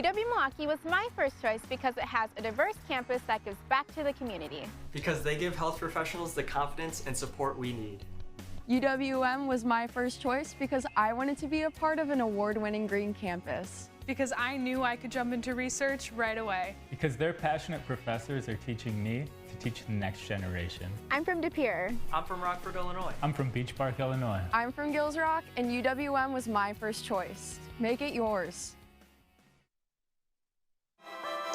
UW-Milwaukee was my first choice because it has a diverse campus that gives back to the community. Because they give health professionals the confidence and support we need. UWM was my first choice because I wanted to be a part of an award-winning green campus. Because I knew I could jump into research right away. Because their passionate professors are teaching me to teach the next generation. I'm from De Pere. I'm from Rockford, Illinois. I'm from Beach Park, Illinois. I'm from Gills Rock, and UWM was my first choice. Make it yours.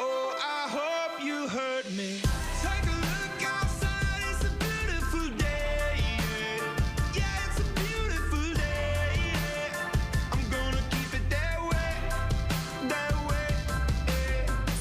Oh, I hope you heard me. Take a look outside, it's a beautiful day. Yeah, it's a beautiful day. I'm gonna keep it that way.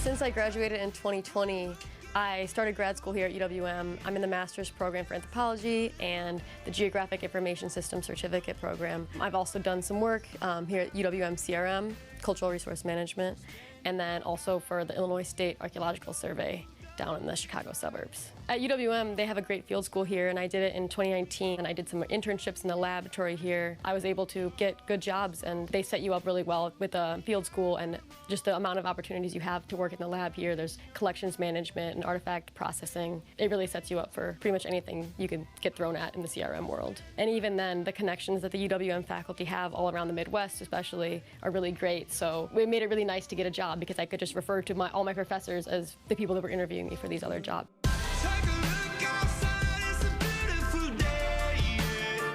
Since I graduated in 2020, I started grad school here at UWM. I'm in the master's program for anthropology and the Geographic Information System certificate program. I've also done some work here at UWM CRM, Cultural Resource Management, and then also for the Illinois State Archaeological Survey down in the Chicago suburbs. At UWM, they have a great field school here, and I did it in 2019, and I did some internships in the laboratory here. I was able to get good jobs, and they set you up really well with a field school and just the amount of opportunities you have to work in the lab here. There's collections management and artifact processing. It really sets you up for pretty much anything you could get thrown at in the CRM world. And even then, the connections that the UWM faculty have all around the Midwest especially are really great. So it made it really nice to get a job because I could just refer to all my professors as the people that were interviewing me for these other jobs.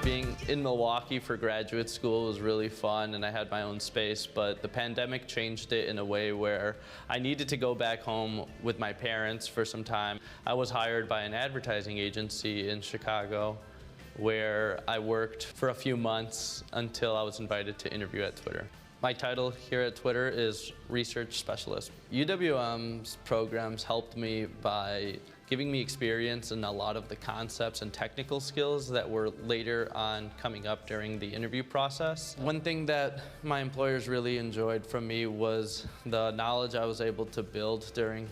Being in Milwaukee for graduate school was really fun, and I had my own space, but the pandemic changed it in a way where I needed to go back home with my parents for some time. I was hired by an advertising agency in Chicago where I worked for a few months until I was invited to interview at Twitter. My title here at Twitter is Research Specialist. UWM's programs helped me by giving me experience in a lot of the concepts and technical skills that were later on coming up during the interview process. One thing that my employers really enjoyed from me was the knowledge I was able to build during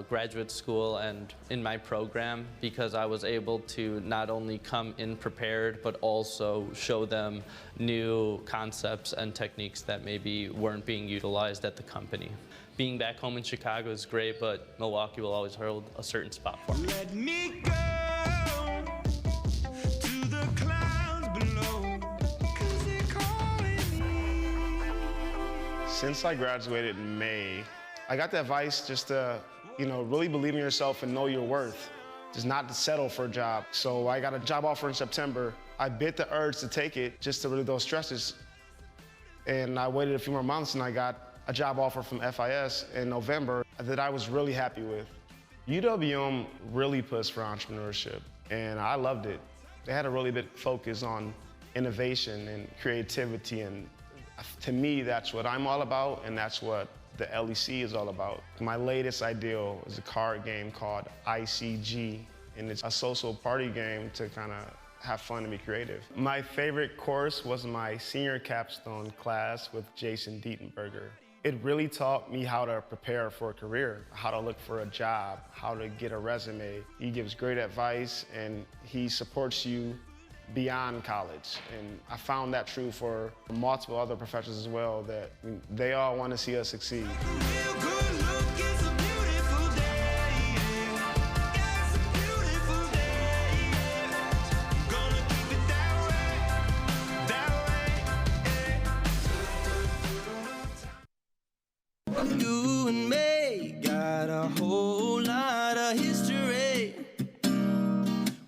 graduate school and in my program, because I was able to not only come in prepared, but also show them new concepts and techniques that maybe weren't being utilized at the company. Being back home in Chicago is great, but Milwaukee will always hold a certain spot for me. Let me go to the clouds below, 'cause they're calling me. Since I graduated in May, I got the advice just to, really believe in yourself and know your worth. Just not to settle for a job. So I got a job offer in September. I bit the urge to take it just to relieve those stresses. And I waited a few more months and I got a job offer from FIS in November that I was really happy with. UWM really puts for entrepreneurship, and I loved it. They had a really big focus on innovation and creativity, and to me, that's what I'm all about, and that's what the LEC is all about. My latest ideal is a card game called ICG, and it's a social party game to kind of have fun and be creative. My favorite course was my senior capstone class with Jason Dietenberger. It really taught me how to prepare for a career, how to look for a job, how to get a resume. He gives great advice and he supports you beyond college. And I found that true for multiple other professors as well, that they all want to see us succeed. You and me got a whole lot of history.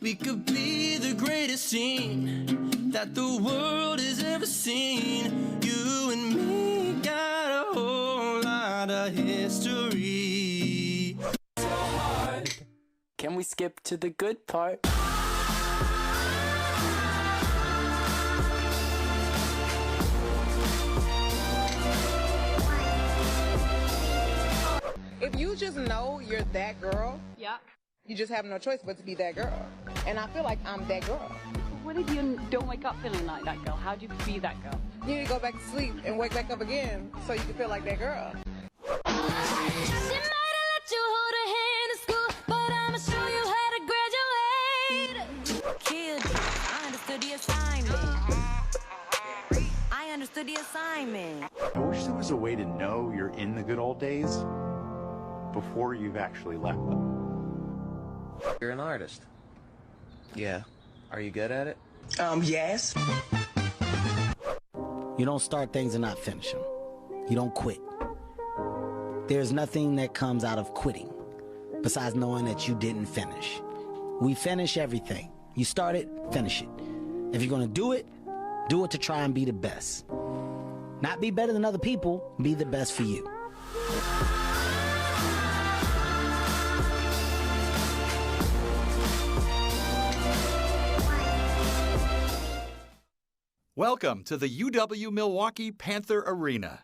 We could be the greatest team that the world has ever seen. You and me got a whole lot of history. So hard. Can we skip to the good part? If you just know you're that girl, yeah, you just have no choice but to be that girl. And I feel like I'm that girl. What if you don't wake up feeling like that girl? How do you be that girl? You need to go back to sleep and wake back up again so you can feel like that girl. I understood the assignment. Simon. I wish there was a way to know you're in the good old days before you've actually left them. You're an artist. Yeah. Are you good at it? Yes. You don't start things and not finish them. You don't quit. There's nothing that comes out of quitting besides knowing that you didn't finish. We finish everything. You start it, finish it. If you're gonna do it to try and be the best. Not be better than other people, be the best for you. Welcome to the UW-Milwaukee Panther Arena.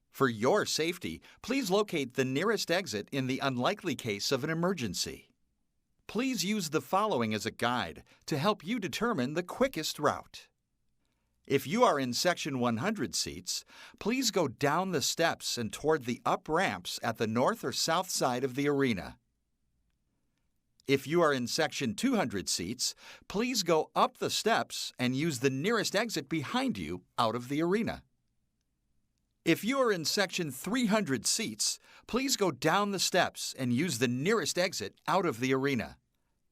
For your safety, please locate the nearest exit in the unlikely case of an emergency. Please use the following as a guide to help you determine the quickest route. If you are in Section 100 seats, please go down the steps and toward the up ramps at the north or south side of the arena. If you are in Section 200 seats, please go up the steps and use the nearest exit behind you out of the arena. If you are in Section 300 seats, please go down the steps and use the nearest exit out of the arena.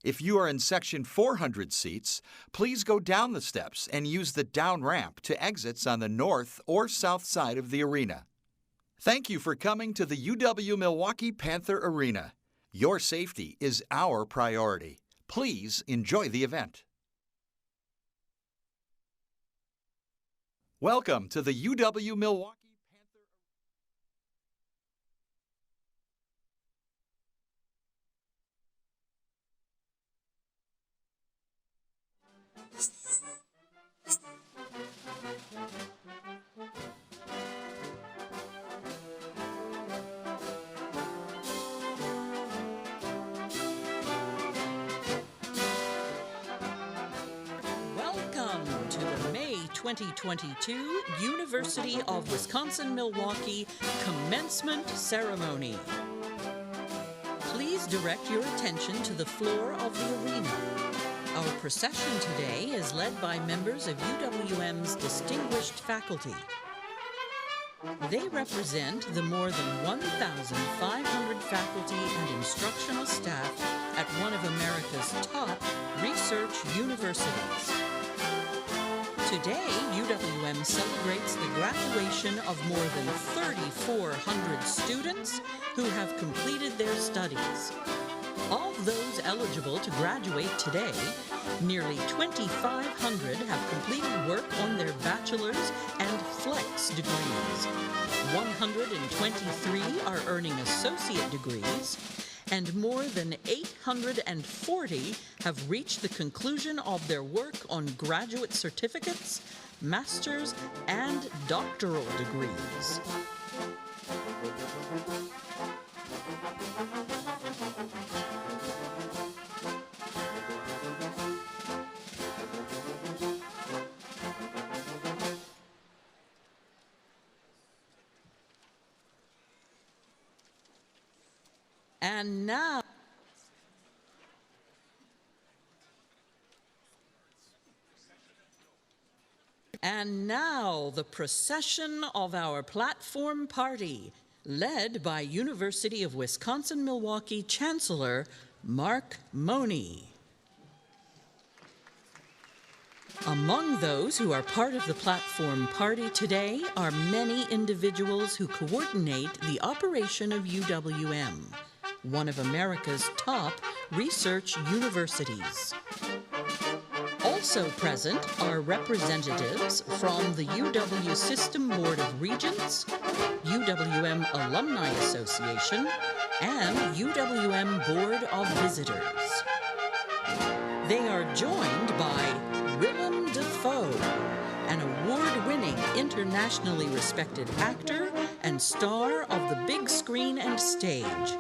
If you are in Section 400 seats, please go down the steps and use the down ramp to exits on the north or south side of the arena. Thank you for coming to the UW-Milwaukee Panther Arena. Your safety is our priority. Please enjoy the event. Welcome to the UW-Milwaukee Welcome to the May 2022 University of Wisconsin-Milwaukee Commencement Ceremony. Please direct your attention to the floor of the arena. Our procession today is led by members of UWM's distinguished faculty. They represent the more than 1,500 faculty and instructional staff at one of America's top research universities. Today, UWM celebrates the graduation of more than 3,400 students who have completed their studies. Of those eligible to graduate today, nearly 2,500 have completed work on their bachelor's and flex degrees. 123 are earning associate degrees, and more than 840 have reached the conclusion of their work on graduate certificates, master's, and doctoral degrees. And now the procession of our platform party, led by University of Wisconsin-Milwaukee Chancellor Mark Money. Among those who are part of the platform party today are many individuals who coordinate the operation of UWM, one of America's top research universities. Also present are representatives from the UW System Board of Regents, UWM Alumni Association, and UWM Board of Visitors. They are joined by Willem Dafoe, an award-winning, internationally respected actor and star of the big screen and stage.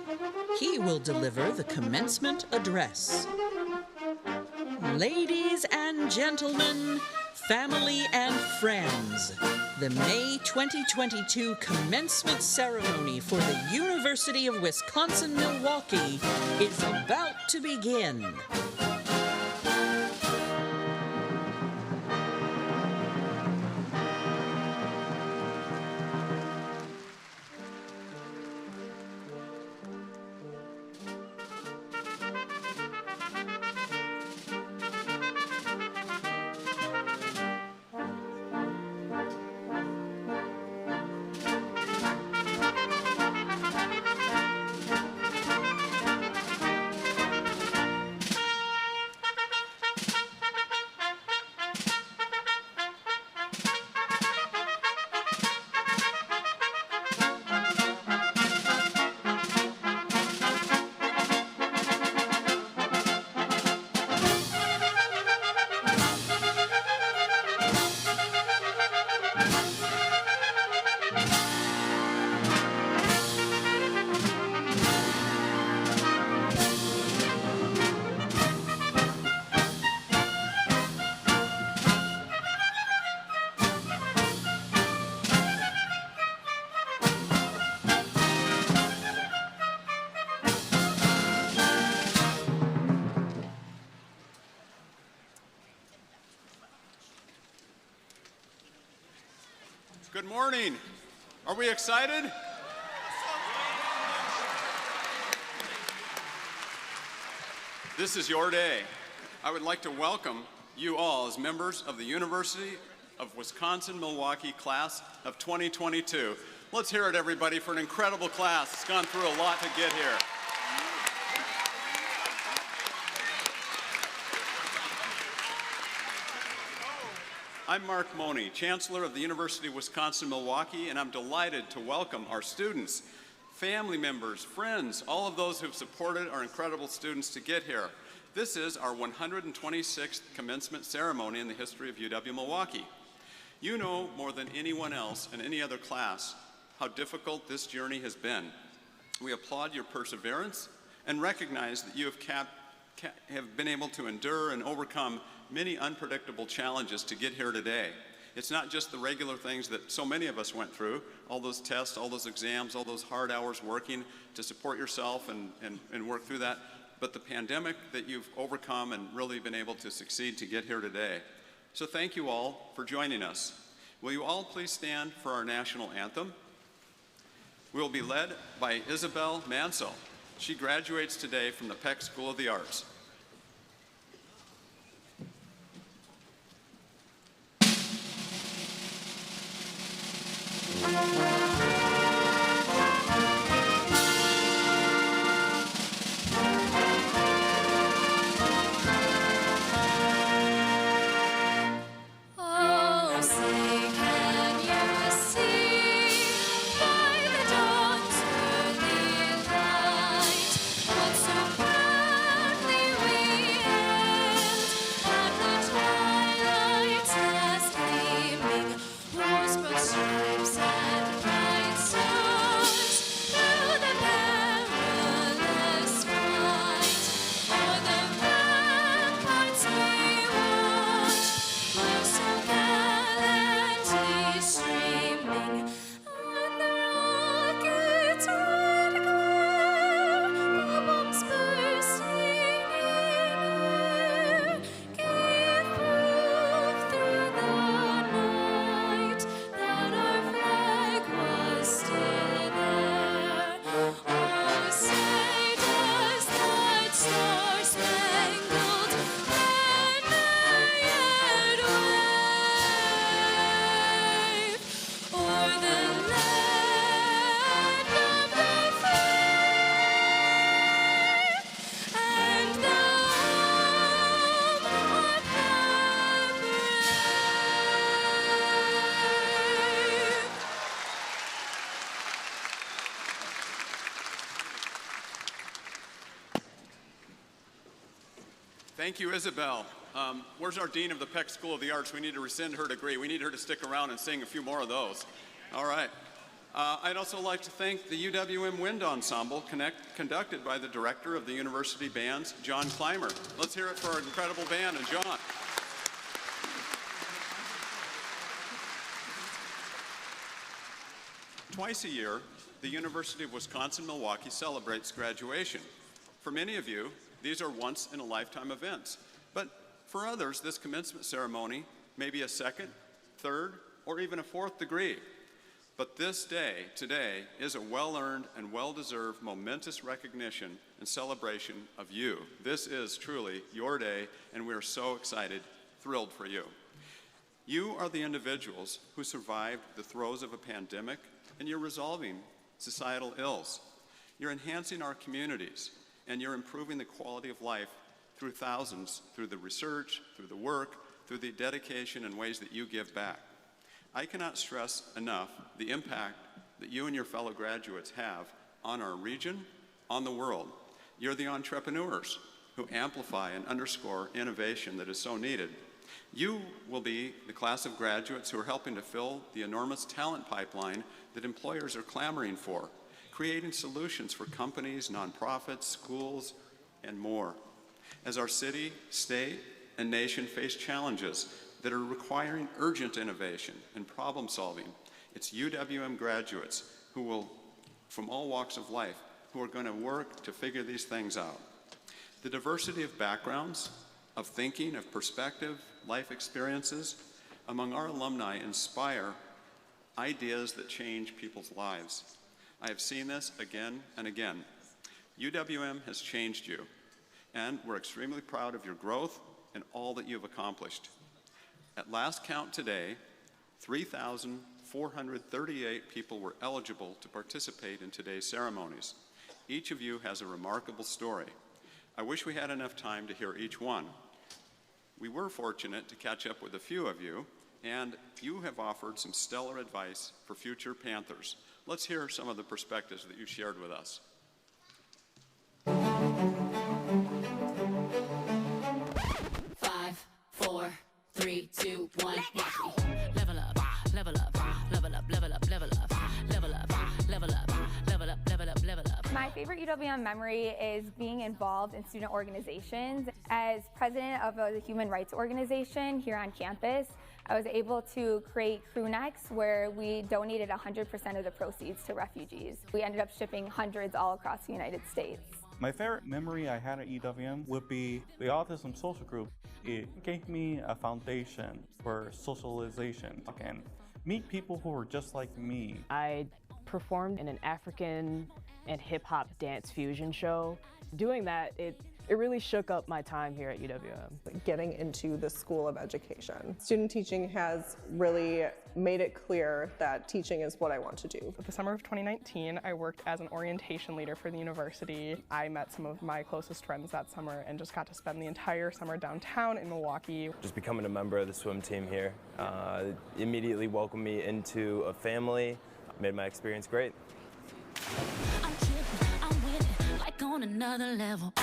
He will deliver the commencement address. Ladies and gentlemen, family and friends, the May 2022 commencement ceremony for the University of Wisconsin-Milwaukee is about to begin. Good morning. Are we excited? This is your day. I would like to welcome you all as members of the University of Wisconsin-Milwaukee class of 2022. Let's hear it, everybody, for an incredible class. It's gone through a lot to get here. I'm Mark Money, Chancellor of the University of Wisconsin-Milwaukee, and I'm delighted to welcome our students, family members, friends, all of those who've supported our incredible students to get here. This is our 126th commencement ceremony in the history of UW-Milwaukee. You know more than anyone else in any other class how difficult this journey has been. We applaud your perseverance and recognize that you have been able to endure and overcome many unpredictable challenges to get here today. It's not just the regular things that so many of us went through, all those tests, all those exams, all those hard hours working to support yourself and work through that, but the pandemic that you've overcome and really been able to succeed to get here today. So thank you all for joining us. Will you all please stand for our national anthem? We will be led by Isabel Mansell. She graduates today from the Peck School of the Arts. Thank you, Isabel. Where's our Dean of the Peck School of the Arts? We need to rescind her degree. We need her to stick around and sing a few more of those. All right. I'd also like to thank the UWM Wind Ensemble conducted by the director of the university bands, John Clymer. Let's hear it for our incredible band and John. Twice a year, the University of Wisconsin-Milwaukee celebrates graduation. For many of you, these are once-in-a-lifetime events. But for others, this commencement ceremony may be a second, third, or even a fourth degree. But this day, today, is a well-earned and well-deserved momentous recognition and celebration of you. This is truly your day, and we are so excited, thrilled for you. You are the individuals who survived the throes of a pandemic, and you're resolving societal ills. You're enhancing our communities, and you're improving the quality of life through thousands, through the research, through the work, through the dedication and ways that you give back. I cannot stress enough the impact that you and your fellow graduates have on our region, on the world. You're the entrepreneurs who amplify and underscore innovation that is so needed. You will be the class of graduates who are helping to fill the enormous talent pipeline that employers are clamoring for, creating solutions for companies, nonprofits, schools, and more. As our city, state, and nation face challenges that are requiring urgent innovation and problem solving, it's UWM graduates who will, from all walks of life, who are going to work to figure these things out. The diversity of backgrounds, of thinking, of perspective, life experiences among our alumni inspire ideas that change people's lives. I have seen this again and again. UWM has changed you, and we're extremely proud of your growth and all that you've accomplished. At last count today, 3,438 people were eligible to participate in today's ceremonies. Each of you has a remarkable story. I wish we had enough time to hear each one. We were fortunate to catch up with a few of you, and you have offered some stellar advice for future Panthers. Let's hear some of the perspectives that you shared with us. 5, 4, 3, 2, 1, level up, level up, level up, level up, level up, level up, level up, level up, level up, level up. My favorite UWM memory is being involved in student organizations. As president of a human rights organization here on campus, I was able to create crew necks where we donated 100% of the proceeds to refugees. We ended up shipping hundreds all across the United States. My favorite memory I had at UWM would be the autism social group. It gave me a foundation for socialization and meet people who were just like me. I performed in an African and hip-hop dance fusion show. Doing that, it really shook up my time here at UWM. Getting into the School of Education. Student teaching has really made it clear that teaching is what I want to do. The summer of 2019, I worked as an orientation leader for the university. I met some of my closest friends that summer and just got to spend the entire summer downtown in Milwaukee. Just becoming a member of the swim team here immediately welcomed me into a family, made my experience great. I'm tripping, I'm winning, like on another level.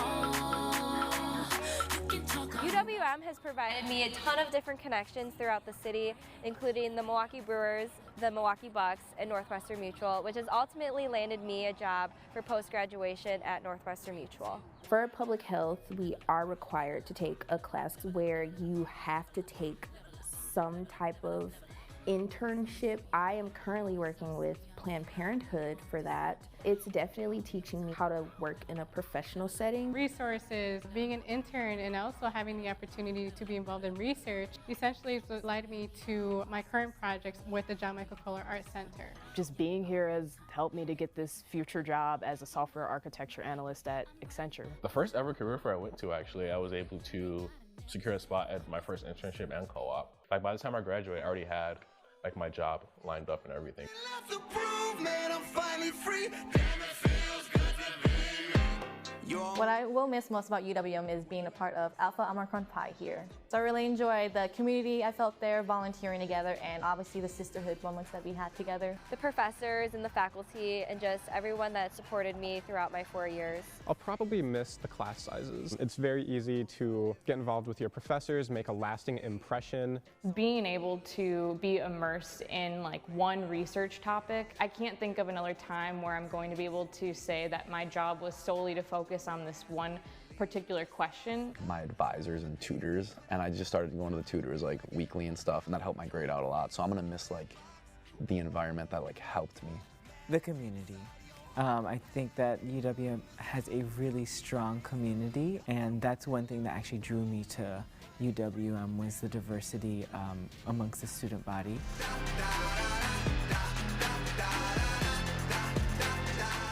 UWM has provided me a ton of different connections throughout the city, including the Milwaukee Brewers, the Milwaukee Bucks, and Northwestern Mutual, which has ultimately landed me a job for post-graduation at Northwestern Mutual. For public health, we are required to take a class where you have to take some type of internship. I am currently working with Planned Parenthood for that. It's definitely teaching me how to work in a professional setting. Resources, being an intern, and also having the opportunity to be involved in research essentially led me to my current projects with the John Michael Kohler Art Center. Just being here has helped me to get this future job as a software architecture analyst at Accenture. The first ever career fair I went to, actually, I was able to secure a spot at my first internship and co-op. Like, by the time I graduated, I already had like my job lined up and everything. What I will miss most about UWM is being a part of Alpha Omicron Pi here. So I really enjoy the community I felt there, volunteering together, and obviously the sisterhood moments that we had together. The professors and the faculty and just everyone that supported me throughout my 4 years. I'll probably miss the class sizes. It's very easy to get involved with your professors, make a lasting impression. Being able to be immersed in like one research topic, I can't think of another time where I'm going to be able to say that my job was solely to focus on this one particular question. My advisors and tutors, and I just started going to the tutors like weekly and stuff, and that helped my grade out a lot. So I'm gonna miss like the environment that like helped me. The community. I think that UWM has a really strong community, and that's one thing that actually drew me to UWM was the diversity amongst the student body.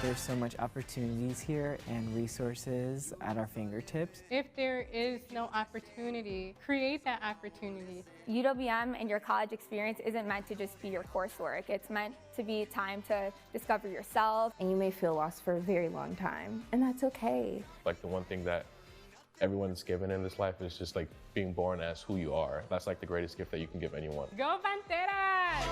There's so much opportunities here and resources at our fingertips. If there is no opportunity, create that opportunity. UWM and your college experience isn't meant to just be your coursework. It's meant to be time to discover yourself. And you may feel lost for a very long time, and that's okay. Like the one thing that everyone's given in this life is just like being born as who you are. That's like the greatest gift that you can give anyone. Go Panteras!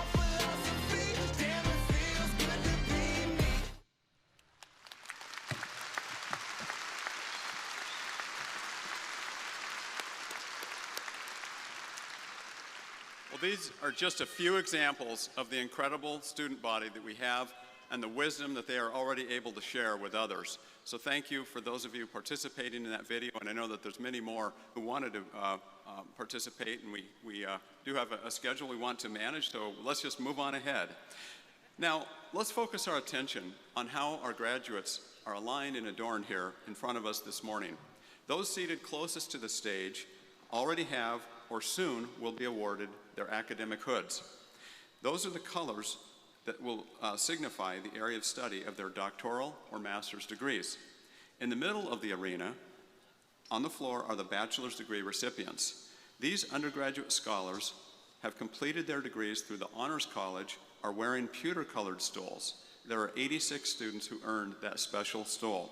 These are just a few examples of the incredible student body that we have and the wisdom that they are already able to share with others. So thank you for those of you participating in that video, and I know that there's many more who wanted to participate, and we do have a schedule we want to manage, so let's just move on ahead. Now, let's focus our attention on how our graduates are aligned and adorned here in front of us this morning. Those seated closest to the stage already have or soon will be awarded their academic hoods. Those are the colors that will signify the area of study of their doctoral or master's degrees. In the middle of the arena, on the floor, are the bachelor's degree recipients. These undergraduate scholars have completed their degrees through the Honors College, are wearing pewter-colored stoles. There are 86 students who earned that special stole.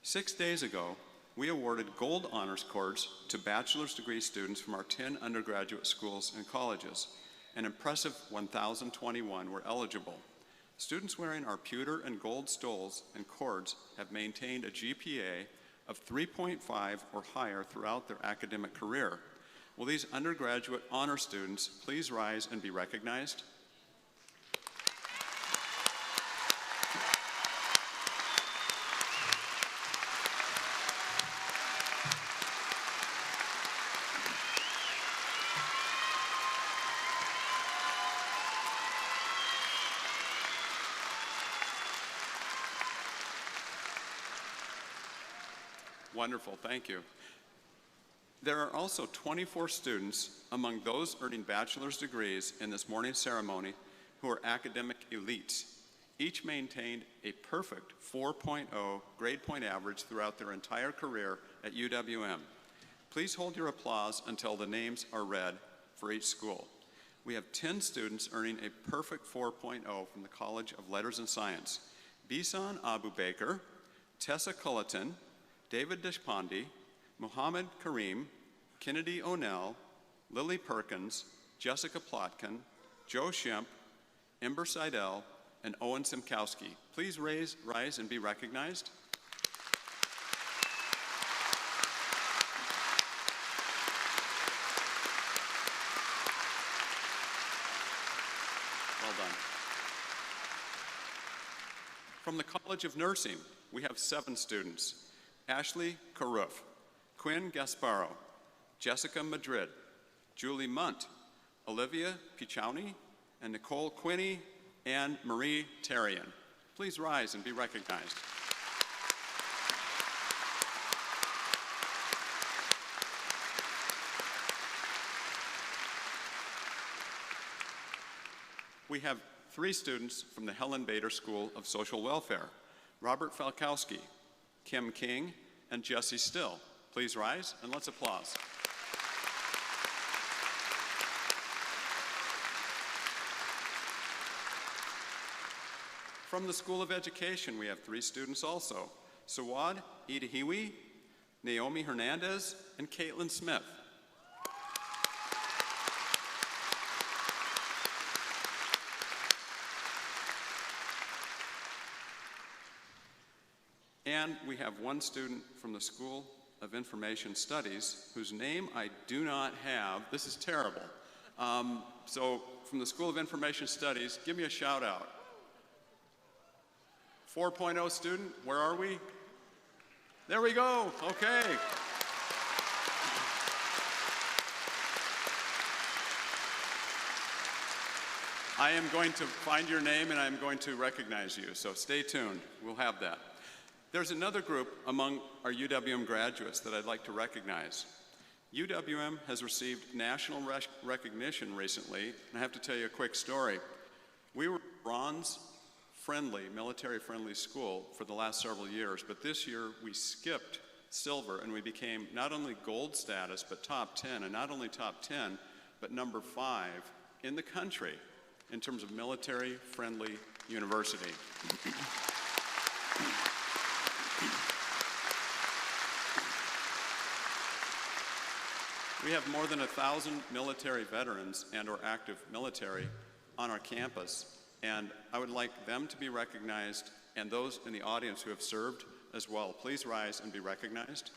6 days ago, we awarded gold honors cords to bachelor's degree students from our 10 undergraduate schools and colleges. An impressive 1,021 were eligible. Students wearing our pewter and gold stoles and cords have maintained a GPA of 3.5 or higher throughout their academic career. Will these undergraduate honor students please rise and be recognized? Wonderful, thank you. There are also 24 students among those earning bachelor's degrees in this morning's ceremony who are academic elites. Each maintained a perfect 4.0 grade point average throughout their entire career at UWM. Please hold your applause until the names are read for each school. We have 10 students earning a perfect 4.0 from the College of Letters and Science. Bisan Abu Baker, Tessa Culleton, David Deshpande, Muhammad Karim, Kennedy O'Neill, Lily Perkins, Jessica Plotkin, Joe Shemp, Ember Seidel, and Owen Simkowski. Please rise and be recognized. Well done. From the College of Nursing, we have 7 students. Ashley Carruth, Quinn Gasparo, Jessica Madrid, Julie Munt, Olivia Pichowny, and Nicole Quinney, and Marie Terrian. Please rise and be recognized. We have 3 students from the Helen Bader School of Social Welfare, Robert Falkowski, Kim King, and Jesse Still. Please rise and let's applause. From the School of Education, we have 3 students also, Sawad Idahiwi, Naomi Hernandez, and Caitlin Smith. And we have 1 student from the School of Information Studies, whose name I do not have. This is terrible. So from the School of Information Studies, give me a shout out. 4.0 student, where are we? There we go, okay. I am going to find your name and I'm going to recognize you, so stay tuned, we'll have that. There's another group among our UWM graduates that I'd like to recognize. UWM has received national recognition recently, and I have to tell you a quick story. We were bronze-friendly, military-friendly school for the last several years, but this year we skipped silver and we became not only gold status, but top 10, and not only top 10, but number 5 in the country in terms of military-friendly university. We have more than 1,000 military veterans and/or active military on our campus, and I would like them to be recognized, and those in the audience who have served as well. Please rise and be recognized.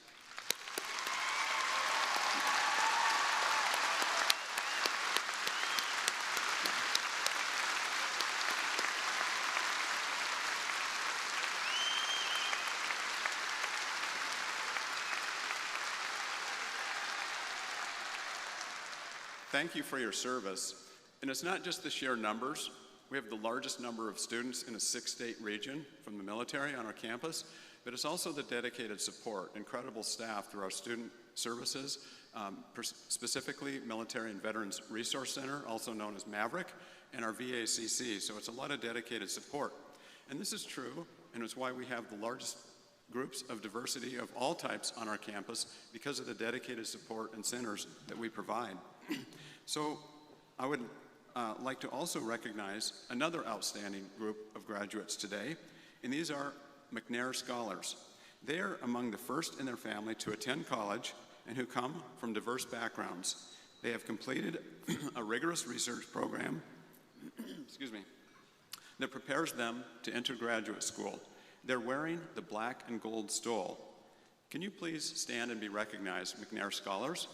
Thank you for your service. And it's not just the sheer numbers. We have the largest number of students in a 6-state region from the military on our campus, but it's also the dedicated support, incredible staff through our student services, specifically Military and Veterans Resource Center, also known as Maverick, and our VACC, so it's a lot of dedicated support. And this is true, and it's why we have the largest groups of diversity of all types on our campus because of the dedicated support and centers that we provide. So I would like to also recognize another outstanding group of graduates today, and these are McNair Scholars. They are among the first in their family to attend college and who come from diverse backgrounds. They have completed a rigorous research program excuse me, that prepares them to enter graduate school. They're wearing the black and gold stole. Can you please stand and be recognized, McNair Scholars?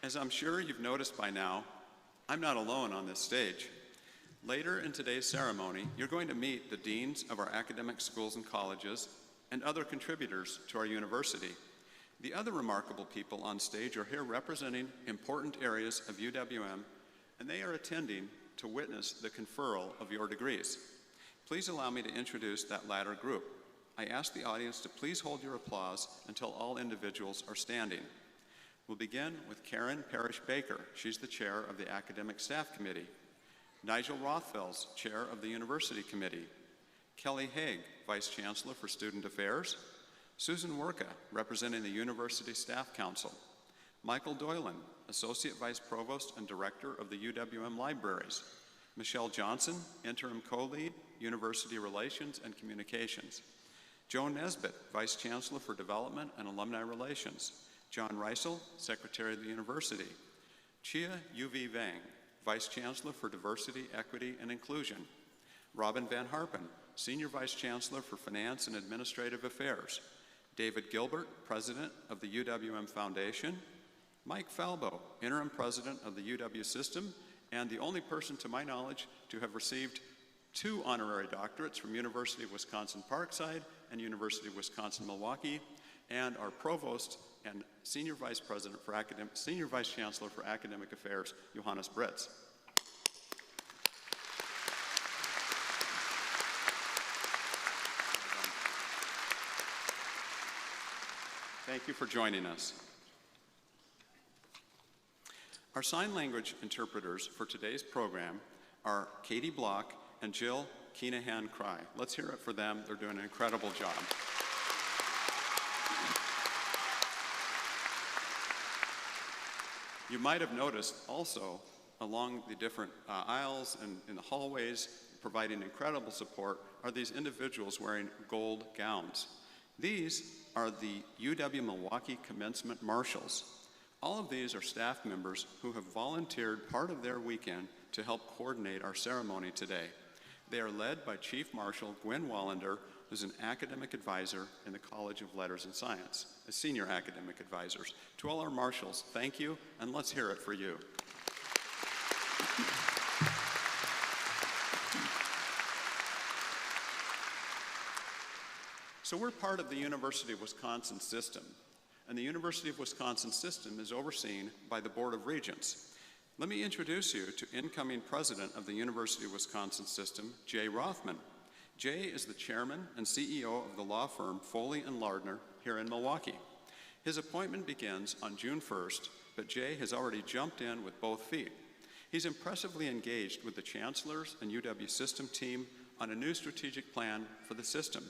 As I'm sure you've noticed by now, I'm not alone on this stage. Later in today's ceremony, you're going to meet the deans of our academic schools and colleges and other contributors to our university. The other remarkable people on stage are here representing important areas of UWM, and they are attending to witness the conferral of your degrees. Please allow me to introduce that latter group. I ask the audience to please hold your applause until all individuals are standing. We'll begin with Karen Parrish Baker. She's the chair of the Academic Staff Committee. Nigel Rothfels, chair of the University Committee. Kelly Haig, Vice Chancellor for Student Affairs. Susan Werka, representing the University Staff Council. Michael Doylan, Associate Vice Provost and Director of the UWM Libraries. Michelle Johnson, Interim Co-Lead, University Relations and Communications. Joan Nesbitt, Vice Chancellor for Development and Alumni Relations. John Reisel, Secretary of the University. Chia U.V. Vang, Vice Chancellor for Diversity, Equity, and Inclusion. Robin Van Harpen, Senior Vice Chancellor for Finance and Administrative Affairs. David Gilbert, President of the UWM Foundation. Mike Falbo, Interim President of the UW System, and the only person to my knowledge to have received 2 honorary doctorates from University of Wisconsin-Parkside and University of Wisconsin-Milwaukee, and our Provost and Senior Vice Chancellor for Academic Affairs, Johannes Britz. Thank you for joining us. Our sign language interpreters for today's program are Katie Block and Jill Keenahan-Cry. Let's hear it for them. They're doing an incredible job. You might have noticed also along the different aisles and in the hallways, providing incredible support, are these individuals wearing gold gowns. These are the UW-Milwaukee Commencement Marshals. All of these are staff members who have volunteered part of their weekend to help coordinate our ceremony today. They are led by Chief Marshal Gwen Wallander, who's an academic advisor in the College of Letters and Science, a senior academic advisors. To all our marshals, thank you, and let's hear it for you. So we're part of the University of Wisconsin system, and the University of Wisconsin system is overseen by the Board of Regents. Let me introduce you to incoming president of the University of Wisconsin system, Jay Rothman. Jay is the chairman and CEO of the law firm Foley & Lardner here in Milwaukee. His appointment begins on June 1st, but Jay has already jumped in with both feet. He's impressively engaged with the chancellors and UW system team on a new strategic plan for the system.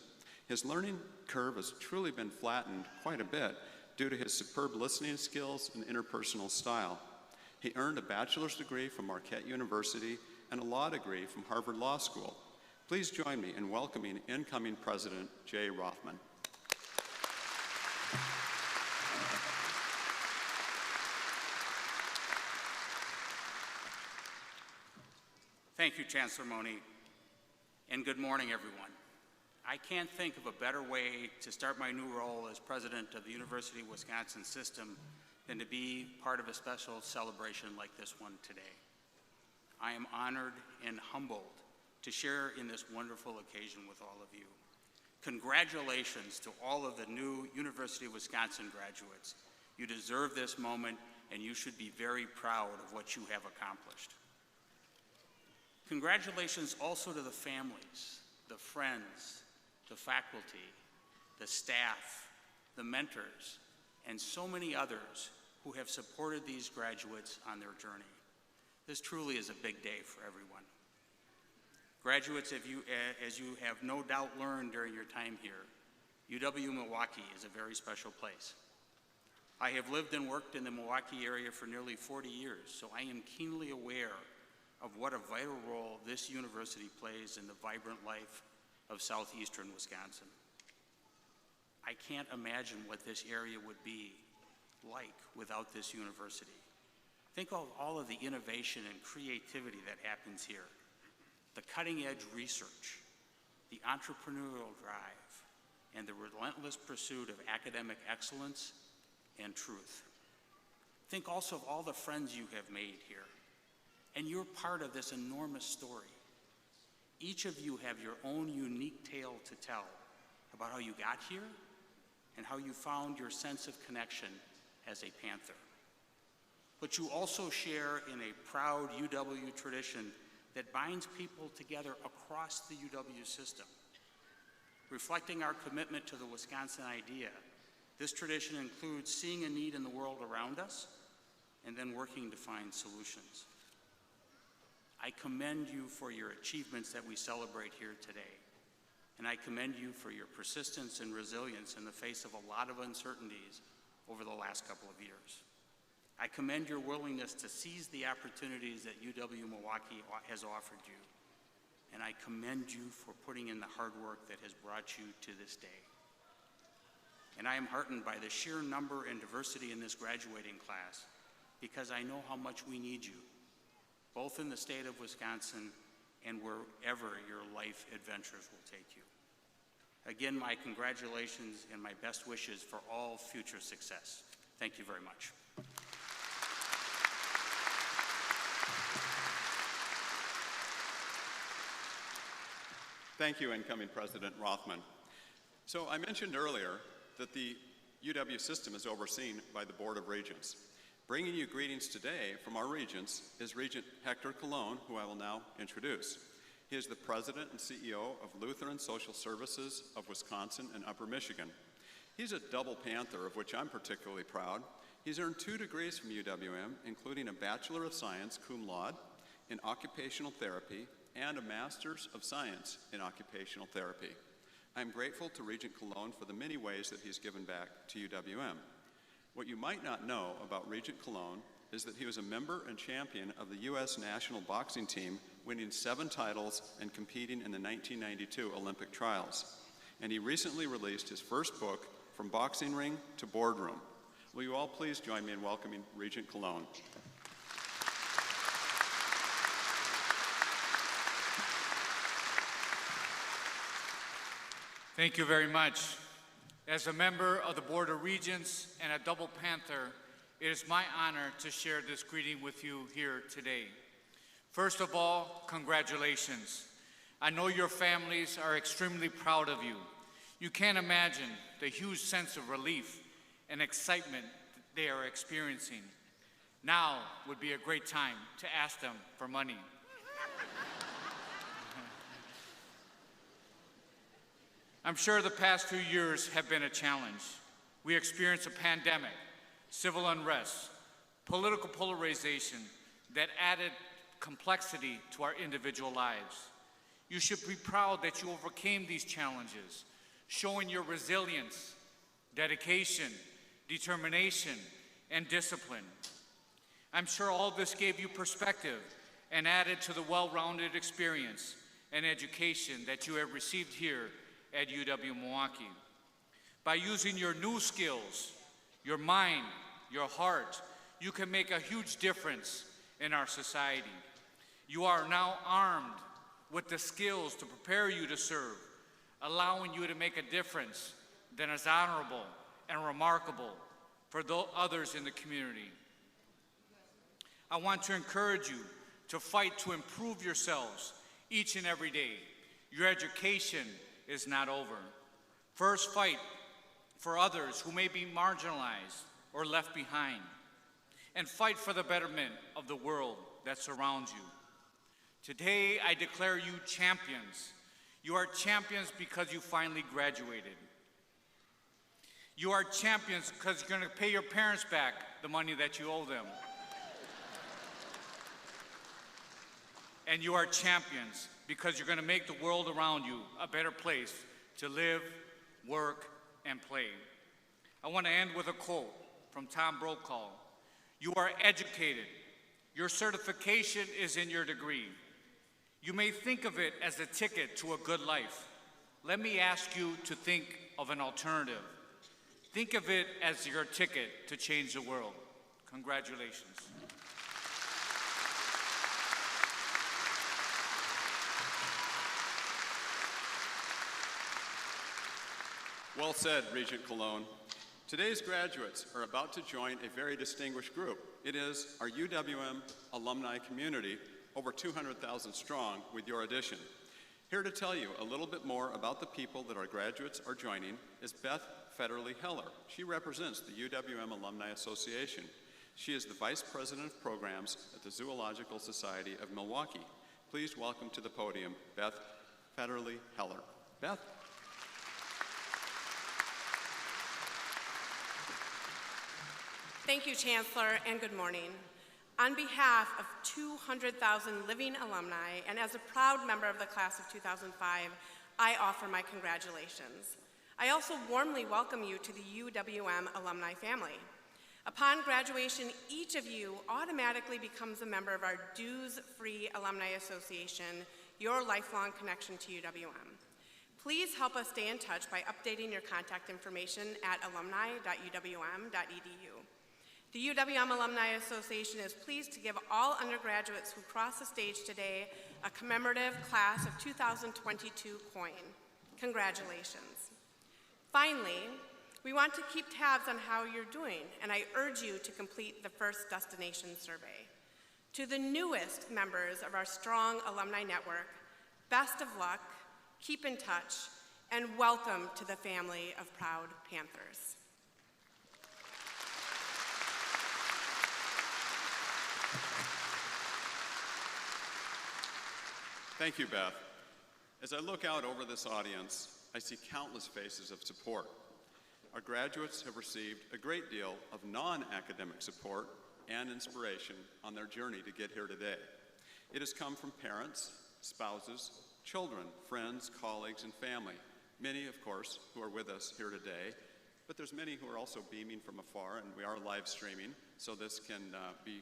His learning curve has truly been flattened quite a bit due to his superb listening skills and interpersonal style. He earned a bachelor's degree from Marquette University and a law degree from Harvard Law School. Please join me in welcoming incoming President Jay Rothman. Thank you, Chancellor Mone, and good morning, everyone. I can't think of a better way to start my new role as president of the University of Wisconsin system than to be part of a special celebration like this one today. I am honored and humbled to share in this wonderful occasion with all of you. Congratulations to all of the new University of Wisconsin graduates. You deserve this moment, and you should be very proud of what you have accomplished. Congratulations also to the families the friends, the faculty, the staff, the mentors, and so many others who have supported these graduates on their journey. This truly is a big day for everyone. Graduates, as you have no doubt learned during your time here, UW-Milwaukee is a very special place. I have lived and worked in the Milwaukee area for nearly 40 years, so I am keenly aware of what a vital role this university plays in the vibrant life of southeastern Wisconsin. I can't imagine what this area would be like without this university. Think of all of the innovation and creativity that happens here, the cutting-edge research, the entrepreneurial drive, and the relentless pursuit of academic excellence and truth. Think also of all the friends you have made here, and you're part of this enormous story. Each of you have your own unique tale to tell about how you got here and how you found your sense of connection as a Panther. But you also share in a proud UW tradition that binds people together across the UW system. Reflecting our commitment to the Wisconsin idea, this tradition includes seeing a need in the world around us and then working to find solutions. I commend you for your achievements that we celebrate here today, and I commend you for your persistence and resilience in the face of a lot of uncertainties over the last couple of years. I commend your willingness to seize the opportunities that UW-Milwaukee has offered you, and I commend you for putting in the hard work that has brought you to this day. And I am heartened by the sheer number and diversity in this graduating class because I know how much we need you, both in the state of Wisconsin and wherever your life adventures will take you. Again, my congratulations and my best wishes for all future success. Thank you very much. Thank you, incoming President Rothman. So I mentioned earlier that the UW system is overseen by the Board of Regents. Bringing you greetings today from our regents is Regent Hector Colon, who I will now introduce. He is the President and CEO of Lutheran Social Services of Wisconsin and Upper Michigan. He's a double Panther, of which I'm particularly proud. He's earned 2 degrees from UWM, including a Bachelor of Science cum laude in Occupational Therapy and a Master's of Science in Occupational Therapy. I'm grateful to Regent Colon for the many ways that he's given back to UWM. What you might not know about Regent Colon is that he was a member and champion of the U.S. national boxing team, winning 7 titles and competing in the 1992 Olympic trials. And he recently released his first book, From Boxing Ring to Boardroom. Will you all please join me in welcoming Regent Colon? Thank you very much. As a member of the Board of Regents and a double Panther, it is my honor to share this greeting with you here today. First of all, congratulations. I know your families are extremely proud of you. You can't imagine the huge sense of relief and excitement they are experiencing. Now would be a great time to ask them for money. I'm sure the past 2 years have been a challenge. We experienced a pandemic, civil unrest, political polarization that added complexity to our individual lives. You should be proud that you overcame these challenges, showing your resilience, dedication, determination, and discipline. I'm sure all this gave you perspective and added to the well-rounded experience and education that you have received here at UW-Milwaukee. By using your new skills, your mind, your heart, you can make a huge difference in our society. You are now armed with the skills to prepare you to serve, allowing you to make a difference that is honorable and remarkable for others in the community. I want to encourage you to fight to improve yourselves each and every day. Your education is not over. First, fight for others who may be marginalized or left behind, and fight for the betterment of the world that surrounds you. Today, I declare you champions. You are champions because you finally graduated. You are champions because you're going to pay your parents back the money that you owe them. And you are champions because you're going to make the world around you a better place to live, work, and play. I want to end with a quote from Tom Brokaw. You are educated. Your certification is in your degree. You may think of it as a ticket to a good life. Let me ask you to think of an alternative. Think of it as your ticket to change the world. Congratulations. Well said, Regent Cologne. Today's graduates are about to join a very distinguished group. It is our UWM alumni community, over 200,000 strong, with your addition. Here to tell you a little bit more about the people that our graduates are joining is Beth Federle Heller. She represents the UWM Alumni Association. She is the Vice President of Programs at the Zoological Society of Milwaukee. Please welcome to the podium Beth Federle Heller. Beth? Thank you, Chancellor, and good morning. On behalf of 200,000 living alumni, and as a proud member of the class of 2005, I offer my congratulations. I also warmly welcome you to the UWM alumni family. Upon graduation, each of you automatically becomes a member of our dues-free Alumni Association, your lifelong connection to UWM. Please help us stay in touch by updating your contact information at alumni.uwm.edu. The UWM Alumni Association is pleased to give all undergraduates who cross the stage today a commemorative Class of 2022 coin. Congratulations. Finally, we want to keep tabs on how you're doing, and I urge you to complete the first destination survey. To the newest members of our strong alumni network, best of luck, keep in touch, and welcome to the family of proud Panthers. Thank you, Beth. As I look out over this audience, I see countless faces of support. Our graduates have received a great deal of non-academic support and inspiration on their journey to get here today. It has come from parents, spouses, children, friends, colleagues, and family. Many, of course, who are with us here today, but there's many who are also beaming from afar, and we are live streaming, so this can be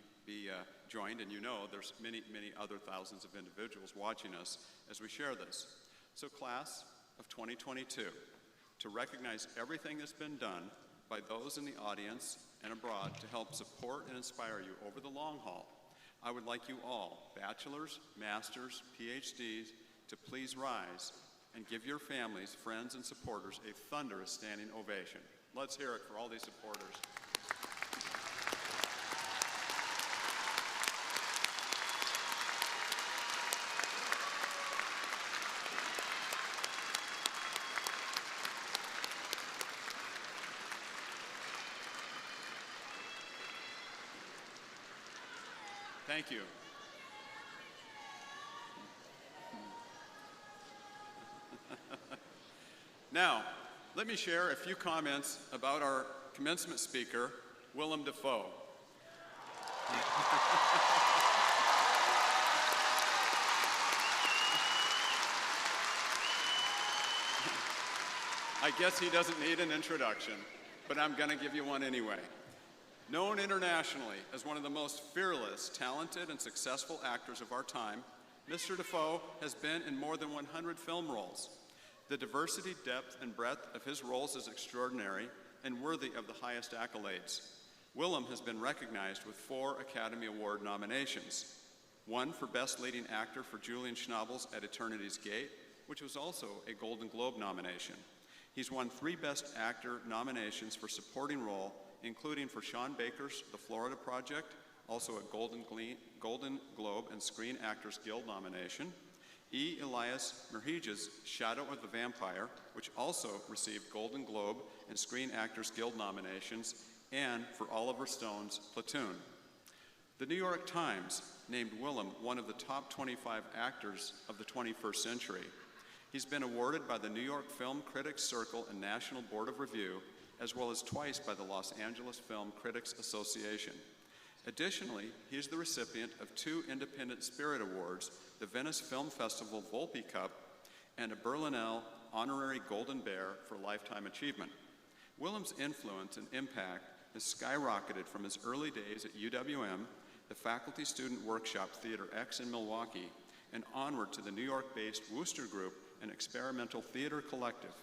joined, and you know there's many other thousands of individuals watching us as we share this. So class of 2022, to recognize everything that's been done by those in the audience and abroad to help support and inspire you over the long haul, I would like you all, bachelors, masters, PhDs, to please rise and give your families, friends, and supporters a thunderous standing ovation. Let's hear it for all these supporters. Thank you. Now, let me share a few comments about our commencement speaker, Willem Dafoe. I guess he doesn't need an introduction, but I'm going to give you one anyway. Known internationally as one of the most fearless, talented, and successful actors of our time, Mr. Dafoe has been in more than 100 film roles. The diversity, depth, and breadth of his roles is extraordinary and worthy of the highest accolades. Willem has been recognized with 4 Academy Award nominations. 1 for Best Leading Actor for Julian Schnabel's At Eternity's Gate, which was also a Golden Globe nomination. He's won 3 Best Actor nominations for supporting role, including for Sean Baker's The Florida Project, also a Golden Globe and Screen Actors Guild nomination, E. Elias Merhija's Shadow of the Vampire, which also received Golden Globe and Screen Actors Guild nominations, and for Oliver Stone's Platoon. The New York Times named Willem one of the top 25 actors of the 21st century. He's been awarded by the New York Film Critics Circle and National Board of Review, as well as twice by the Los Angeles Film Critics Association. Additionally, he is the recipient of 2 Independent Spirit Awards, the Venice Film Festival Volpe Cup, and a Berlinale Honorary Golden Bear for Lifetime Achievement. Willem's influence and impact has skyrocketed from his early days at UWM, the Faculty Student Workshop Theater X in Milwaukee, and onward to the New York-based Wooster Group, an experimental theater collective.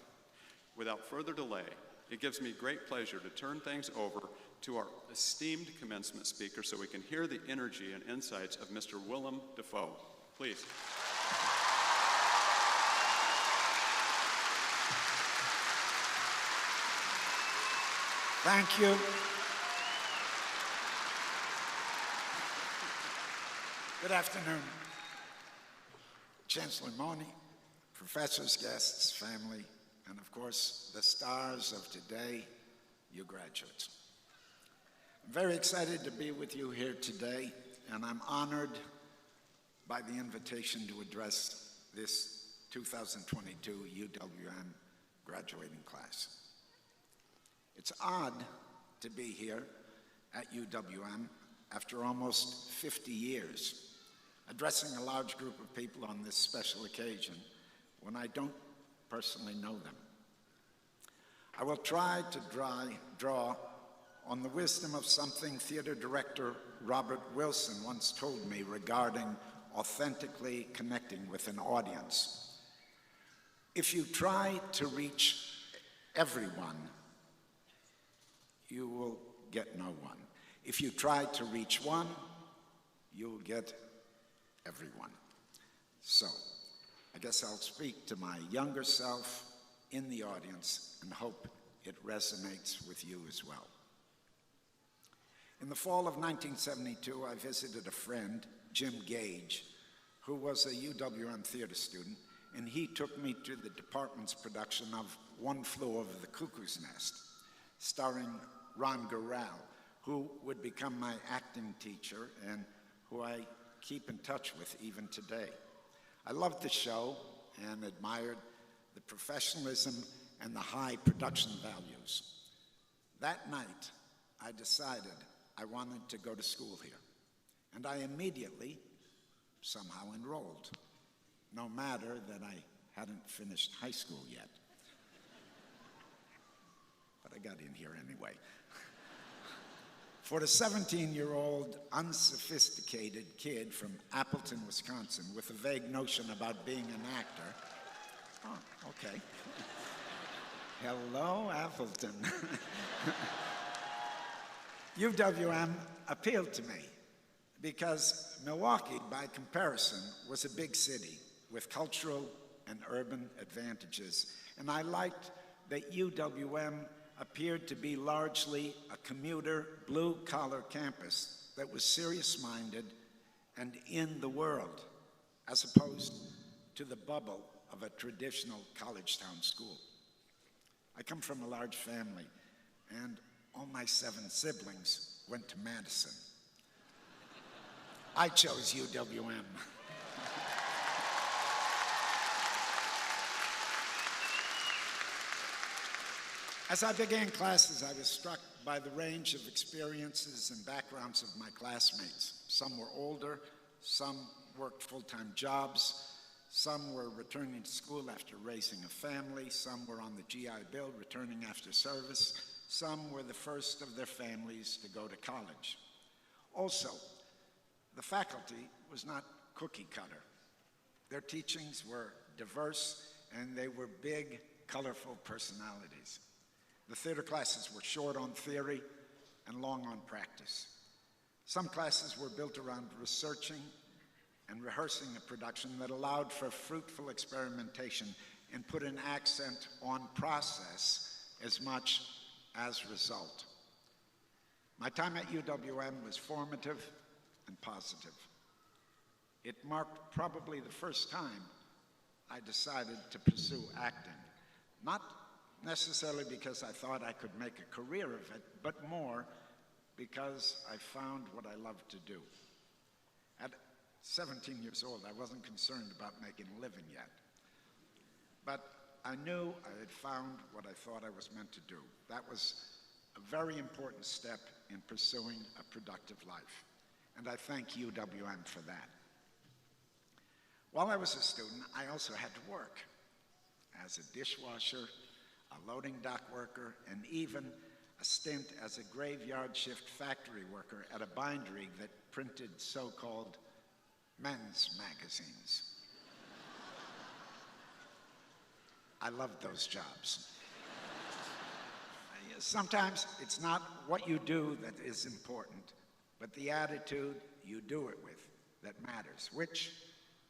Without further delay, it gives me great pleasure to turn things over to our esteemed commencement speaker so we can hear the energy and insights of Mr. Willem Dafoe. Please. Thank you. Good afternoon. Chancellor Mone, professors, guests, family, and of course, the stars of today, you graduates. I'm very excited to be with you here today, and I'm honored by the invitation to address this 2022 UWM graduating class. It's odd to be here at UWM after almost 50 years, addressing a large group of people on this special occasion when I don't personally know them. I will try to draw on the wisdom of something theater director Robert Wilson once told me regarding authentically connecting with an audience. If you try to reach everyone, you will get no one. If you try to reach one, you'll get everyone. So, I guess I'll speak to my younger self in the audience and hope it resonates with you as well. In the fall of 1972, I visited a friend, Jim Gage, who was a UWM theater student, and he took me to the department's production of One Flew Over the Cuckoo's Nest, starring Ron Gural, who would become my acting teacher and who I keep in touch with even today. I loved the show and admired the professionalism and the high production values. That night, I decided I wanted to go to school here, and I immediately somehow enrolled, no matter that I hadn't finished high school yet. But I got in here anyway. For a 17-year-old unsophisticated kid from Appleton, Wisconsin, with a vague notion about being an actor. Oh, okay. Hello, Appleton. UWM appealed to me because Milwaukee, by comparison, was a big city with cultural and urban advantages, and I liked that UWM appeared to be largely a commuter, blue-collar campus that was serious-minded and in the world, as opposed to the bubble of a traditional college town school. I come from a large family, and all my 7 siblings went to Madison. I chose UWM. As I began classes, I was struck by the range of experiences and backgrounds of my classmates. Some were older, some worked full-time jobs, some were returning to school after raising a family, some were on the GI Bill returning after service, some were the first of their families to go to college. Also, the faculty was not cookie cutter. Their teachings were diverse and they were big, colorful personalities. The theater classes were short on theory and long on practice. Some classes were built around researching and rehearsing a production that allowed for fruitful experimentation and put an accent on process as much as result. My time at UWM was formative and positive. It marked probably the first time I decided to pursue acting, not necessarily because I thought I could make a career of it, but more because I found what I loved to do. At 17 years old, I wasn't concerned about making a living yet. But I knew I had found what I thought I was meant to do. That was a very important step in pursuing a productive life, and I thank UWM for that. While I was a student, I also had to work as a dishwasher, a loading dock worker, and even a stint as a graveyard shift factory worker at a bindery that printed so-called men's magazines. I loved those jobs. Sometimes it's not what you do that is important, but the attitude you do it with that matters, which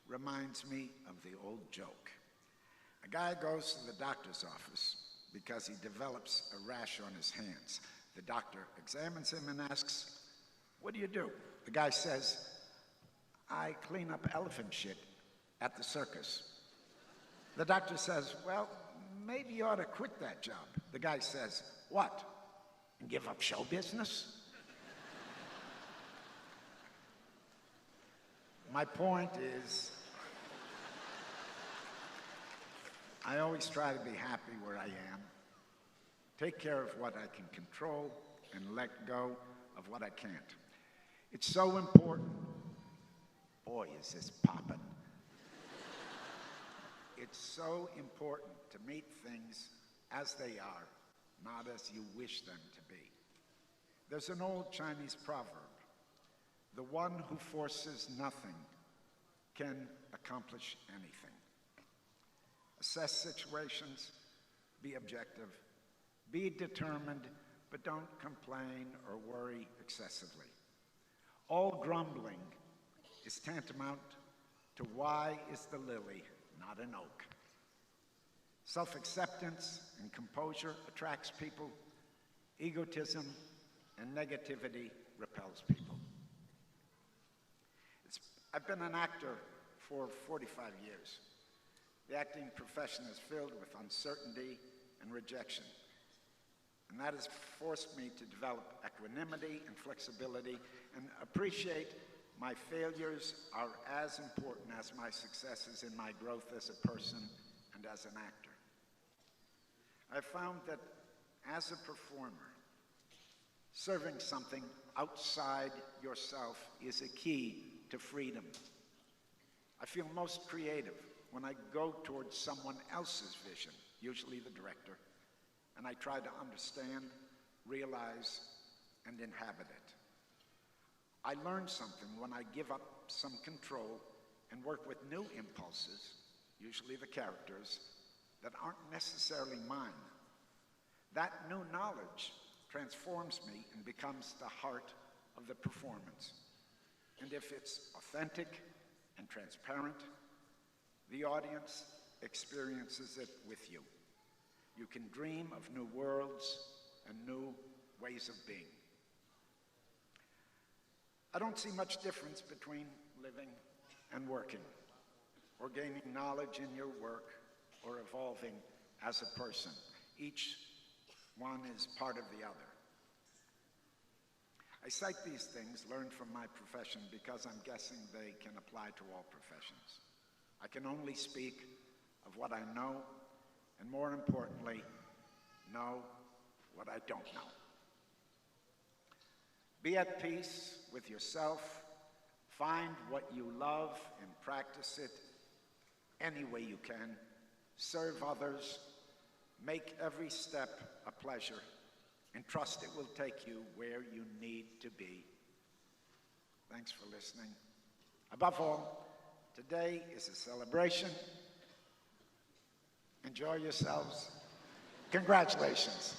reminds me of the old joke. A guy goes to the doctor's office because he develops a rash on his hands. The doctor examines him and asks, "What do you do?" The guy says, "I clean up elephant shit at the circus." The doctor says, "Well, maybe you ought to quit that job." The guy says, "What? And give up show business?" My point is, I always try to be happy where I am, take care of what I can control, and let go of what I can't. It's so important. Boy, is this poppin'. It's so important to meet things as they are, not as you wish them to be. There's an old Chinese proverb, "The one who forces nothing can accomplish anything." Assess situations, be objective, be determined, but don't complain or worry excessively. All grumbling is tantamount to "Why is the lily not an oak?" Self-acceptance and composure attracts people. Egotism and negativity repels people. I've been an actor for 45 years. The acting profession is filled with uncertainty and rejection, and that has forced me to develop equanimity and flexibility and appreciate my failures are as important as my successes in my growth as a person and as an actor. I've found that as a performer, serving something outside yourself is a key to freedom. I feel most creative when I go towards someone else's vision, usually the director, and I try to understand, realize, and inhabit it. I learn something when I give up some control and work with new impulses, usually the characters, that aren't necessarily mine. That new knowledge transforms me and becomes the heart of the performance. And if it's authentic and transparent, the audience experiences it with you. You can dream of new worlds and new ways of being. I don't see much difference between living and working, or gaining knowledge in your work, or evolving as a person. Each one is part of the other. I cite these things learned from my profession because I'm guessing they can apply to all professions. I can only speak of what I know, and more importantly, know what I don't know. Be at peace with yourself, find what you love and practice it any way you can, serve others, make every step a pleasure, and trust it will take you where you need to be. Thanks for listening. Above all, today is a celebration. Enjoy yourselves. Congratulations.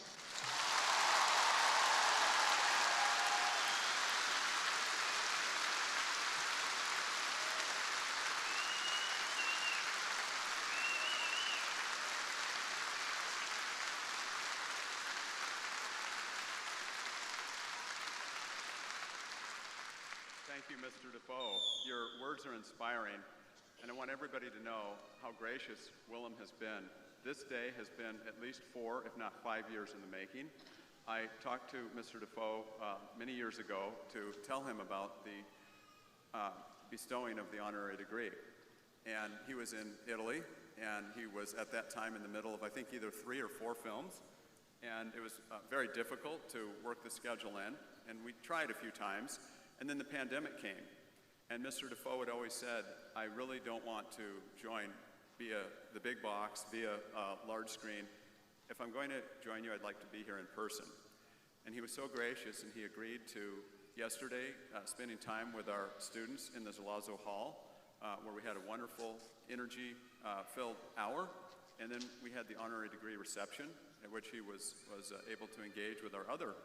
Thank you, Mr. Defoe. Your words are inspiring, and I want everybody to know how gracious Willem has been. This day has been at least 4, if not 5 years in the making. I talked to Mr. Defoe many years ago to tell him about the bestowing of the honorary degree. And he was in Italy, and he was at that time in the middle of, I think, either 3 or 4 films, and it was very difficult to work the schedule in, and we tried a few times, and then the pandemic came, and Mr. Defoe had always said, I really don't want to join via the big box, via large screen. If I'm going to join you, I'd like to be here in person. And he was so gracious, and he agreed to yesterday spending time with our students in the Zelazo Hall, where we had a wonderful energy-filled hour, and then we had the honorary degree reception, at which he was able to engage with our other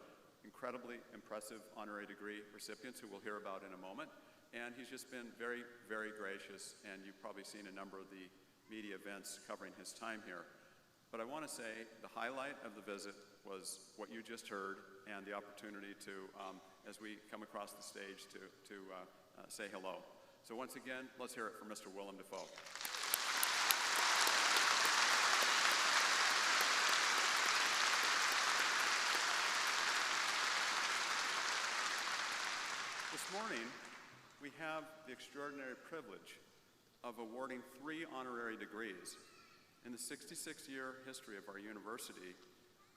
incredibly impressive honorary degree recipients, who we'll hear about in a moment. And he's just been very, very gracious, and you've probably seen a number of the media events covering his time here. But I want to say the highlight of the visit was what you just heard, and the opportunity to, as we come across the stage, to say hello. So once again, let's hear it for Mr. Willem Dafoe. This morning, we have the extraordinary privilege of awarding 3 honorary degrees. In the 66-year history of our university,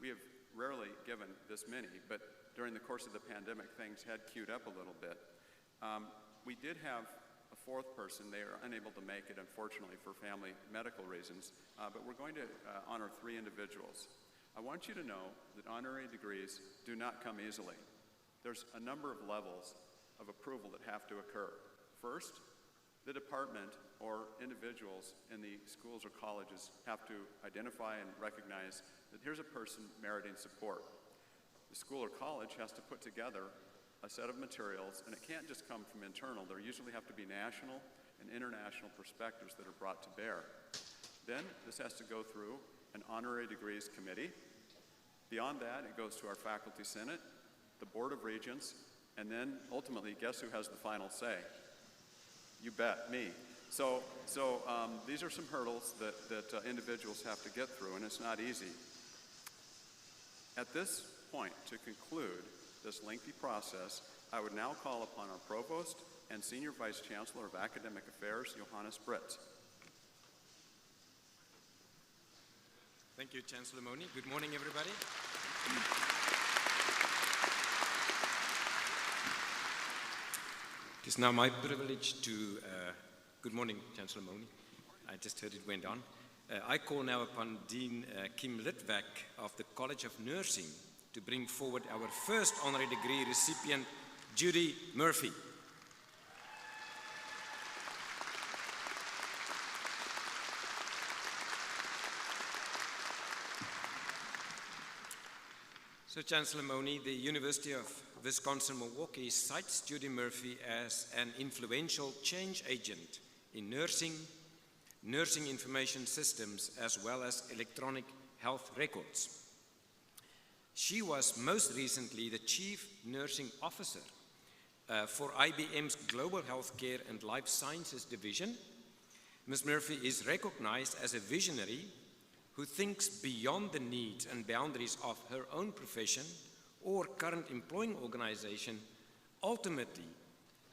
we have rarely given this many, but during the course of the pandemic, things had queued up a little bit. We did have a 4th person. They are unable to make it, unfortunately, for family medical reasons, but we're going to honor 3 individuals. I want you to know that honorary degrees do not come easily. There's a number of levels of approval that have to occur. First, the department or individuals in the schools or colleges have to identify and recognize that here's a person meriting support. The school or college has to put together a set of materials, and it can't just come from internal. There usually have to be national and international perspectives that are brought to bear. Then this has to go through an honorary degrees committee. Beyond that, it goes to our faculty senate, the board of regents, and then ultimately, guess who has the final say? You bet, me. So these are some hurdles that individuals have to get through, and it's not easy. At this point, to conclude this lengthy process, I would now call upon our Provost and Senior Vice Chancellor of Academic Affairs, Johannes Britz. Thank you, Chancellor Moni. Good morning, everybody. It is now my privilege to, good morning, Chancellor Moni. I just heard it went on. I call now upon Dean Kim Litvak of the College of Nursing to bring forward our first honorary degree recipient, Judy Murphy. So, Chancellor Moni, the University of Wisconsin-Milwaukee cites Judy Murphy as an influential change agent in nursing, nursing information systems, as well as electronic health records. She was most recently the Chief Nursing Officer for IBM's Global Healthcare and Life Sciences Division. Ms. Murphy is recognized as a visionary who thinks beyond the needs and boundaries of her own profession or current employing organization, ultimately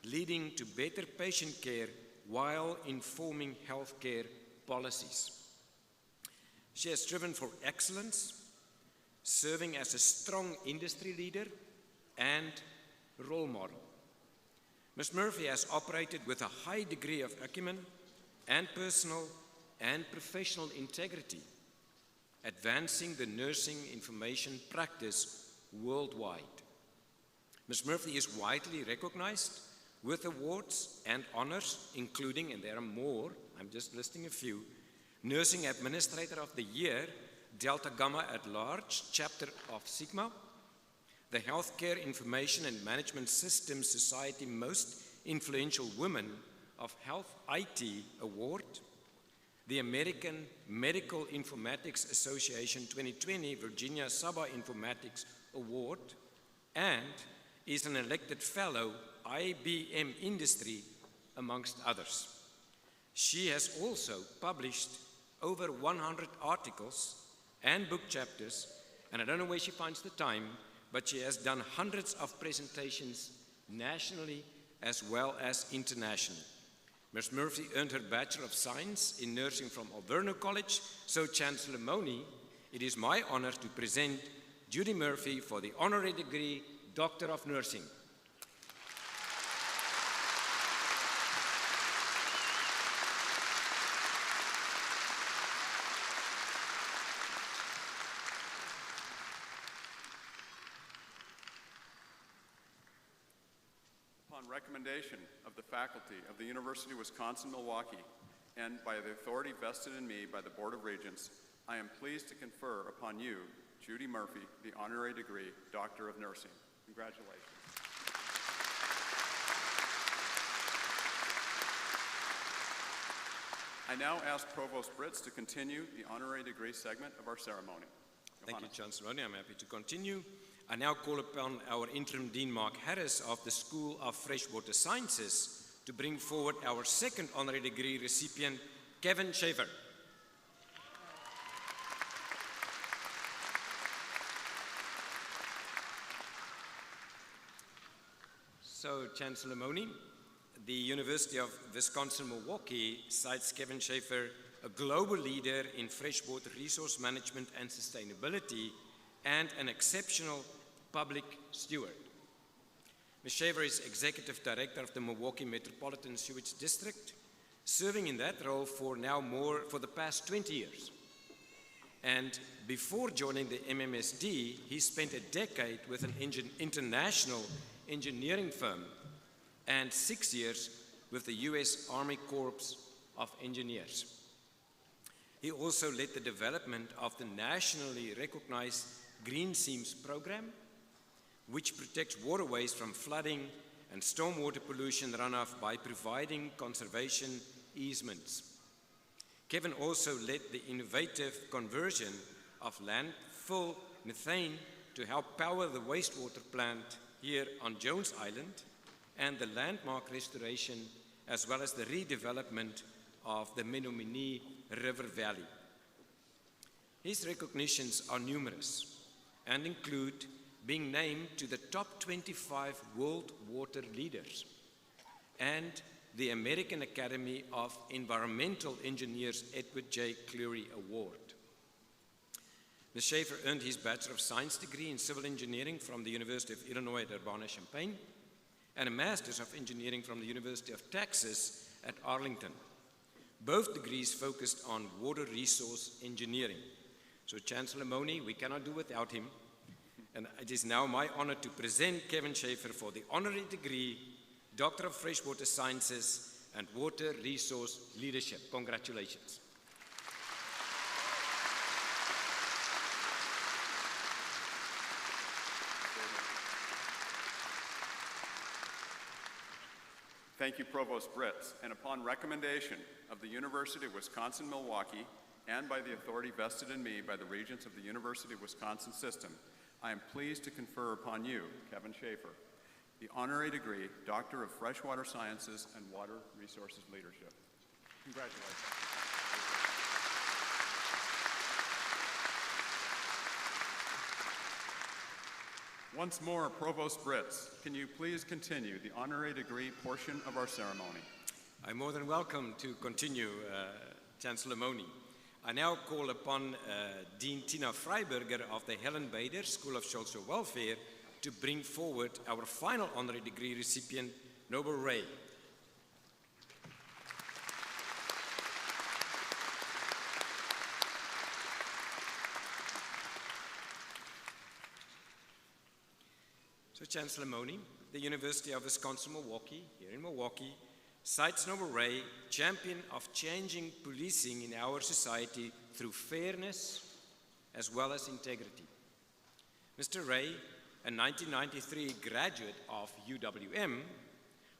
leading to better patient care while informing healthcare policies. She has striven for excellence, serving as a strong industry leader and role model. Ms. Murphy has operated with a high degree of acumen and personal and professional integrity, advancing the nursing information practice worldwide. Ms. Murphy is widely recognized with awards and honors, including, and there are more, I'm just listing a few, Nursing Administrator of the Year, Delta Gamma at Large, Chapter of Sigma, the Healthcare Information and Management Systems Society Most Influential Women of Health IT Award, the American Medical Informatics Association 2020 Virginia Saba Informatics Award, and is an elected fellow IBM Industry, amongst others. She has also published over 100 articles and book chapters, and I don't know where she finds the time, but she has done hundreds of presentations nationally as well as internationally. Ms. Murphy earned her Bachelor of Science in Nursing from Alverno College, so Chancellor Moni, it is my honor to present Judy Murphy for the honorary degree Doctor of Nursing. Upon recommendation of the faculty of the University of Wisconsin-Milwaukee and by the authority vested in me by the Board of Regents, I am pleased to confer upon you, Judy Murphy, the honorary degree Doctor of Nursing. Congratulations. I now ask Provost Britz to continue the honorary degree segment of our ceremony. Thank you, Chancellor Moni. I'm happy to continue. I now call upon our Interim Dean Mark Harris of the School of Freshwater Sciences to bring forward our second honorary degree recipient, Kevin Schaefer. So, Chancellor Moni, the University of Wisconsin-Milwaukee cites Kevin Schaefer, a global leader in freshwater resource management and sustainability, and an exceptional public steward. Ms. Schaefer is Executive Director of the Milwaukee Metropolitan Sewage District, serving in that role for the past 20 years. And before joining the MMSD, he spent a decade with an international engineering firm and 6 years with the U.S. Army Corps of Engineers. He also led the development of the nationally recognized Green Seams program, which protects waterways from flooding and stormwater pollution runoff by providing conservation easements. Kevin also led the innovative conversion of landfill methane to help power the wastewater plant here on Jones Island and the landmark restoration as well as the redevelopment of the Menominee River Valley. His recognitions are numerous and include being named to the top 25 world water leaders and the American Academy of Environmental Engineers Edward J. Cleary Award. Ms. Schaefer earned his Bachelor of Science degree in Civil Engineering from the University of Illinois at Urbana-Champaign and a Master's of Engineering from the University of Texas at Arlington. Both degrees focused on water resource engineering. So Chancellor Moni, we cannot do without him. And it is now my honor to present Kevin Schaefer for the honorary degree, Doctor of Freshwater Sciences and Water Resource Leadership. Congratulations. Thank you, Provost Britz. And upon recommendation of the University of Wisconsin-Milwaukee and by the authority vested in me by the Regents of the University of Wisconsin System, I am pleased to confer upon you, Kevin Schaefer, the honorary degree, Doctor of Freshwater Sciences and Water Resources Leadership. Congratulations. Once more, Provost Britz, can you please continue the honorary degree portion of our ceremony? I'm more than welcome to continue, Chancellor Moni. I now call upon Dean Tina Freiberger of the Helen Bader School of Social Welfare to bring forward our final honorary degree recipient, Noble Ray. So Chancellor Moni, the University of Wisconsin-Milwaukee, here in Milwaukee, cites Noble Ray, champion of changing policing in our society through fairness as well as integrity. Mr. Ray, a 1993 graduate of UWM,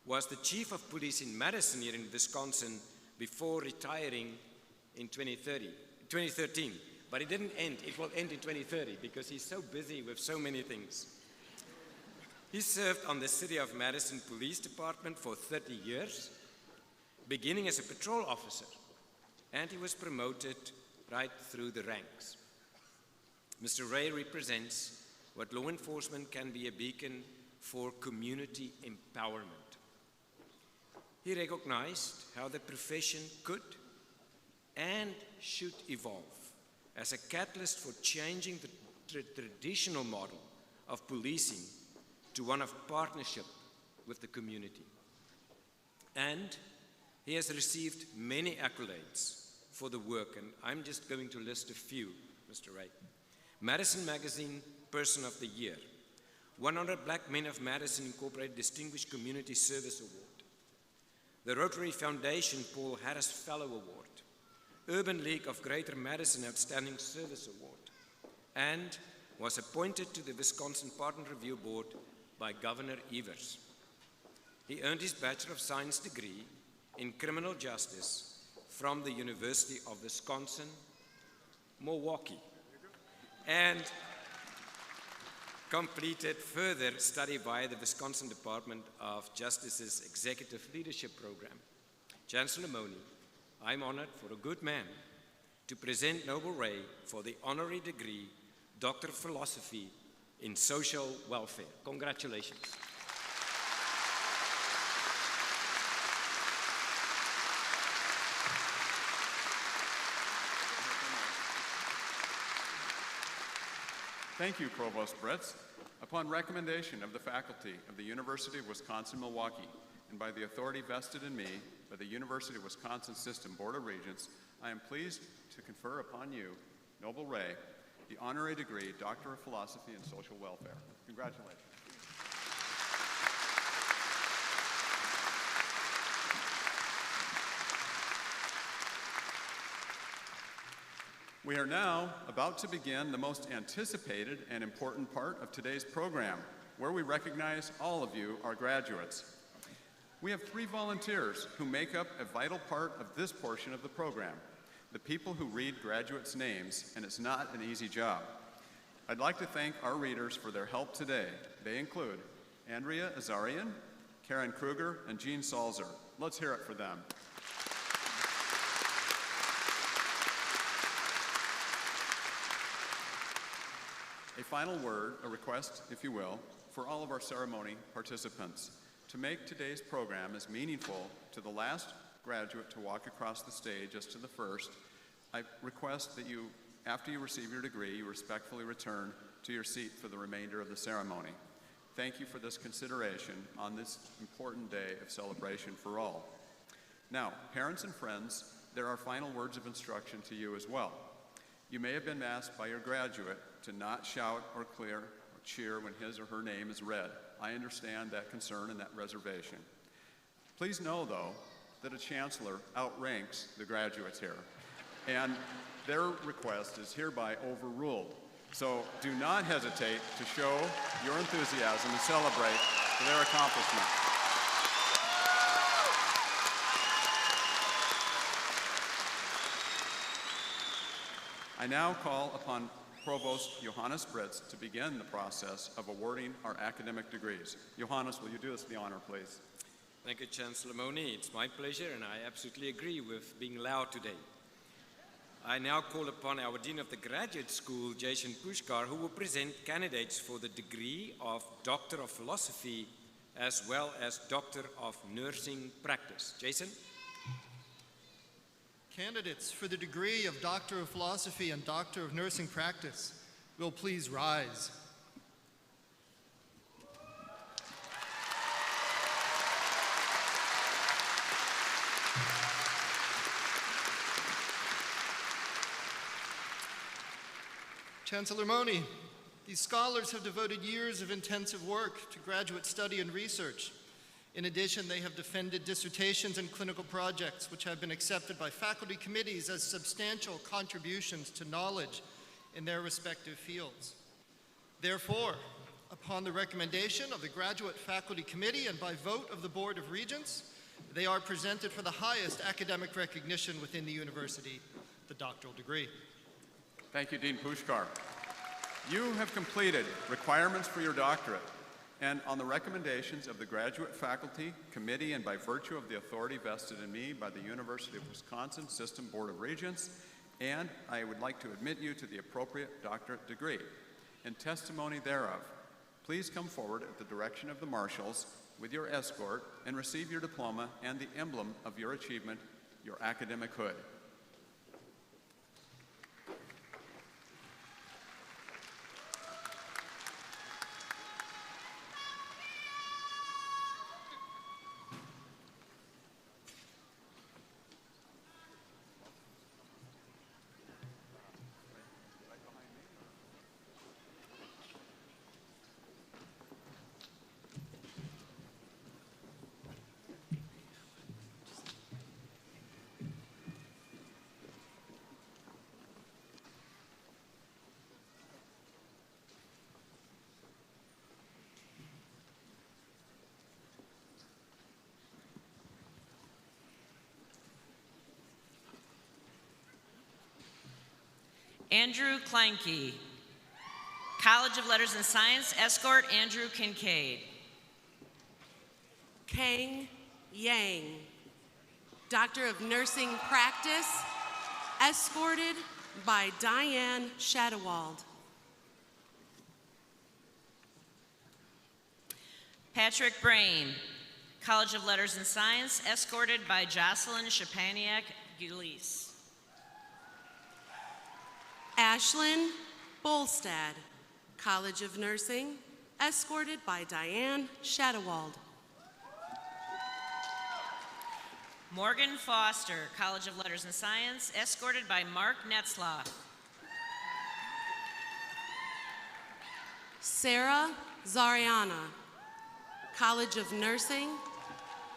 was the chief of police in Madison here in Wisconsin before retiring in 2013. But it didn't end. It will end in 2030 because he's so busy with so many things. He served on the City of Madison Police Department for 30 years, beginning as a patrol officer, and he was promoted right through the ranks. Mr. Ray represents what law enforcement can be a beacon for community empowerment. He recognized how the profession could and should evolve as a catalyst for changing the traditional model of policing to one of partnership with the community. And he has received many accolades for the work, and I'm just going to list a few, Mr. Ray. Madison Magazine Person of the Year, 100 Black Men of Madison Incorporated Distinguished Community Service Award, the Rotary Foundation Paul Harris Fellow Award, Urban League of Greater Madison Outstanding Service Award, and was appointed to the Wisconsin Partner Review Board by Governor Evers. He earned his Bachelor of Science degree in Criminal Justice from the University of Wisconsin-Milwaukee, and completed further study via the Wisconsin Department of Justice's Executive Leadership Program. Chancellor Mone, I'm honored for a good man to present Noble Ray for the honorary degree, Doctor of Philosophy in Social Welfare. Congratulations. Thank you, Provost Britz. Upon recommendation of the faculty of the University of Wisconsin-Milwaukee and by the authority vested in me by the University of Wisconsin System Board of Regents, I am pleased to confer upon you, Noble Ray, the honorary degree, Doctor of Philosophy in Social Welfare. Congratulations. We are now about to begin the most anticipated and important part of today's program, where we recognize all of you, our graduates. We have 3 volunteers who make up a vital part of this portion of the program, the people who read graduates' names, and it's not an easy job. I'd like to thank our readers for their help today. They include Andrea Azarian, Karen Kruger, and Jean Salzer. Let's hear it for them. A final word, a request, if you will, for all of our ceremony participants. To make today's program as meaningful to the last graduate to walk across the stage as to the first, I request that you, after you receive your degree, you respectfully return to your seat for the remainder of the ceremony. Thank you for this consideration on this important day of celebration for all. Now, parents and friends, there are final words of instruction to you as well. You may have been asked by your graduate to not shout or clear or cheer when his or her name is read. I understand that concern and that reservation. Please know, though, that a chancellor outranks the graduates here, and their request is hereby overruled. So do not hesitate to show your enthusiasm and celebrate their accomplishment. I now call upon Provost Johannes Britz to begin the process of awarding our academic degrees. Johannes, will you do us the honor, please? Thank you, Chancellor Mone. It's my pleasure, and I absolutely agree with being loud today. I now call upon our Dean of the Graduate School, Jason Pushkar, who will present candidates for the degree of Doctor of Philosophy as well as Doctor of Nursing Practice. Jason? Candidates for the degree of Doctor of Philosophy and Doctor of Nursing Practice will please rise. Chancellor Mone, these scholars have devoted years of intensive work to graduate study and research. In addition, they have defended dissertations and clinical projects which have been accepted by faculty committees as substantial contributions to knowledge in their respective fields. Therefore, upon the recommendation of the Graduate Faculty Committee and by vote of the Board of Regents, they are presented for the highest academic recognition within the university, the doctoral degree. Thank you, Dean Pushkar. You have completed requirements for your doctorate, and on the recommendations of the Graduate Faculty Committee and by virtue of the authority vested in me by the University of Wisconsin System Board of Regents, and I would like to admit you to the appropriate doctorate degree. In testimony thereof, please come forward at the direction of the marshals with your escort and receive your diploma and the emblem of your achievement, your academic hood. Andrew Kleinke, College of Letters and Science, escort Andrew Kincaid. Kang Yang, Doctor of Nursing Practice, escorted by Diane Shadowald. Patrick Brain, College of Letters and Science, escorted by Jocelyn Shapaniak-Gulise. Ashlyn Bolstad, College of Nursing, escorted by Diane Shadowald. Morgan Foster, College of Letters and Science, escorted by Mark Netzloff. Sarah Zariana, College of Nursing,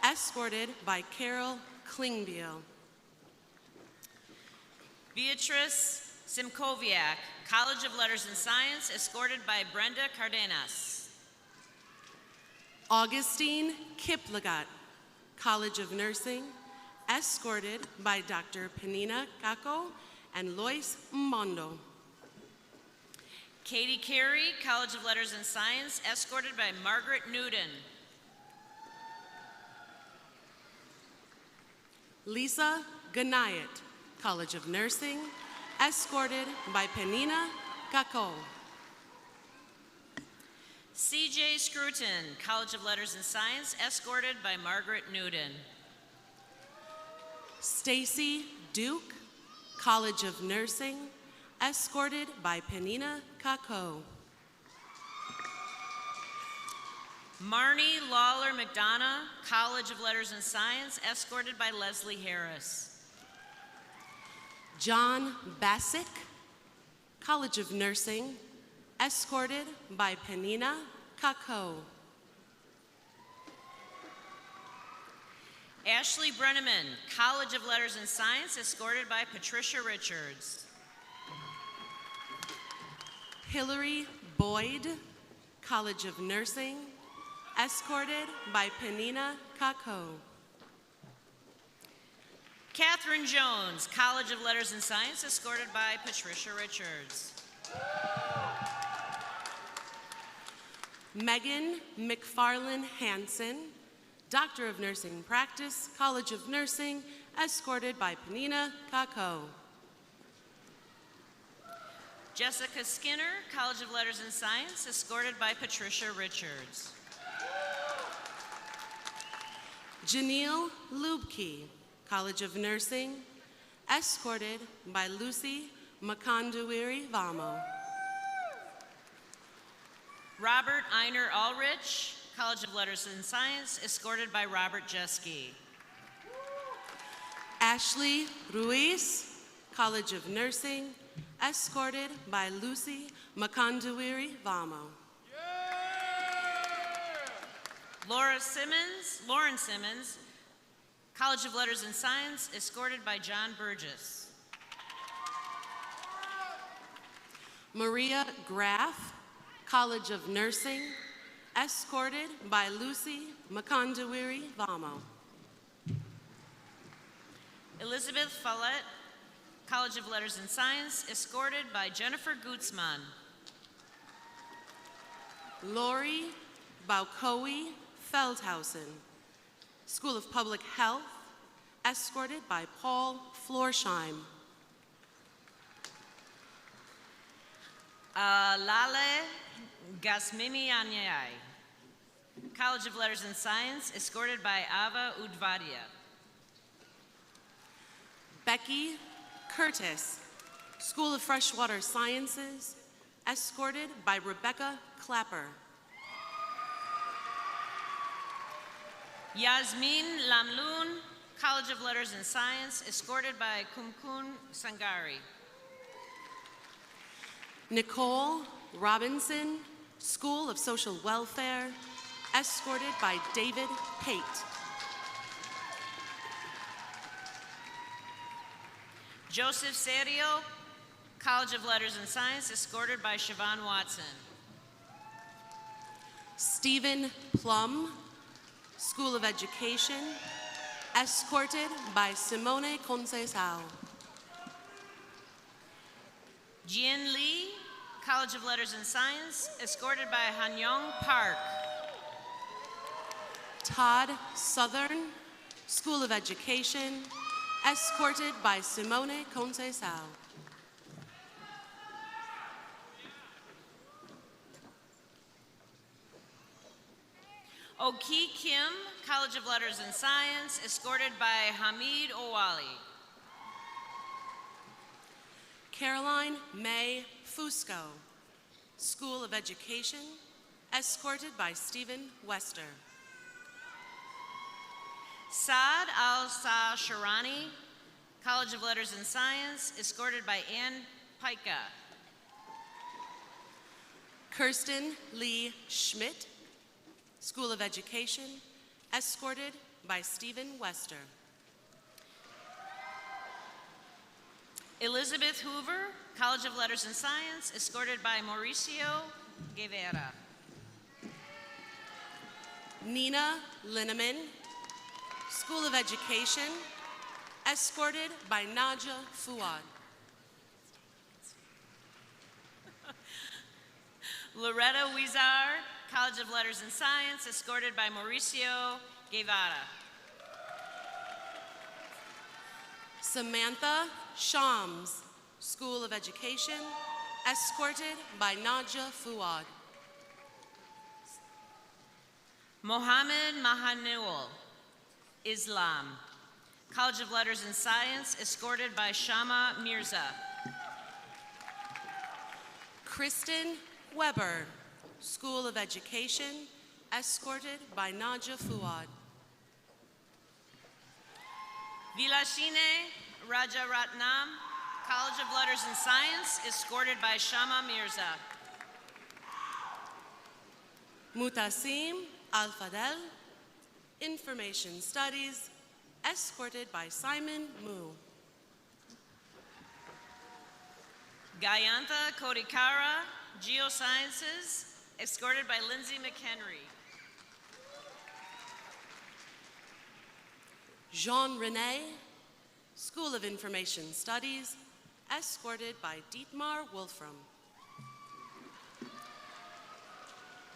escorted by Carol Klingbeil. Beatrice Simkoviak, College of Letters and Science, escorted by Brenda Cardenas. Augustine Kiplagat, College of Nursing, escorted by Dr. Penina Kako and Lois Mondo. Katie Carey, College of Letters and Science, escorted by Margaret Newton. Lisa Ganayat, College of Nursing, escorted by Penina Kako. CJ Scruton, College of Letters and Science, escorted by Margaret Newton. Stacy Duke, College of Nursing, escorted by Penina Kako. Marnie Lawler McDonough, College of Letters and Science, escorted by Leslie Harris. John Bassick, College of Nursing, escorted by Penina Kako. Ashley Brenneman, College of Letters and Science, escorted by Patricia Richards. Hillary Boyd, College of Nursing, escorted by Penina Kako. Catherine Jones, College of Letters and Science, escorted by Patricia Richards. Megan McFarlane Hansen, Doctor of Nursing Practice, College of Nursing, escorted by Penina Kako. Jessica Skinner, College of Letters and Science, escorted by Patricia Richards. Janelle Lubke, College of Nursing, escorted by Lucy Makanduiri Vamo. Robert Einer Ulrich, College of Letters and Science, escorted by Robert Jeske. Ashley Ruiz, College of Nursing, escorted by Lucy Makanduiri Vamo. Lauren Simmons, College of Letters and Science, escorted by John Burgess. Maria Graff, College of Nursing, escorted by Lucy Makanduiri Vamo. Elizabeth Follett, College of Letters and Science, escorted by Jennifer Gutzman. Lori Baukowi Feldhausen, School of Public Health, escorted by Paul Florsheim. Lale Gasmimi Anyai, College of Letters and Science, escorted by Ava Udvadia. Becky Curtis, School of Freshwater Sciences, escorted by Rebecca Clapper. Yasmin Lamloon, College of Letters and Science, escorted by Kumkun Sangari. Nicole Robinson, School of Social Welfare, escorted by David Pate. Joseph Serio, College of Letters and Science, escorted by Siobhan Watson. Stephen Plum, School of Education, escorted by Simone Conceição. Jian Lee, College of Letters and Science, escorted by Hanyong Park. Todd Southern, School of Education, escorted by Simone Conceição. Oki Kim, College of Letters and Science, escorted by Hamid Owali. Caroline May Fusco, School of Education, escorted by Stephen Wester. Saad Al-Sa Sharani, College of Letters and Science, escorted by Ann Pica. Kirsten Lee Schmidt, School of Education, escorted by Stephen Wester. Elizabeth Hoover, College of Letters and Science, escorted by Mauricio Guevara. Nina Linneman, School of Education, escorted by Naja Fuad. Loretta Huizar, College of Letters and Science, escorted by Mauricio Guevara. Samantha Shams, School of Education, escorted by Naja Fuad. Mohammed Mahanul, Islam, College of Letters and Science, escorted by Shama Mirza. Kristen Weber, School of Education, escorted by Naja Fuad. Vilashine Rajaratnam, College of Letters and Science, escorted by Shama Mirza. Mutasim Al-Fadel, Information Studies, escorted by Simon Mu. Gayantha Kodikara, Geosciences, escorted by Lindsay McHenry. Jean Rene, School of Information Studies, escorted by Dietmar Wolfram.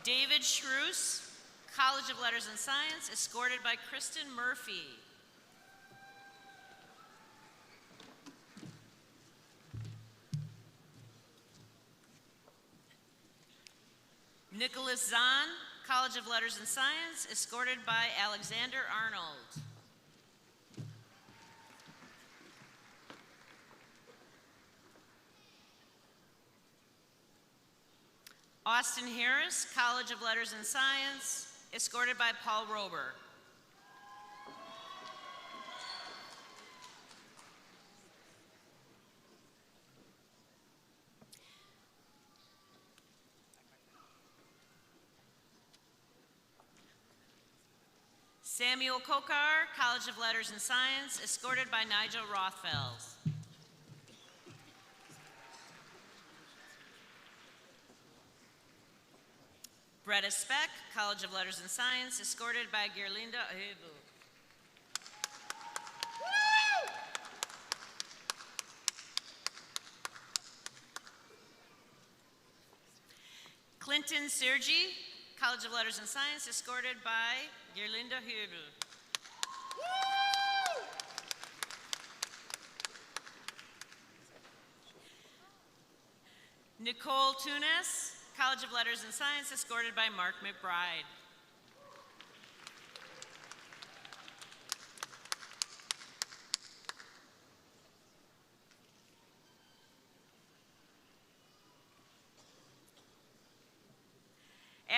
David Schruess, College of Letters and Science, escorted by Kristen Murphy. Nicholas Zahn, College of Letters and Science, escorted by Alexander Arnold. Austin Harris, College of Letters and Science, escorted by Paul Rober. Samuel Kokar, College of Letters and Science, escorted by Nigel Rothfeld. Bretta Speck, College of Letters and Science, escorted by Gerlinda Ahebu. Clinton Sergi, College of Letters and Science, escorted by Gerlinda Hubel. Nicole Tunis, College of Letters and Science, escorted by Mark McBride.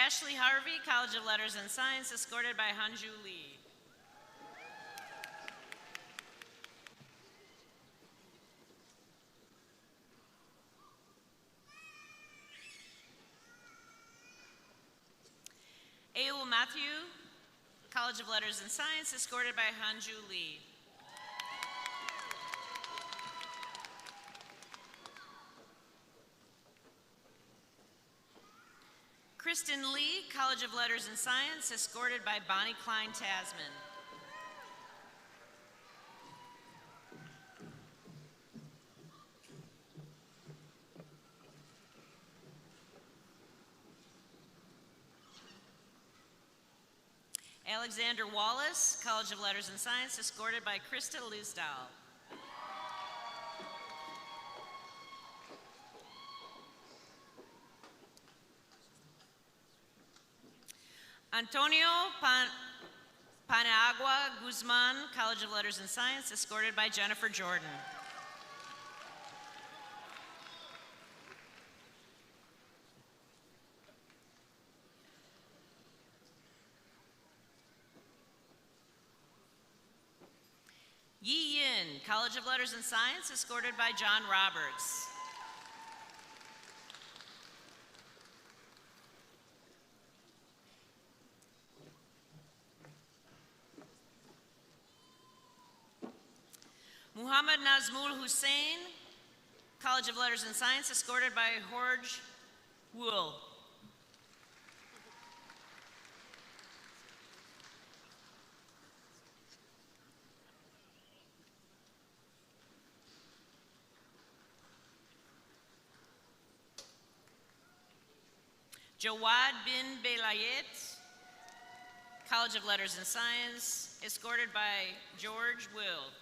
Ashley Harvey, College of Letters and Science, escorted by Hanju Lee. Aul Matthew, College of Letters and Science, escorted by Hanju Lee. Kristen Lee, College of Letters and Science, escorted by Bonnie Klein Tasman. Alexander Wallace, College of Letters and Science, escorted by Krista Lisdahl. Antonio Paniagua Guzman, College of Letters and Science, escorted by Jennifer Jordan. Yi Yin, College of Letters and Science, escorted by John Roberts. Muhammad Nazmul Hussein, College of Letters and Science, escorted by Jorge Wool. Jawad bin Belayet, College of Letters and Science, escorted by George Will.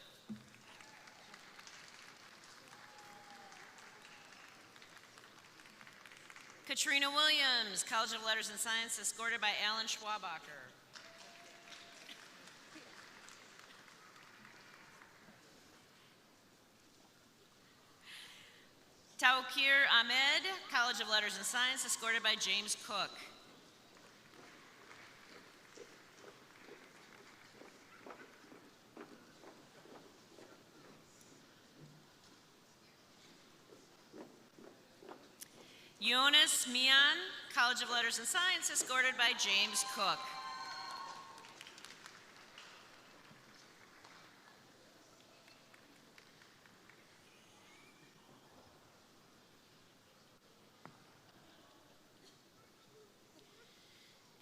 Katrina Williams, College of Letters and Science, escorted by Alan Schwabacher. Tawkir Ahmed, College of Letters and Science, escorted by James Cook. Jonas Mian, College of Letters and Science, escorted by James Cook.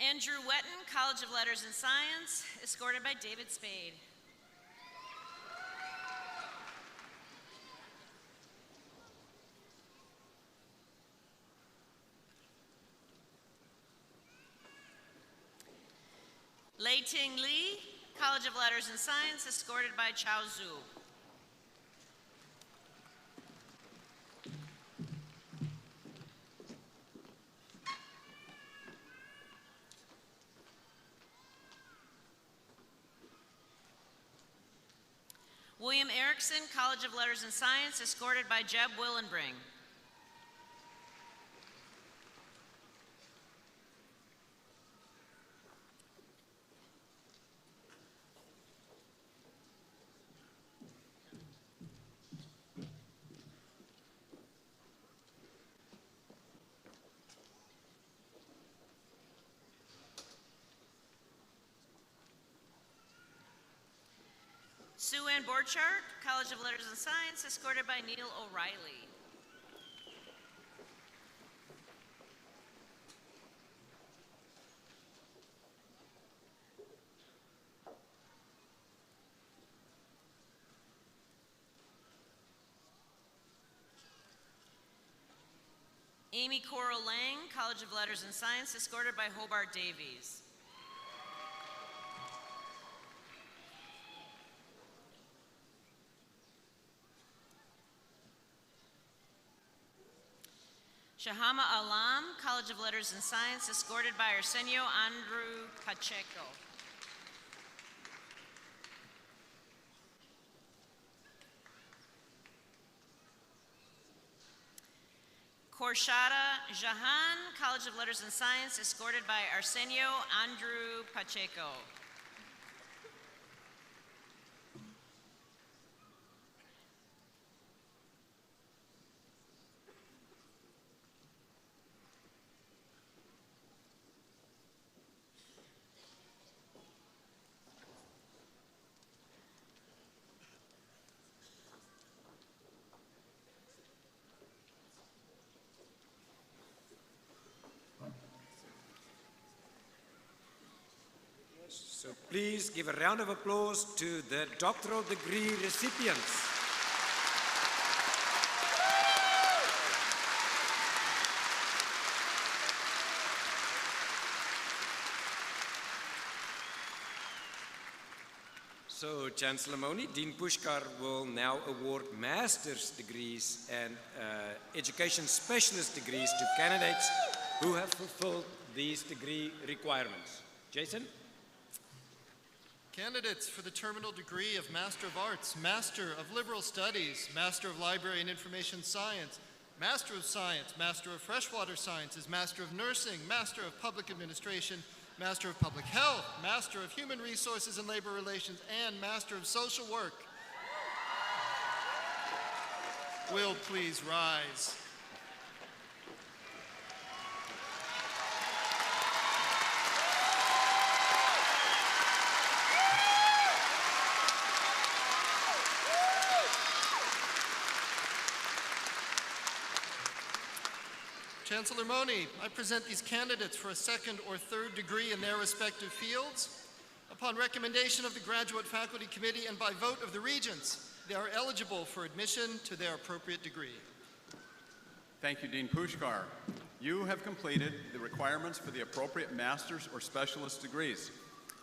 Andrew Wetton, College of Letters and Science, escorted by David Spade. Lei Ting Li, College of Letters and Science, escorted by Chao Zhu. William Erickson, College of Letters and Science, escorted by Jeb Willenbring. Sue Ann Borchardt, College of Letters and Science, escorted by Neil O'Reilly. Amy Coral Lang, College of Letters and Science, escorted by Hobart Davies. Shahama Alam, College of Letters and Science, escorted by Arsenio Andrew Pacheco. Korshada Jahan, College of Letters and Science, escorted by Arsenio Andrew Pacheco. So please give a round of applause to the doctoral degree recipients. So Chancellor Moni, Dean Pushkar will now award master's degrees and education specialist degrees to candidates who have fulfilled these degree requirements. Jason? Candidates for the terminal degree of Master of Arts, Master of Liberal Studies, Master of Library and Information Science, Master of Science, Master of Freshwater Sciences, Master of Nursing, Master of Public Administration, Master of Public Health, Master of Human Resources and Labor Relations, and Master of Social Work will please rise. Chancellor Moni, I present these candidates for a second or third degree in their respective fields. Upon recommendation of the Graduate Faculty Committee and by vote of the Regents, they are eligible for admission to their appropriate degree. Thank you, Dean Pushkar. You have completed the requirements for the appropriate master's or specialist degrees.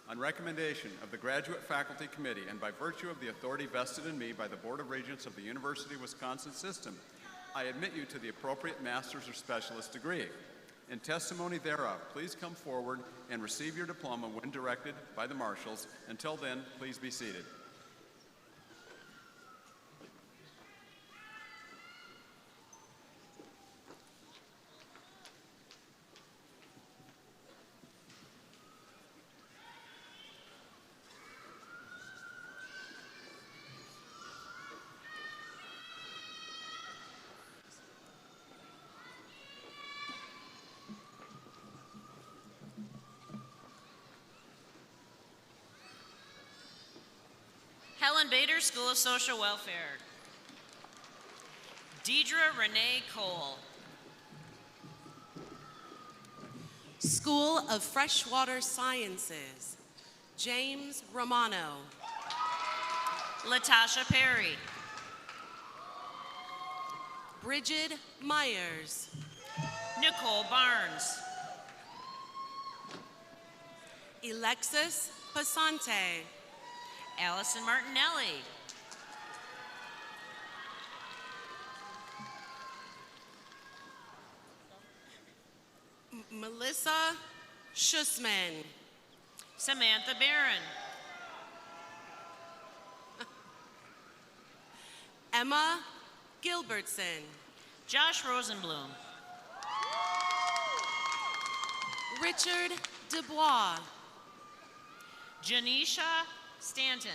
On recommendation of the Graduate Faculty Committee and by virtue of the authority vested in me by the Board of Regents of the University of Wisconsin System, I admit you to the appropriate master's or specialist degree. In testimony thereof, please come forward and receive your diploma when directed by the marshals. Until then, please be seated. Helen Bader, School of Social Welfare. Deidre Renee Cole. School of Freshwater Sciences, James Romano. Latasha Perry. Bridget Myers. Nicole Barnes. Alexis Pasante. Allison Martinelli. Melissa Schussman. Samantha Barron. Emma Gilbertson. Josh Rosenblum. Richard Dubois. Janisha Stanton.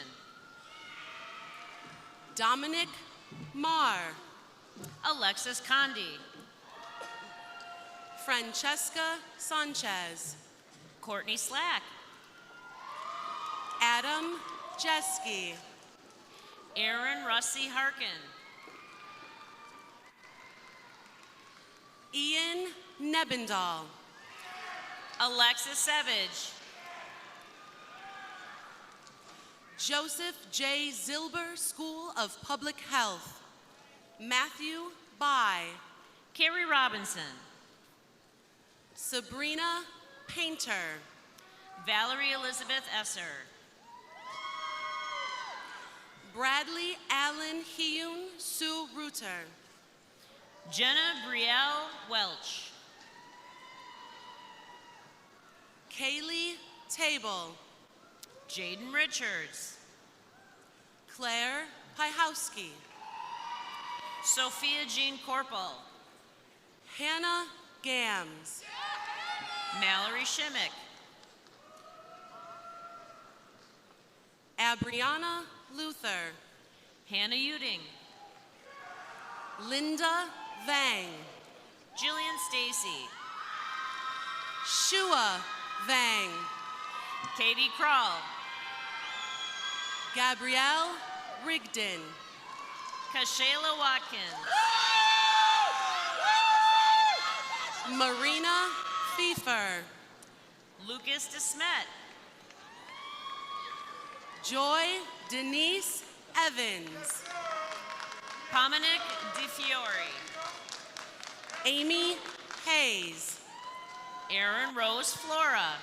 Dominic Marr. Alexis Condi. Francesca Sanchez. Courtney Slack. Adam Jeske. Aaron Russi Harkin. Ian Nebendal. Alexis Savage. Joseph J. Zilber, School of Public Health. Matthew Bai. Carrie Robinson. Sabrina Painter. Valerie Elizabeth Esser. Bradley Allen Hyun Sue Reuter. Jenna Brielle Welch. Kaylee Table. Jaden Richards. Claire Pyhowski. Sophia Jean Corpel. Hannah Gams. Mallory Shimmick. Abriana Luther. Hannah Uding. Linda Vang. Jillian Stacy. Shua Vang. Katie Krall. Gabrielle Rigdon. Kashayla Watkins. Marina Pfeiffer. Lucas DeSmet. Joy Denise Evans. Pominic DeFiore. Amy Hayes. Erin Rose Flora.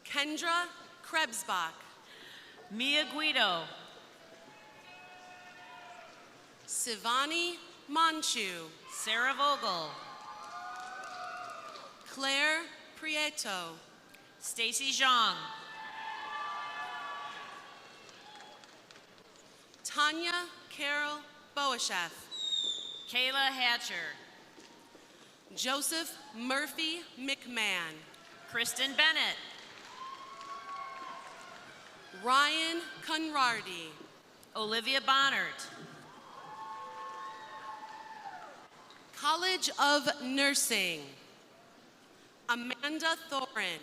Kendra Krebsbach. Mia Guido. Sivani Manchu. Sarah Vogel. Claire Prieto. Stacy Zhang. Tanya Carol Boashef. Kayla Hatcher. Joseph Murphy McMahon. Kristen Bennett. Ryan Conrardi. Olivia Bonnert. College of Nursing. Amanda Thorin.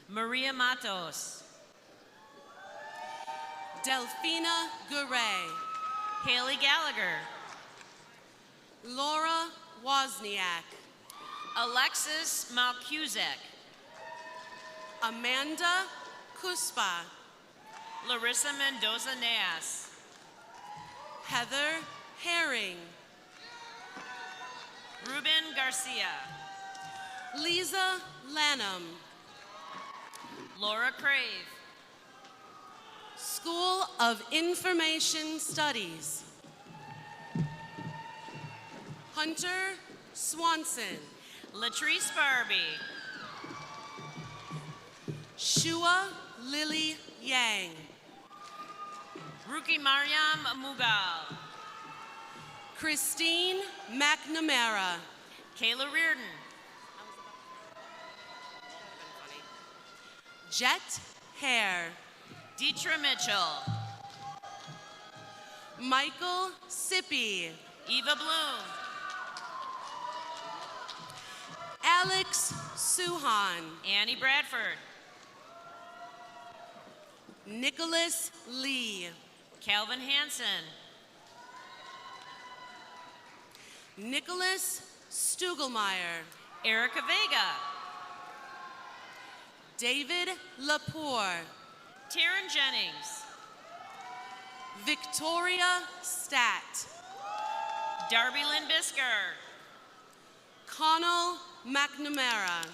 Maria Matos. Delphina Guray. Haley Gallagher. Laura Wozniak. Alexis Malcusic. Amanda Kuspa. Larissa Mendoza Nas. Heather Herring. Ruben Garcia. Lisa Lanham. Laura Crave. School of Information Studies. Hunter Swanson. Latrice Barbie. Shua Lily Yang. Ruki Mariam Mughal. Christine McNamara. Kayla Reardon. Jet Hare. Deetra Mitchell. Michael Sippy. Eva Bloom. Alex Suhan. Annie Bradford. Nicholas Lee. Calvin Hansen. Nicholas Stugelmeyer. Erica Vega. David Lapour. Taryn Jennings. Victoria Stat. Darby Lynn Bisker. Connell McNamara.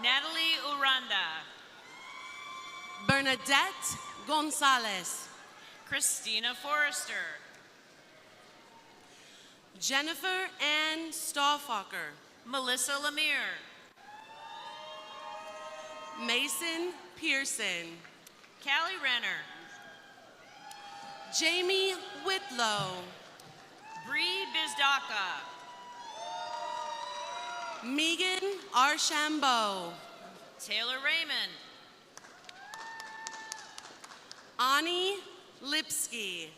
Natalie Uranda. Bernadette Gonzalez. Christina Forrester. Jennifer Ann Stauffacher. Melissa Lemire. Mason Pearson. Callie Renner. Jamie Whitlow. Bree Bizdaka. Megan Archambault. Taylor Raymond. Ani Lipsky.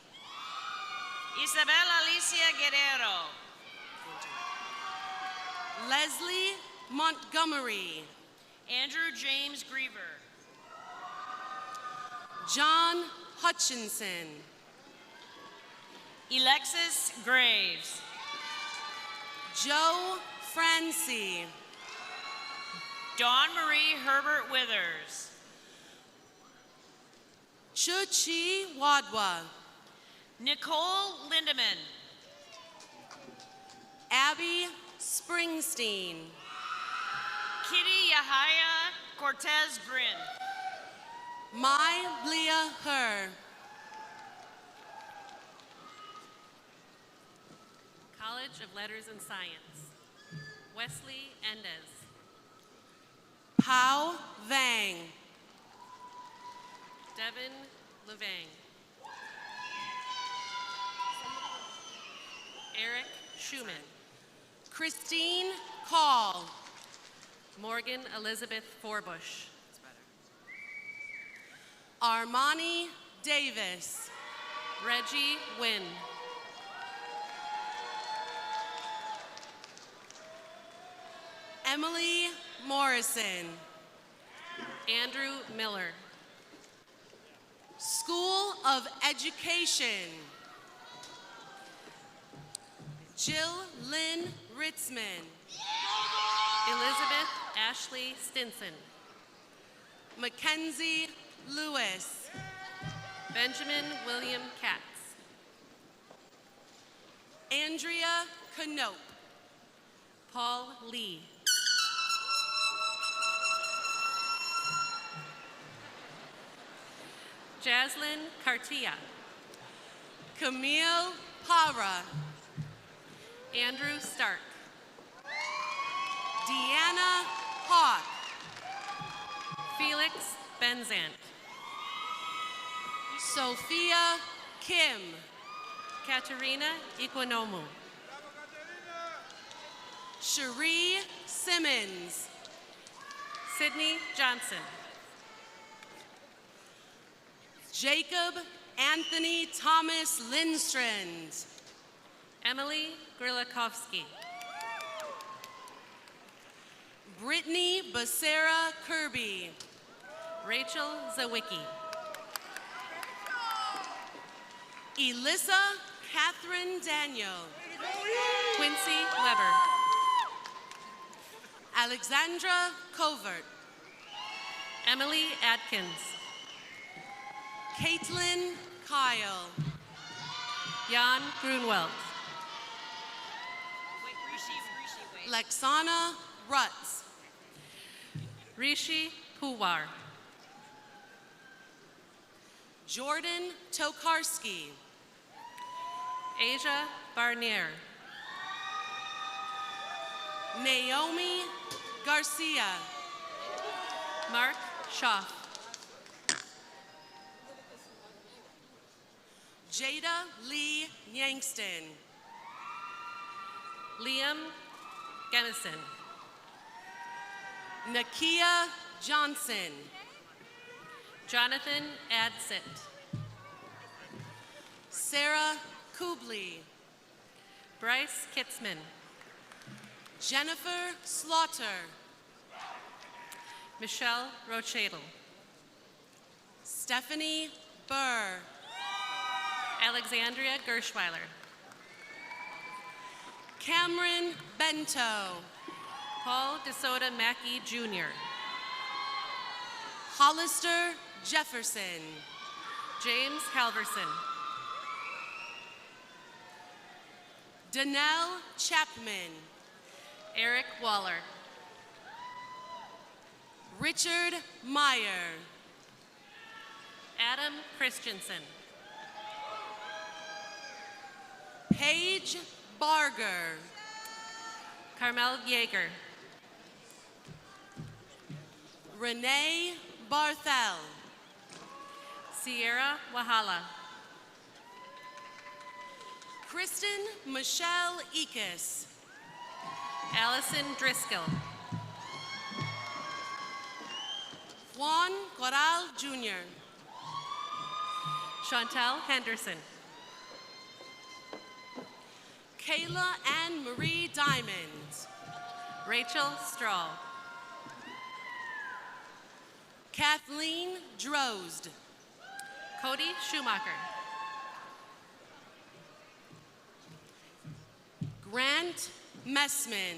Isabel Alicia Guerrero. Leslie Montgomery. Andrew James Griever. John Hutchinson. Alexis Graves. Joe Francie. Dawn Marie Herbert Withers. Chuchi Wadwa. Nicole Lindeman. Abby Springsteen. Kitty Yahaya Cortez Bryn. Mai Blia Her. College of Letters and Science. Wesley Endez. Pao Vang. Devin Levang. Eric Schumann. Christine Call. Morgan Elizabeth Forbush. Armani Davis. Reggie Wynn. Emily Morrison. Andrew Miller. School of Education. Jill Lynn Ritzman. Elizabeth Ashley Stinson. Mackenzie Lewis. Benjamin William Katz. Andrea Knope. Paul Lee. Jaslyn Cartia. Camille Para. Andrew Stark. Deanna Hawk. Felix Benzant. Sophia Kim. Katerina Equinomu. Cherie Simmons. Sydney Johnson. Jacob Anthony Thomas Lindstrand. Emily Grilakovsky. Brittany Becerra Kirby. Rachel Zawicki. Elissa Catherine Daniel. Quincy Weber. Alexandra Covert. Emily Atkins. Caitlin Kyle. Jan Grunwald. Lexana Rutz. Rishi Puwar. Jordan Tokarski. Asia Barnier. Naomi Garcia. Mark Schaff. Jada Lee Yangston. Liam Gemison. Nakia Johnson. Jonathan Adsit. Sarah Kubley. Bryce Kitzman. Jennifer Slaughter. Michelle Rochadel. Stephanie Burr. Alexandria Gershweiler. Cameron Bento. Paul DeSoto Mackey Jr. Hollister Jefferson. James Halverson. Danelle Chapman. Eric Waller. Richard Meyer. Adam Christensen. Paige Barger. Carmel Yeager. Renee Barthel. Sierra Wahala. Kristen Michelle Ekus. Allison Driscoll. Juan Corral Jr. Chantal Henderson. Kayla Ann Marie Diamond. Rachel Strahl. Kathleen Drozd. Cody Schumacher. Grant Messman.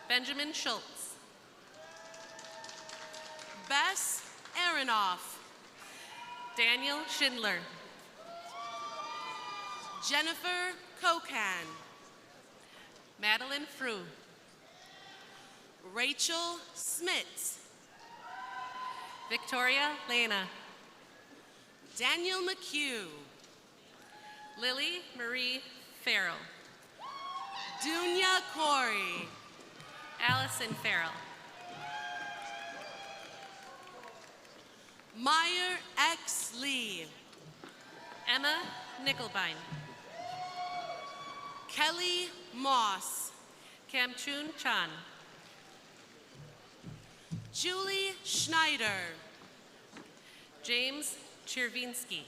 Benjamin Schultz. Bess Aronoff. Daniel Schindler. Jennifer Kokan. Madeline Frew. Rachel Smits. Victoria Lena. Daniel McHugh. Lily Marie Farrell. Dunya Corey. Allison Farrell. Meyer X. Lee. Emma Nickelbein. Kelly Moss. Kamchun Chan. Julie Schneider. James Chervinsky.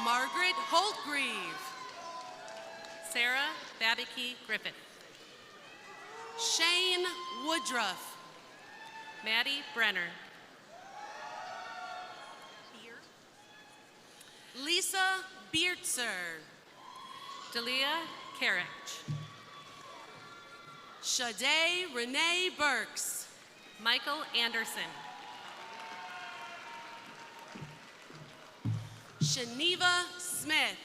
Margaret Holtgreave. Sarah Babicki Griffith. Shane Woodruff. Maddie Brenner. Lisa Beertzer. Dalia Karich. Shade Renee Burks. Michael Anderson. Shaniva Smith.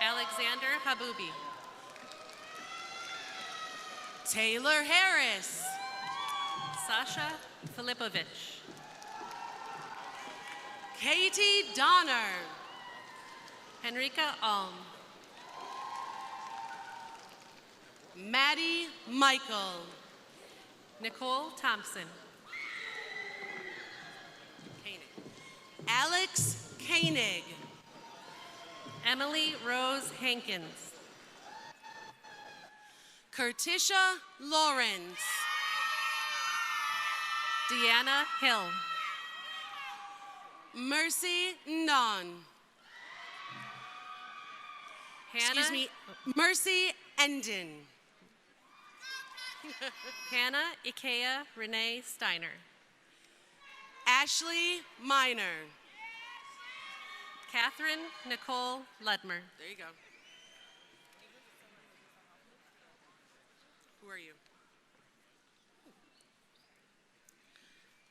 Alexander Habubi. Taylor Harris. Sasha Filipovich. Katie Donner. Henrika Alm. Maddie Michael. Nicole Thompson. Alex Koenig. Emily Rose Hankins. Curtisha Lawrence. Deanna Hill. Mercy Nunn. Excuse me, Mercy Endon. Hannah Ikea Renee Steiner. Ashley Miner. Catherine Nicole Ludmer. There you go. Who are you?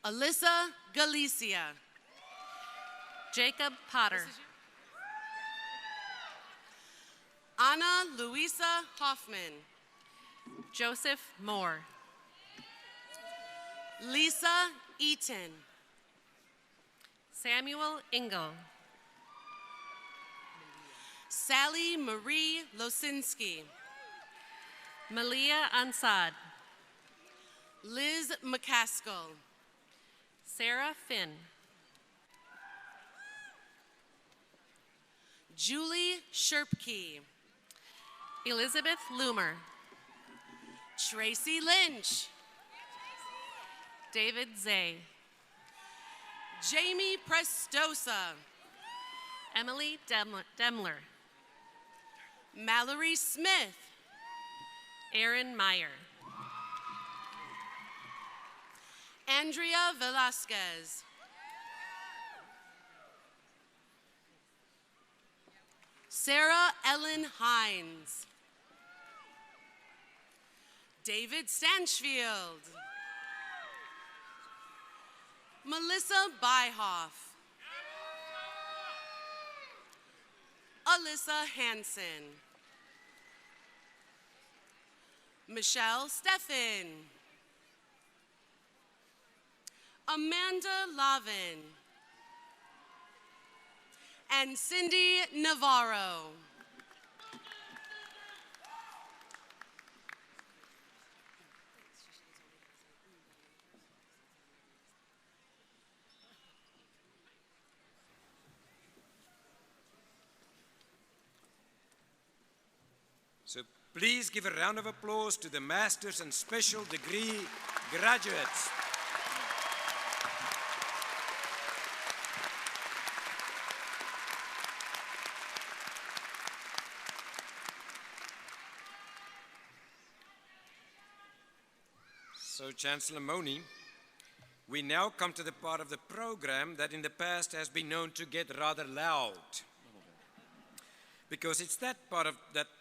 Alyssa Galicia. Jacob Potter. Anna Luisa Hoffman. Joseph Moore. Lisa Eaton. Samuel Ingle. Sally Marie Losinski. Malia Ansad. Liz McCaskill. Sarah Finn. Julie Sherpke. Elizabeth Loomer. Tracy Lynch. David Zay. Jamie Prestosa. Emily Demler. Mallory Smith. Aaron Meyer. Andrea Velasquez. Sarah Ellen Hines. David Stanchfield. Melissa Byhoff. Alyssa Hansen. Michelle Steffen. Amanda Lavin. And Cindy Navarro. So please give a round of applause to the master's and special degree graduates. So, Chancellor Mone, we now come to the part of the program that in the past has been known to get rather loud. Because it's that part of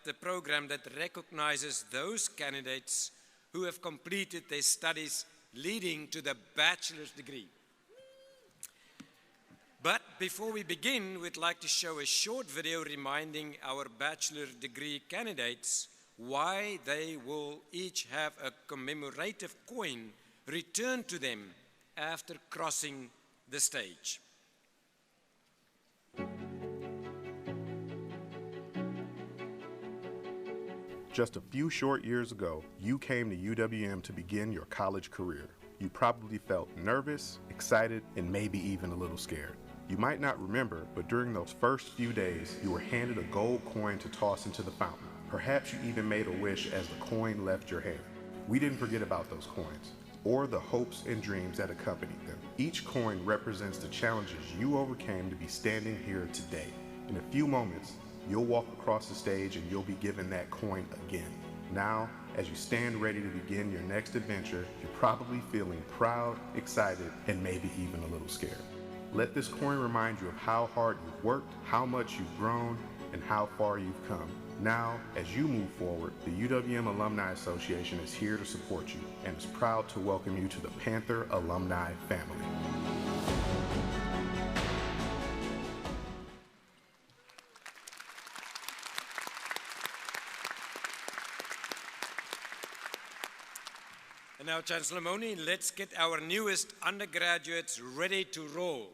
the program that recognizes those candidates who have completed their studies leading to the bachelor's degree. But before we begin, we'd like to show a short video reminding our bachelor degree candidates why they will each have a commemorative coin returned to them after crossing the stage. Just a few short years ago, you came to UWM to begin your college career. You probably felt nervous, excited, and maybe even a little scared. You might not remember, but during those first few days, you were handed a gold coin to toss into the fountain. Perhaps you even made a wish as the coin left your hand. We didn't forget about those coins, or the hopes and dreams that accompanied them. Each coin represents the challenges you overcame to be standing here today. In a few moments, you'll walk across the stage and you'll be given that coin again. Now, as you stand ready to begin your next adventure, you're probably feeling proud, excited, and maybe even a little scared. Let this coin remind you of how hard you've worked, how much you've grown, and how far you've come. Now, as you move forward, the UWM Alumni Association is here to support you and is proud to welcome you to the Panther Alumni family. And now, Chancellor Mone, let's get our newest undergraduates ready to roll.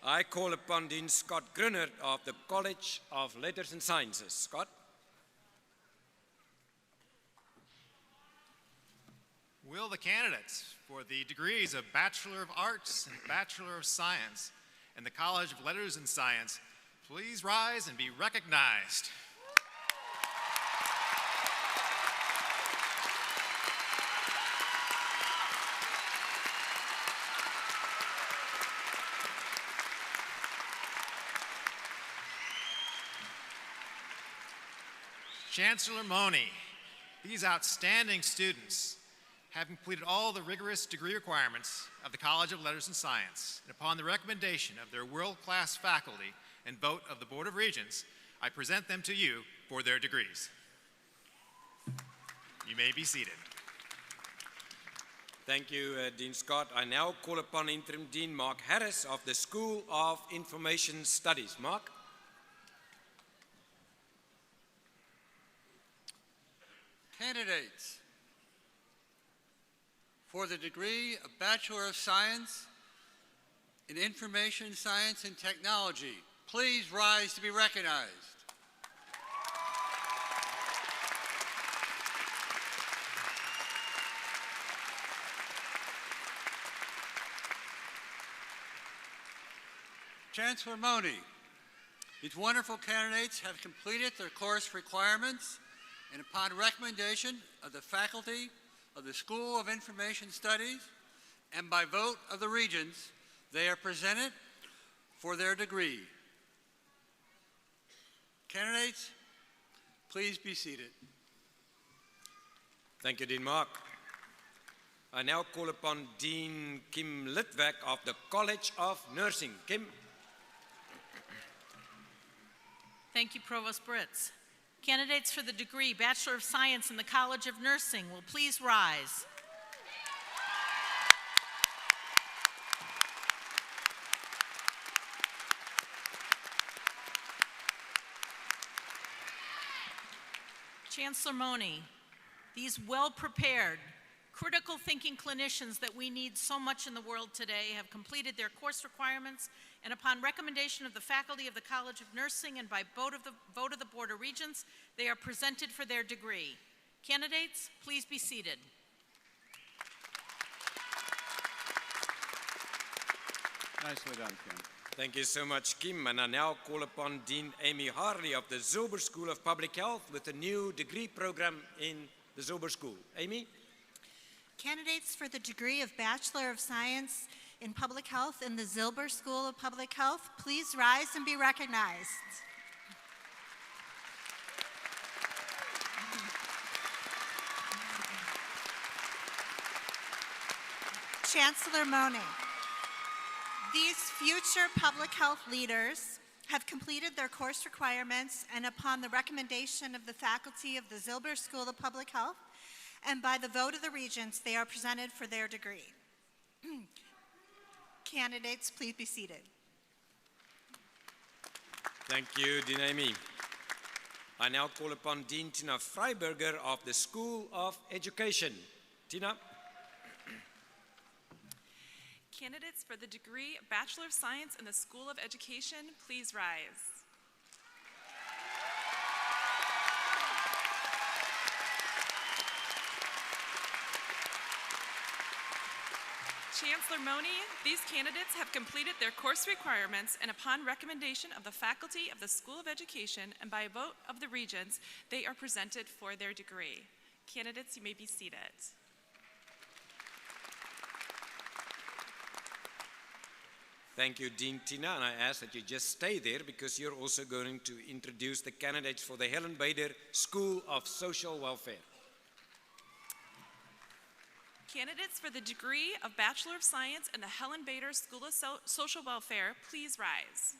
I call upon Dean Scott Grunnert of the College of Letters and Sciences. Scott? Will the candidates for the degrees of Bachelor of Arts and Bachelor of Science in the College of Letters and Science please rise and be recognized? Chancellor Mone, these outstanding students have completed all the rigorous degree requirements of the College of Letters and Science, and upon the recommendation of their world-class faculty and vote of the Board of Regents, I present them to you for their degrees. You may be seated. Thank you, Dean Scott. I now call upon Interim Dean Mark Harris of the School of Information Studies. Mark? Candidates for the degree of Bachelor of Science in Information Science and Technology, please rise to be recognized. Chancellor Mone, these wonderful candidates have completed their course requirements, and upon recommendation of the faculty of the School of Information Studies and by vote of the Regents, they are presented for their degree. Candidates, please be seated. Thank you, Dean Mark. I now call upon Dean Kim Litvak of the College of Nursing. Kim? Thank you, Provost Britz. Candidates for the degree Bachelor of Science in the College of Nursing will please rise. Chancellor Mone, these well-prepared, critical thinking clinicians that we need so much in the world today have completed their course requirements, and upon recommendation of the faculty of the College of Nursing and by vote of the Board of Regents, they are presented for their degree. Candidates, please be seated. Nicely done, Kim. Thank you so much, Kim. And I now call upon Dean Amy Harley of the Zilber School of Public Health with a new degree program in the Zilber School. Amy? Candidates for the degree of Bachelor of Science in Public Health in the Zilber School of Public Health, please rise and be recognized. Chancellor Mone, these future public health leaders have completed their course requirements, and upon the recommendation of the faculty of the Zilber School of Public Health and by the vote of the Regents, they are presented for their degree. Candidates, please be seated. Thank you, Dean Amy. I now call upon Dean Tina Freiberger of the School of Education. Tina? Candidates for the degree Bachelor of Science in the School of Education, please rise. Chancellor Mone, these candidates have completed their course requirements, and upon recommendation of the faculty of the School of Education and by a vote of the regents, they are presented for their degree. Candidates, you may be seated. Thank you, Dean Tina, and I ask that you just stay there because you're also going to introduce the candidates for the Helen Bader School of Social Welfare. Candidates for the degree of Bachelor of Science in the Helen Bader School of Social Welfare, please rise.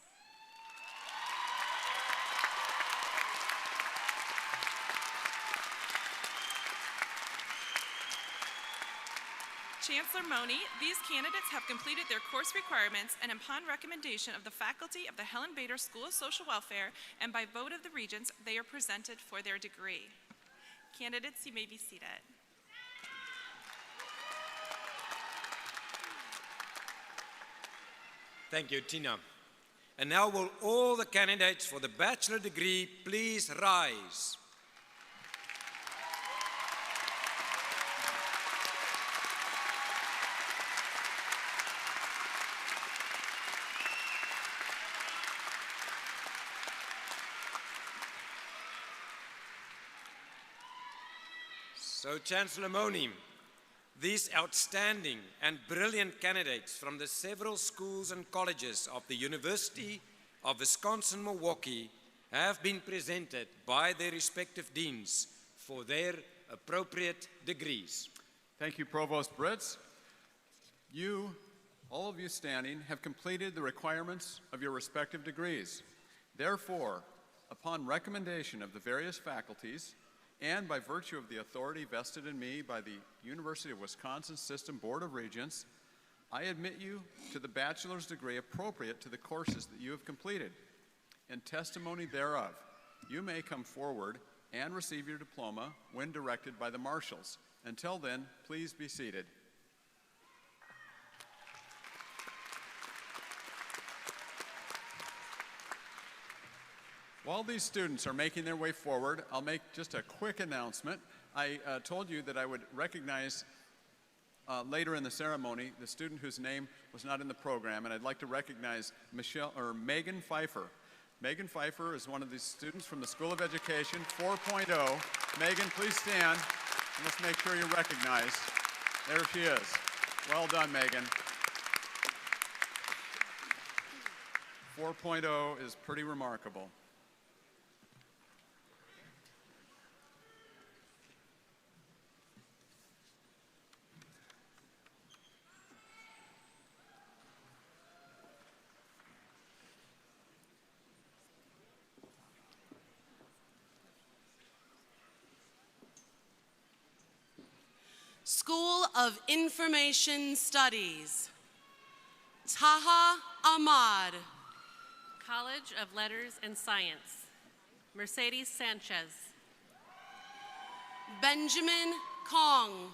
Chancellor Mone, these candidates have completed their course requirements, and upon recommendation of the faculty of the Helen Bader School of Social Welfare and by vote of the regents, they are presented for their degree. Candidates, you may be seated. Thank you, Tina. And now will all the candidates for the bachelor degree please rise. So, Chancellor Mone, these outstanding and brilliant candidates from the several schools and colleges of the University of Wisconsin-Milwaukee have been presented by their respective deans for their appropriate degrees. Thank you, Provost Britz. You, all of you standing, have completed the requirements of your respective degrees. Therefore, upon recommendation of the various faculties, and by virtue of the authority vested in me by the University of Wisconsin System Board of Regents, I admit you to the bachelor's degree appropriate to the courses that you have completed. In testimony thereof, you may come forward and receive your diploma when directed by the marshals. Until then, please be seated. While these students are making their way forward, I'll make just a quick announcement. I told you that I would recognize later in the ceremony the student whose name was not in the program, and I'd like to recognize Megan Pfeiffer. Megan Pfeiffer is one of these students from the School of Education 4.0. Megan, please stand, and let's make sure you're recognized. There she is. Well done, Megan. 4.0 is pretty remarkable. School of Information Studies, Taha Ahmad. College of Letters and Science, Mercedes Sanchez. Benjamin Kong.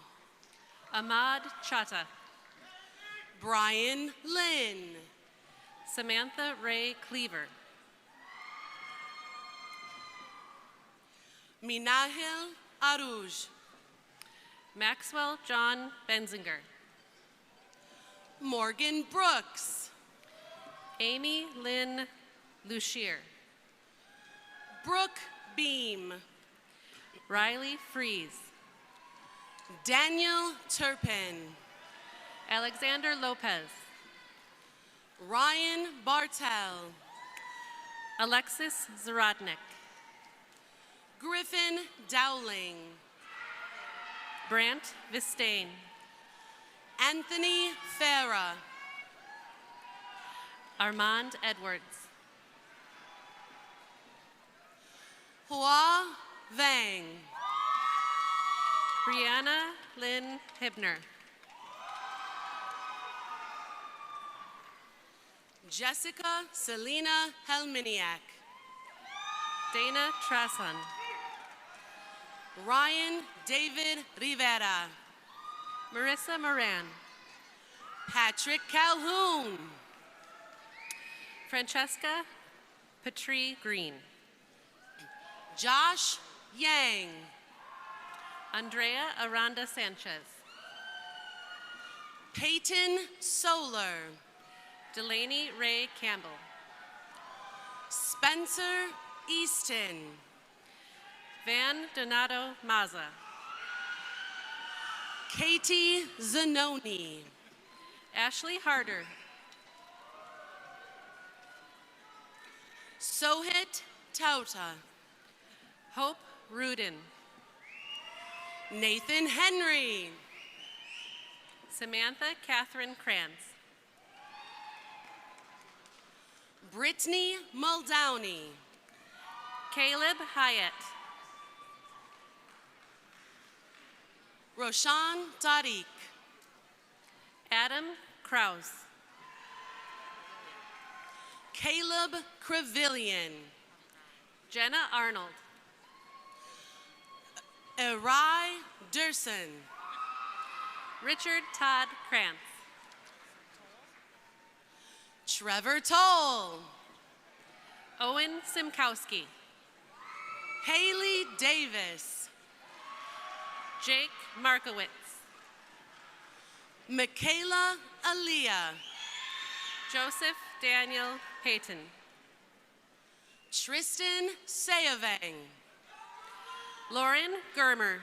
Ahmad Chata. Brian Lin. Samantha Ray Cleaver. Minahil Aruj. Maxwell John Benzinger. Morgan Brooks. Amy Lynn Lucier. Brooke Beam. Riley Fries. Daniel Turpin. Alexander Lopez. Ryan Bartel. Alexis Zarodnik. Griffin Dowling. Brant Vistain. Anthony Farah. Armand Edwards. Hua Vang. Brianna Lynn Hibner. Jessica Selena Helminiak. Dana Trason. Ryan David Rivera. Marissa Moran. Patrick Calhoun. Francesca Patrie Green. Josh Yang. Andrea Aranda Sanchez. Peyton Solar. Delaney Ray Campbell. Spencer Easton. Van Donato Maza. Katie Zanoni. Ashley Harder. Sohit Tauta. Hope Rudin. Nathan Henry. Samantha Catherine Kranz. Brittany Muldowney. Caleb Hyatt. Roshan Tariq. Adam Kraus. Caleb Crevillian. Jenna Arnold. Erai Durson. Richard Todd Krantz. Trevor Toll. Owen Simkowski. Haley Davis. Jake Markowitz. Michaela Aaliyah. Joseph Daniel Payton. Tristan Sayavang. Lauren Germer.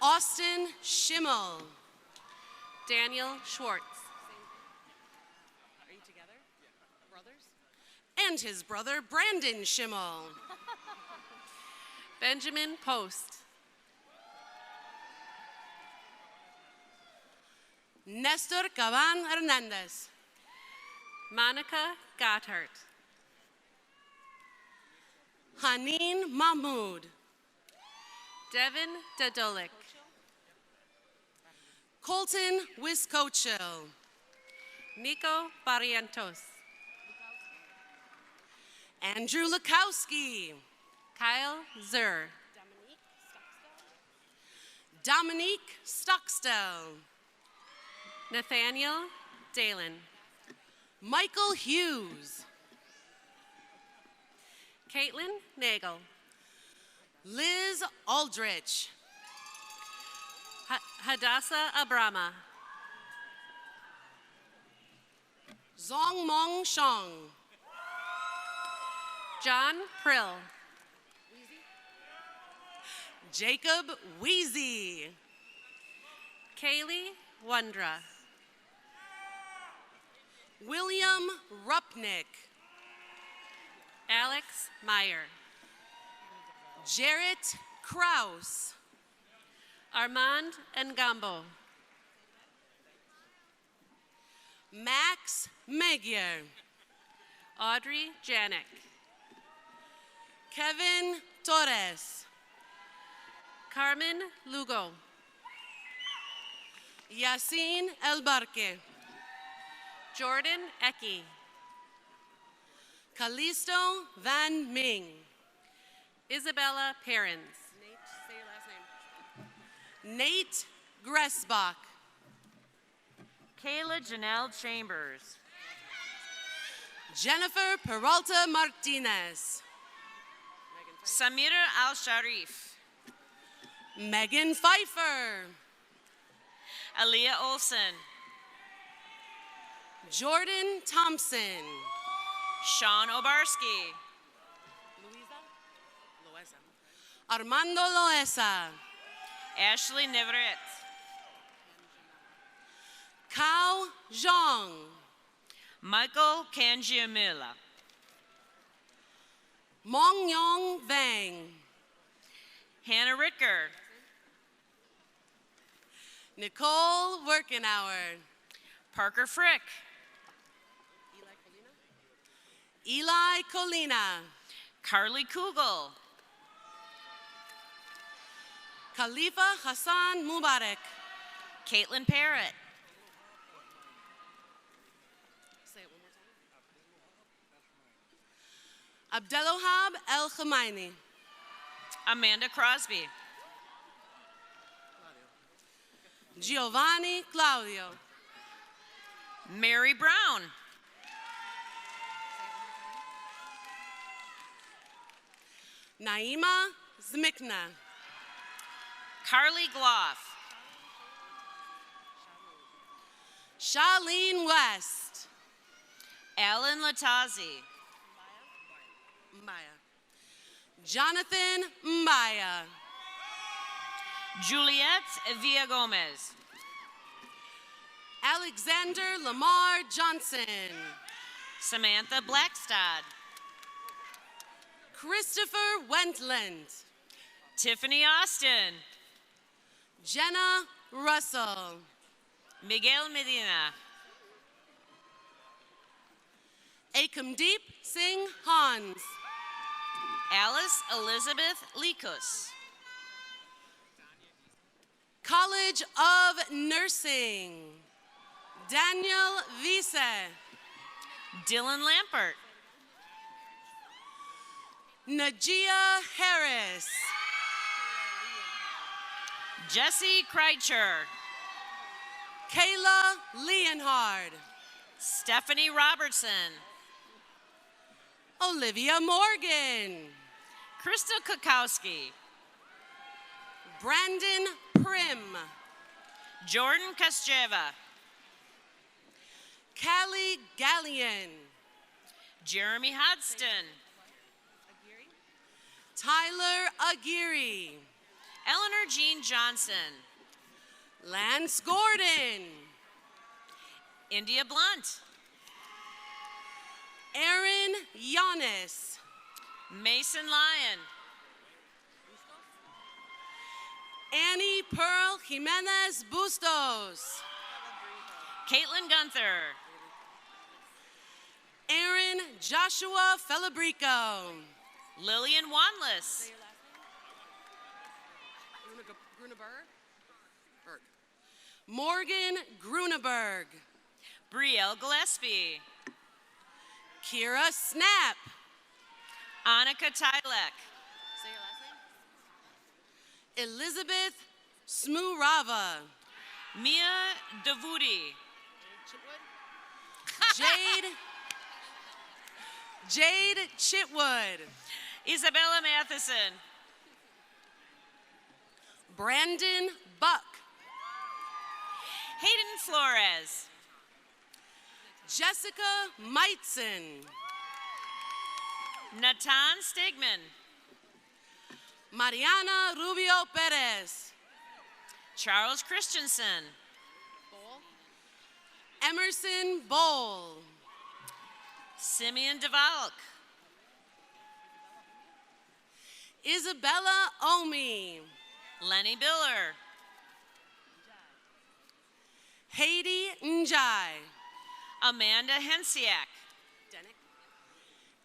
Austin Schimmel. Daniel Schwartz. Are you together? Brothers? And his brother, Brandon Schimmel. Benjamin Post. Nestor Caban Hernandez. Monica Gotthard. Haneen Mahmood. Devin Dadolik. Colton Wiskochil. Nico Barrientos. Andrew Lukowski. Kyle Zur. Dominique Stockstell. Nathaniel Dalen. Michael Hughes. Caitlin Nagel. Liz Aldrich. Hadassah Abrama. Zongmong Shong. John Prill. Jacob Wheezy. Kaylee Wondra. William Rupnick. Alex Meyer. Jarrett Kraus. Armand Ngambo. Max Magyar. Audrey Janik. Kevin Torres. Carmen Lugo. Yasin Elbarque. Jordan Ecke. Callisto Van Ming. Isabella Perrins. Nate, say your last name. Nate Gressbach. Kayla Janelle Chambers. Jennifer Peralta Martinez. Samira Al-Sharif. Megan Pfeiffer. Aaliyah Olson. Jordan Thompson. Sean Obarski. Armando Loesa. Ashley Niveret. Kao Zhang. Michael Kanjiamila. Mong Yong Vang. Hannah Ricker. Nicole Workenauer. Parker Frick. Eli Colina. Carly Kugel. Khalifa Hassan Mubarak. Caitlin Parrott. Say it one more time. Abdelohab El Khamaini. Amanda Crosby. Giovanni Claudio. Mary Brown. Naima Zmikna. Carly Gloff. Charlene West. Alan Latazzi. Maya. Jonathan Maya. Juliette Villagomez. Alexander Lamar Johnson. Samantha Blackstad. Christopher Wentland. Tiffany Austin. Jenna Russell. Miguel Medina. Akamdeep Singh Hans. Alice Elizabeth Likus. College of Nursing. Daniel Vise. Dylan Lampert. Najia Harris. Jesse Kreitcher. Kayla Leonhard. Stephanie Robertson. Olivia Morgan. Krista Kukowski. Brandon Prim. Jordan Koscheva. Callie Gallion. Jeremy Hodgson. Tyler Aguirre. Eleanor Jean Johnson. Lance Gordon. India Blunt. Aaron Yanis. Mason Lyon. Annie Pearl Jimenez Bustos. Caitlin Gunther. Aaron Joshua Felabrico. Lillian Wanless. Morgan Gruneberg. Brielle Gillespie. Kira Snap. Annika Tylek. Elizabeth Smurava. Mia Davudi. Jade Chitwood. Isabella Matheson. Brandon Buck. Hayden Flores. Jessica Meitzen. Natan Stegman. Mariana Rubio Perez. Charles Christensen. Emerson Bowl. Simeon DeValk. Isabella Omi. Lenny Biller. Haiti Njai. Amanda Hensiak.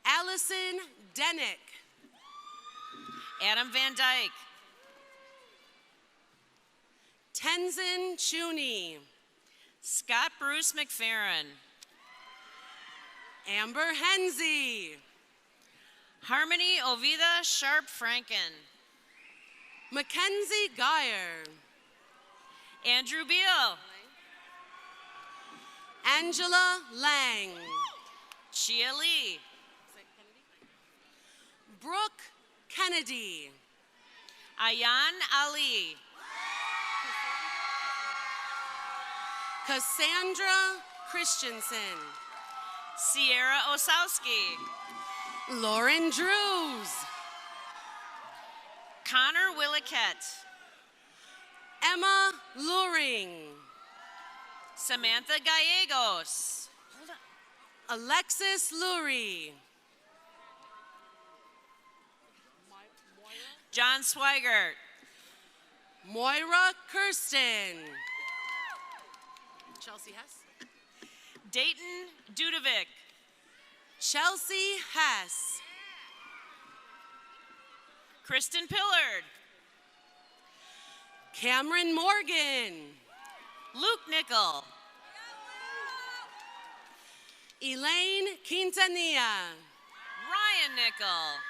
Allison Denick. Adam Van Dyke. Tenzin Chuni. Scott Bruce McFerrin. Amber Henze. Harmony Ovida Sharp Franken. Mackenzie Geyer. Andrew Beal. Angela Lang. Chia Lee. Brooke Kennedy. Ayan Ali. Cassandra Christensen. Sierra Osowski. Lauren Drews. Connor Williquette. Emma Luring. Samantha Gallegos. Alexis Lurie. John Swigert. Moira Kirsten. Chelsea Hess. Dayton Dudovic. Chelsea Hess. Kristen Pillard. Cameron Morgan. Luke Nickel. Elaine Quintanilla. Ryan Nickel.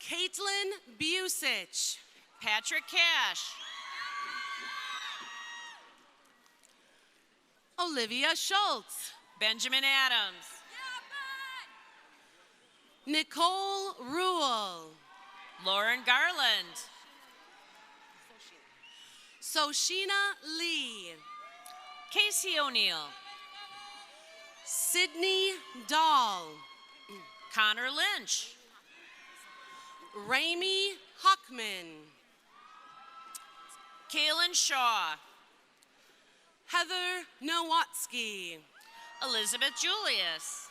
Caitlin Busich. Patrick Cash. Olivia Schultz. Benjamin Adams. Nicole Ruhl. Lauren Garland. Soshina Lee. Casey O'Neill. Sydney Dahl. Connor Lynch. Rami Huckman. Kaylin Shaw. Heather Nowatsky. Elizabeth Julius.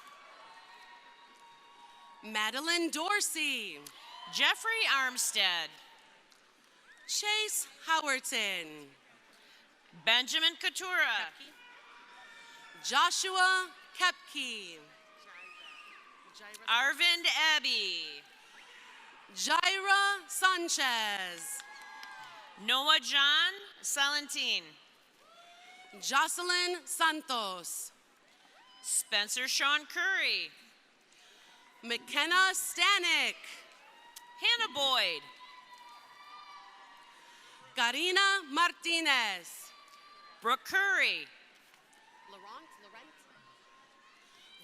Madeline Dorsey. Jeffrey Armstead. Chase Howerton. Benjamin Katura. Joshua Kepke. Arvind Abbey. Jaira Sanchez. Noah John Salentin. Jocelyn Santos. Spencer Sean Curry. McKenna Stanek. Hannah Boyd. Karina Martinez. Brooke Curry.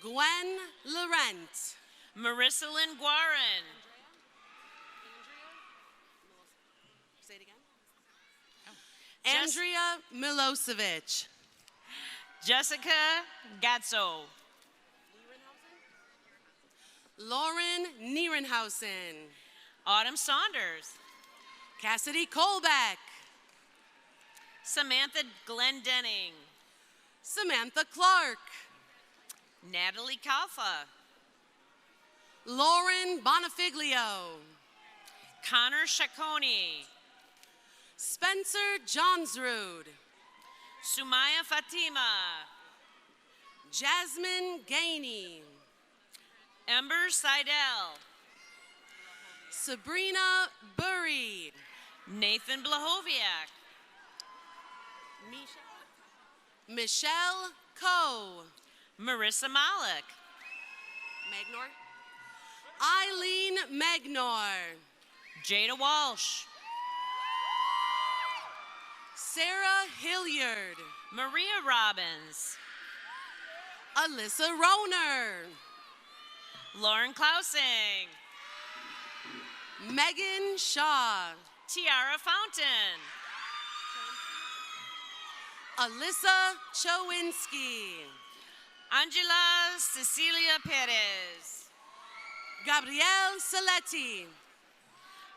Gwen Laurent. Marissa Lynn Guarin. Say it again. Andrea Milosevic. Jessica Gatso. Lauren Nierenhausen. Autumn Saunders. Cassidy Colbeck. Samantha Glendenning. Samantha Clark. Natalie Kalfa. Lauren Bonifiglio. Connor Shacconi. Spencer Johnsrud. Sumaya Fatima. Jasmine Gainey. Ember Seidel. Sabrina Burry. Nathan Blahoviak. Michelle Coe. Marissa Malik. Magnor. Eileen Magnor. Jada Walsh. Sarah Hilliard. Maria Robbins. Alyssa Roner. Lauren Klausing. Megan Shaw. Tiara Fountain. Alyssa Chowinski. Angela Cecilia Perez. Gabrielle Saletti.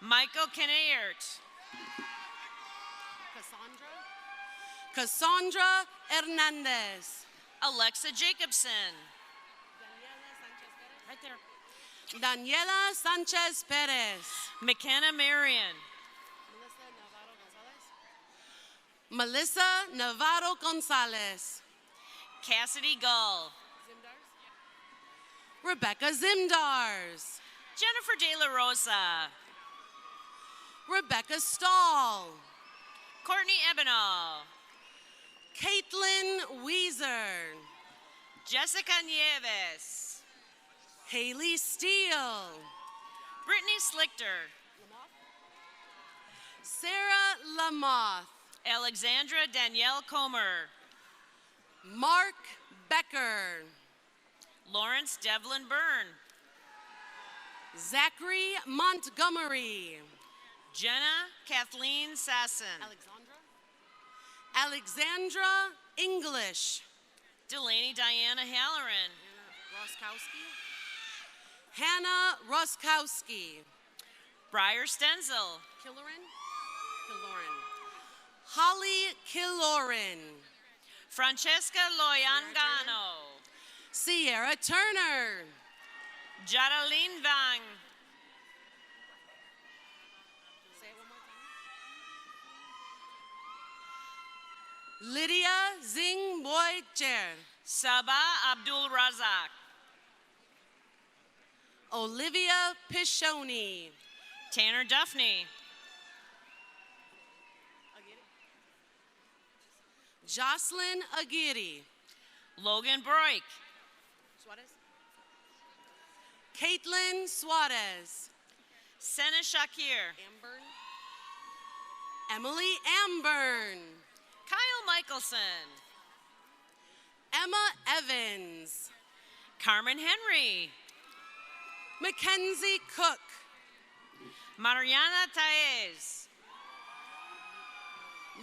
Michael Kenneyert. Cassandra Hernandez. Alexa Jacobson. Right there. Daniela Sanchez Perez. McKenna Marion. Melissa Navarro Gonzalez. Cassidy Gull. Rebecca Zimdars. Jennifer De La Rosa. Rebecca Stahl. Courtney Ebenall. Caitlin Weezer. Jessica Nieves. Haley Steele. Brittany Slichter. Sarah Lamoth. Alexandra Danielle Comer. Mark Becker. Lawrence Devlin Byrne. Zachary Montgomery. Jenna Kathleen Sasson. Alexandra English. Delaney Diana Halloran. Hannah Roskowski. Briar Stenzel. Killoran. Holly Killoran. Francesca Loyangano. Sierra Turner. Jadaline Vang. Say it one more time. Lydia Zing Boycher. Saba Abdul Razak. Olivia Pishoni. Tanner Duffney. Jocelyn Aguirre. Logan Broik. Caitlin Suarez. Senna Shakir. Emily Amburn. Kyle Michelson. Emma Evans. Carmen Henry. Mackenzie Cook. Mariana Taez.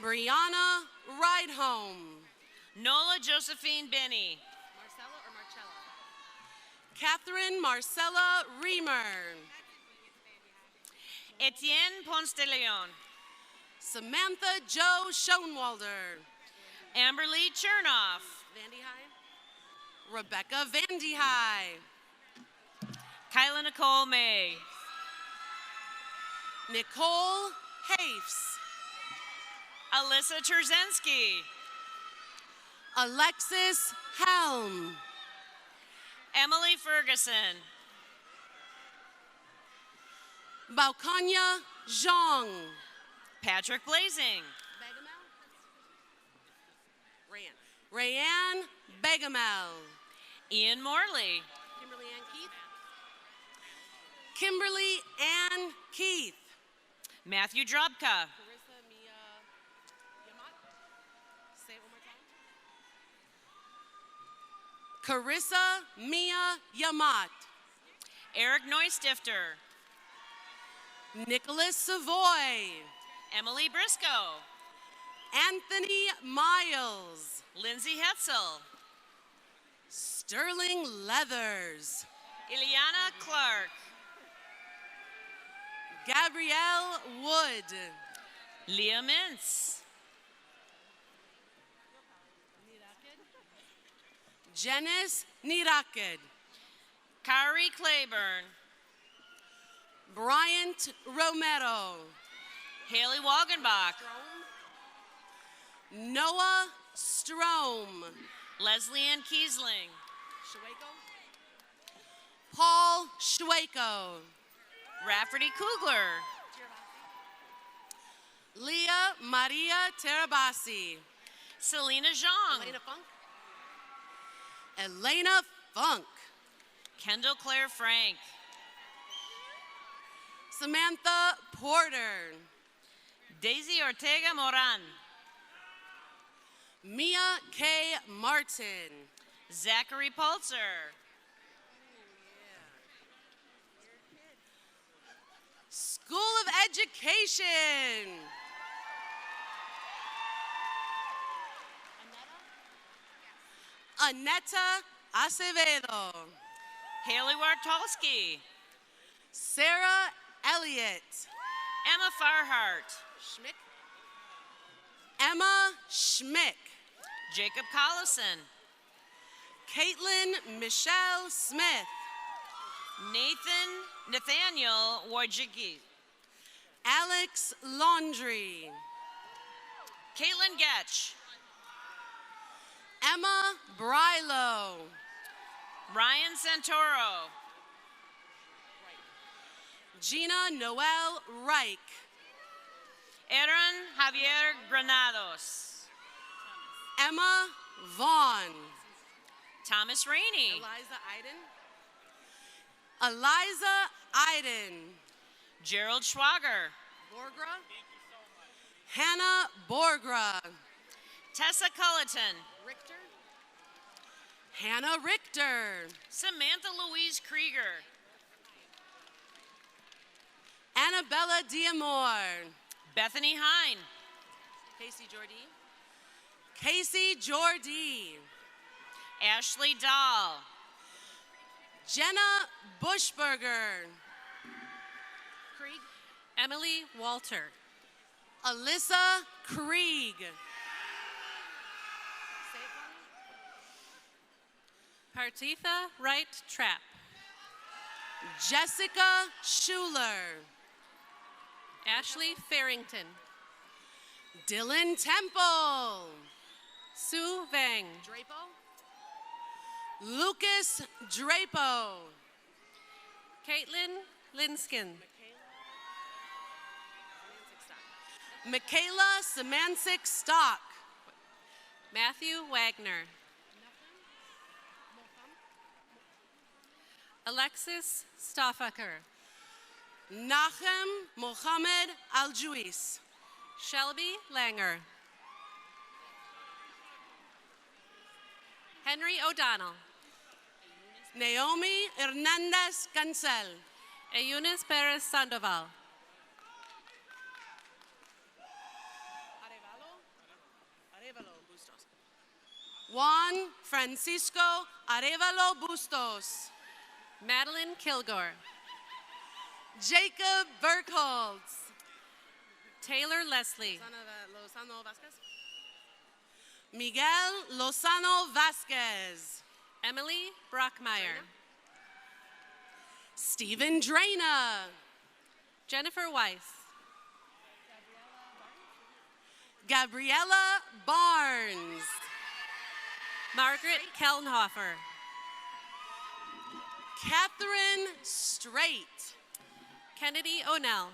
Brianna Rydholm. Nola Josephine Benny. Marcella or Marcella? Catherine Marcella Reamer. Etienne Ponce de Leon. Samantha Jo Schoenwalder. Amberly Chernoff. Vandy High. Rebecca Vandy High. Kyla Nicole May. Nicole Hafes. Alyssa Terzensky. Alexis Helm. Emily Ferguson. Baukanya Zhang. Patrick Blazing. Rayanne Begamel. Ian Morley. Kimberly Ann Keith. Kimberly Ann Keith. Matthew Drobka. Carissa Mia Yamat. Say it one more time. Carissa Mia Yamat. Eric Neustifter. Nicholas Savoy. Emily Briscoe. Anthony Miles. Lindsay Hetzel. Sterling Leathers. Ileana Clark. Gabrielle Wood. Leah Mintz. Janice Nirakid. Kari Claiborne. Bryant Romero. Haley Wagenbach. Noah Strom. Leslie Ann Kiesling. Paul Schwako. Rafferty Kugler. Leah Maria Terabasi. Selena Zhang. Elena Funk. Elena Funk. Kendall Claire Frank. Samantha Porter. Daisy Ortega Moran. Mia K. Martin. Zachary Pulitzer. School of Education. Aneta Acevedo. Haley Wartolski. Sarah Elliott. Emma Farhart. Schmick. Emma Schmick. Jacob Collison. Caitlin Michelle Smith. Nathaniel Wojcicki. Alex Laundry. Caitlin Getch. Emma Brylo. Ryan Santoro. Gina Noel Reich. Aaron Javier Granados. Emma Vaughn. Thomas Rainey. Eliza Iden. Eliza Iden. Gerald Schwager. Borgra. Hannah Borgra. Tessa Culleton. Richter. Hannah Richter. Samantha Louise Krieger. Annabella Diamore. Bethany Hine. Casey Jordy. Casey Jordy. Ashley Dahl. Jenna Bushberger. Krieg. Emily Walter. Alyssa Krieg. Partitha Wright Trapp. Jessica Schuler. Ashley Farrington. Dylan Temple. Sue Vang. Drapo. Lucas Drapo. Caitlin Linskin. Michaela Samancic Stock. Matthew Wagner. Alexis Stoffaker. Nachem Mohammed Al-Juis. Shelby Langer. Henry O'Donnell. Naomi Hernandez Cancel. Eunice Perez Sandoval. Juan Francisco Arevalo Bustos. Madeline Kilgore. Jacob Burkholz. Taylor Leslie. Lozano Vasquez. Miguel Lozano Vasquez. Emily Brockmeyer. Stephen Drana. Jennifer Weiss. Gabriella Barnes. Margaret Kelnhofer. Catherine Straight. Kennedy O'Neill.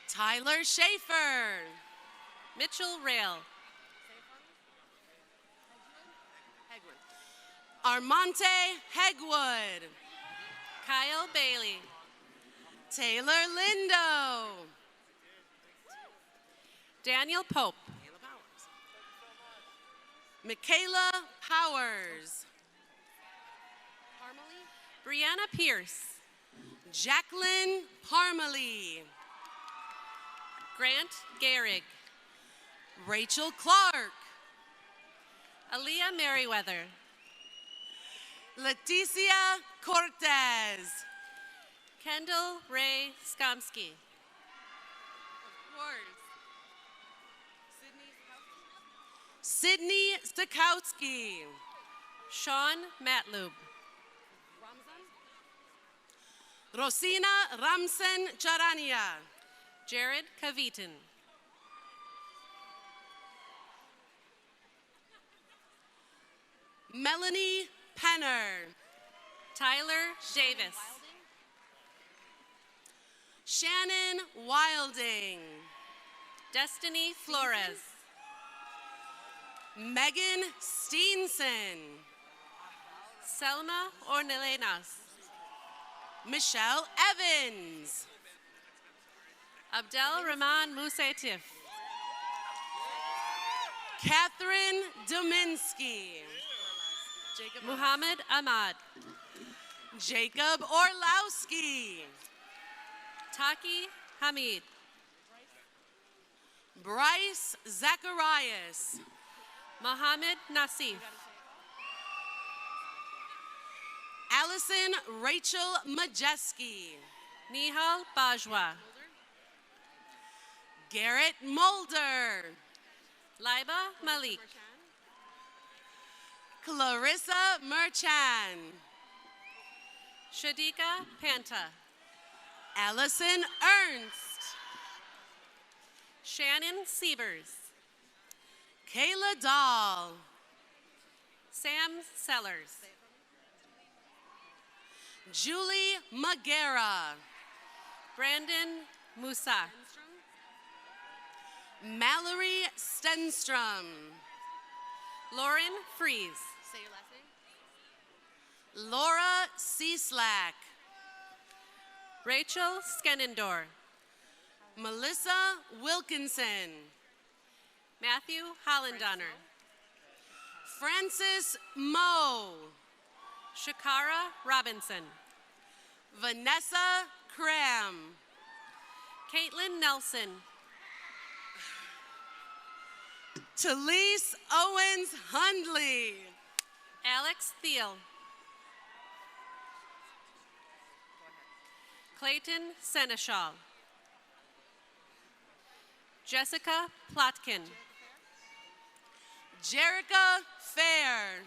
Tyler Schaefer. Mitchell Rail. Armonte Hegwood. Kyle Bailey. Taylor Lindo. Daniel Pope. Michaela Powers. Brianna Pierce. Jacqueline Parmalee. Grant Gehrig. Rachel Clark. Aaliyah Merriweather. Leticia Cortez. Kendall Ray Skomsky. Sydney Stakowski. Sean Matlube. Rosina Ramsen Charania. Jared Kavitin. Melanie Penner. Tyler Davis. Shannon Wilding. Destiny Flores. Megan Steenson. Selma Ornelenas. Michelle Evans. Abdel Rahman Musaitif. Catherine Dominski. Muhammad Ahmad. Jacob Orlowski. Taki Hamid. Bryce Zacharias. Mohammed Nasif. Allison Rachel Majeski. Nihal Bajwa. Garrett Mulder. Laiba Malik. Clarissa Merchan. Shadika Panta. Allison Ernst. Shannon Sievers. Kayla Dahl. Sam Sellers. Julie Magera. Brandon Musa. Mallory Stenstrom. Lauren Fries. Say your last name. Laura Cieslak. Rachel Skenendor. Melissa Wilkinson. Matthew Hollandonner. Francis Moe. Shakara Robinson. Vanessa Cram. Caitlin Nelson. Talise Owens Hundley. Alex Thiel. Clayton Seneschal. Jessica Plotkin. Jerica Fair.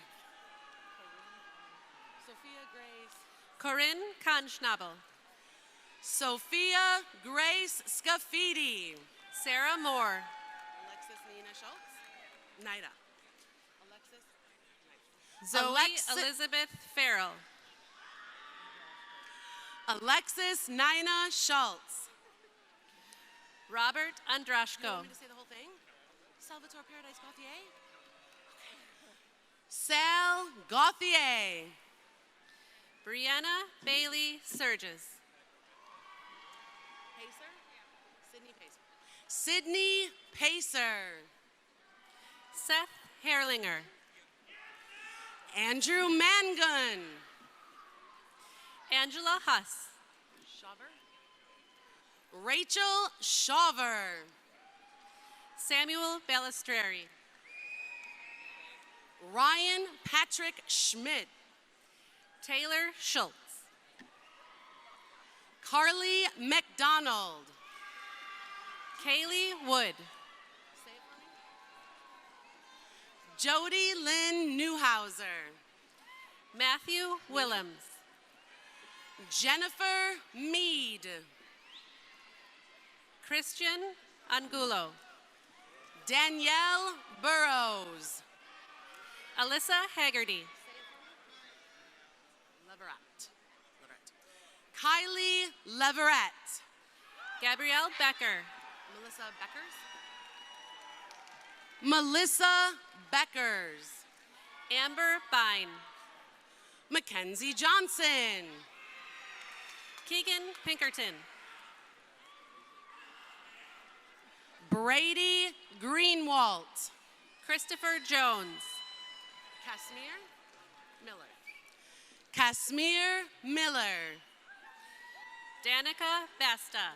Sophia Grace. Corinne Konschnabel. Sophia Grace Scafidi. Sarah Moore. Alexis Nina Schultz. Nida. Zoe Elizabeth Farrell. Alexis Nina Schultz. Robert Andrashko. You want me to say the whole thing? Salvatore Paradise Gauthier. Sal Gauthier. Brianna Bailey Surges. Pacer? Sydney Pacer. Sydney Pacer. Seth Herlinger. Andrew Mangun. Angela Huss. Rachel Shaver. Samuel Balistreri. Ryan Patrick Schmidt. Taylor Schultz. Carly McDonald. Kaylee Wood. Jody Lynn Newhouser. Matthew Willems. Jennifer Mead. Christian Angulo. Danielle Burrows. Alyssa Haggerty. Leverett. Kylie Leverett. Gabrielle Becker. Melissa Beckers. Melissa Beckers. Amber Bine. Mackenzie Johnson. Keegan Pinkerton. Brady Greenwalt. Christopher Jones. Casimir Miller. Casimir Miller. Danica Basta.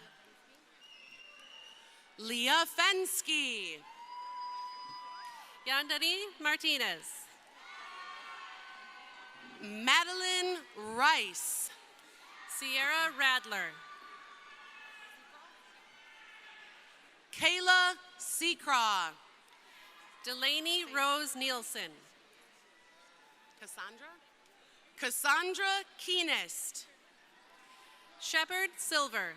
Leah Fensky. Yandani Martinez. Madeline Rice. Sierra Radler. Kayla Seacraw. Delaney Rose Nielsen. Cassandra Keenest. Shepard Silver.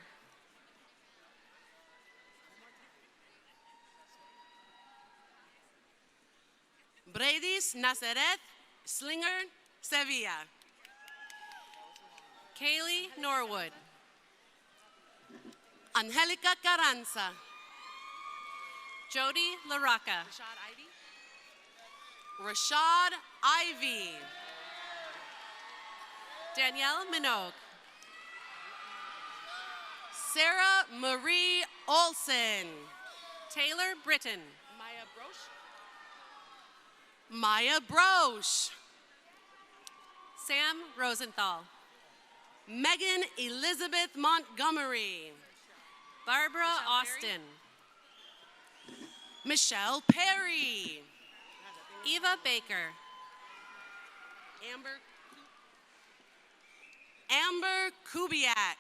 Bradis Naseret Slinger Sevilla. Kaylee Norwood. Angelica Carranza. Jody LaRocca. Rashad Ivy. Danielle Minogue. Sarah Marie Olson. Taylor Britton. Maya Broche. Sam Rosenthal. Megan Elizabeth Montgomery. Barbara Austin. Michelle Perry. Eva Baker. Amber Kubiak.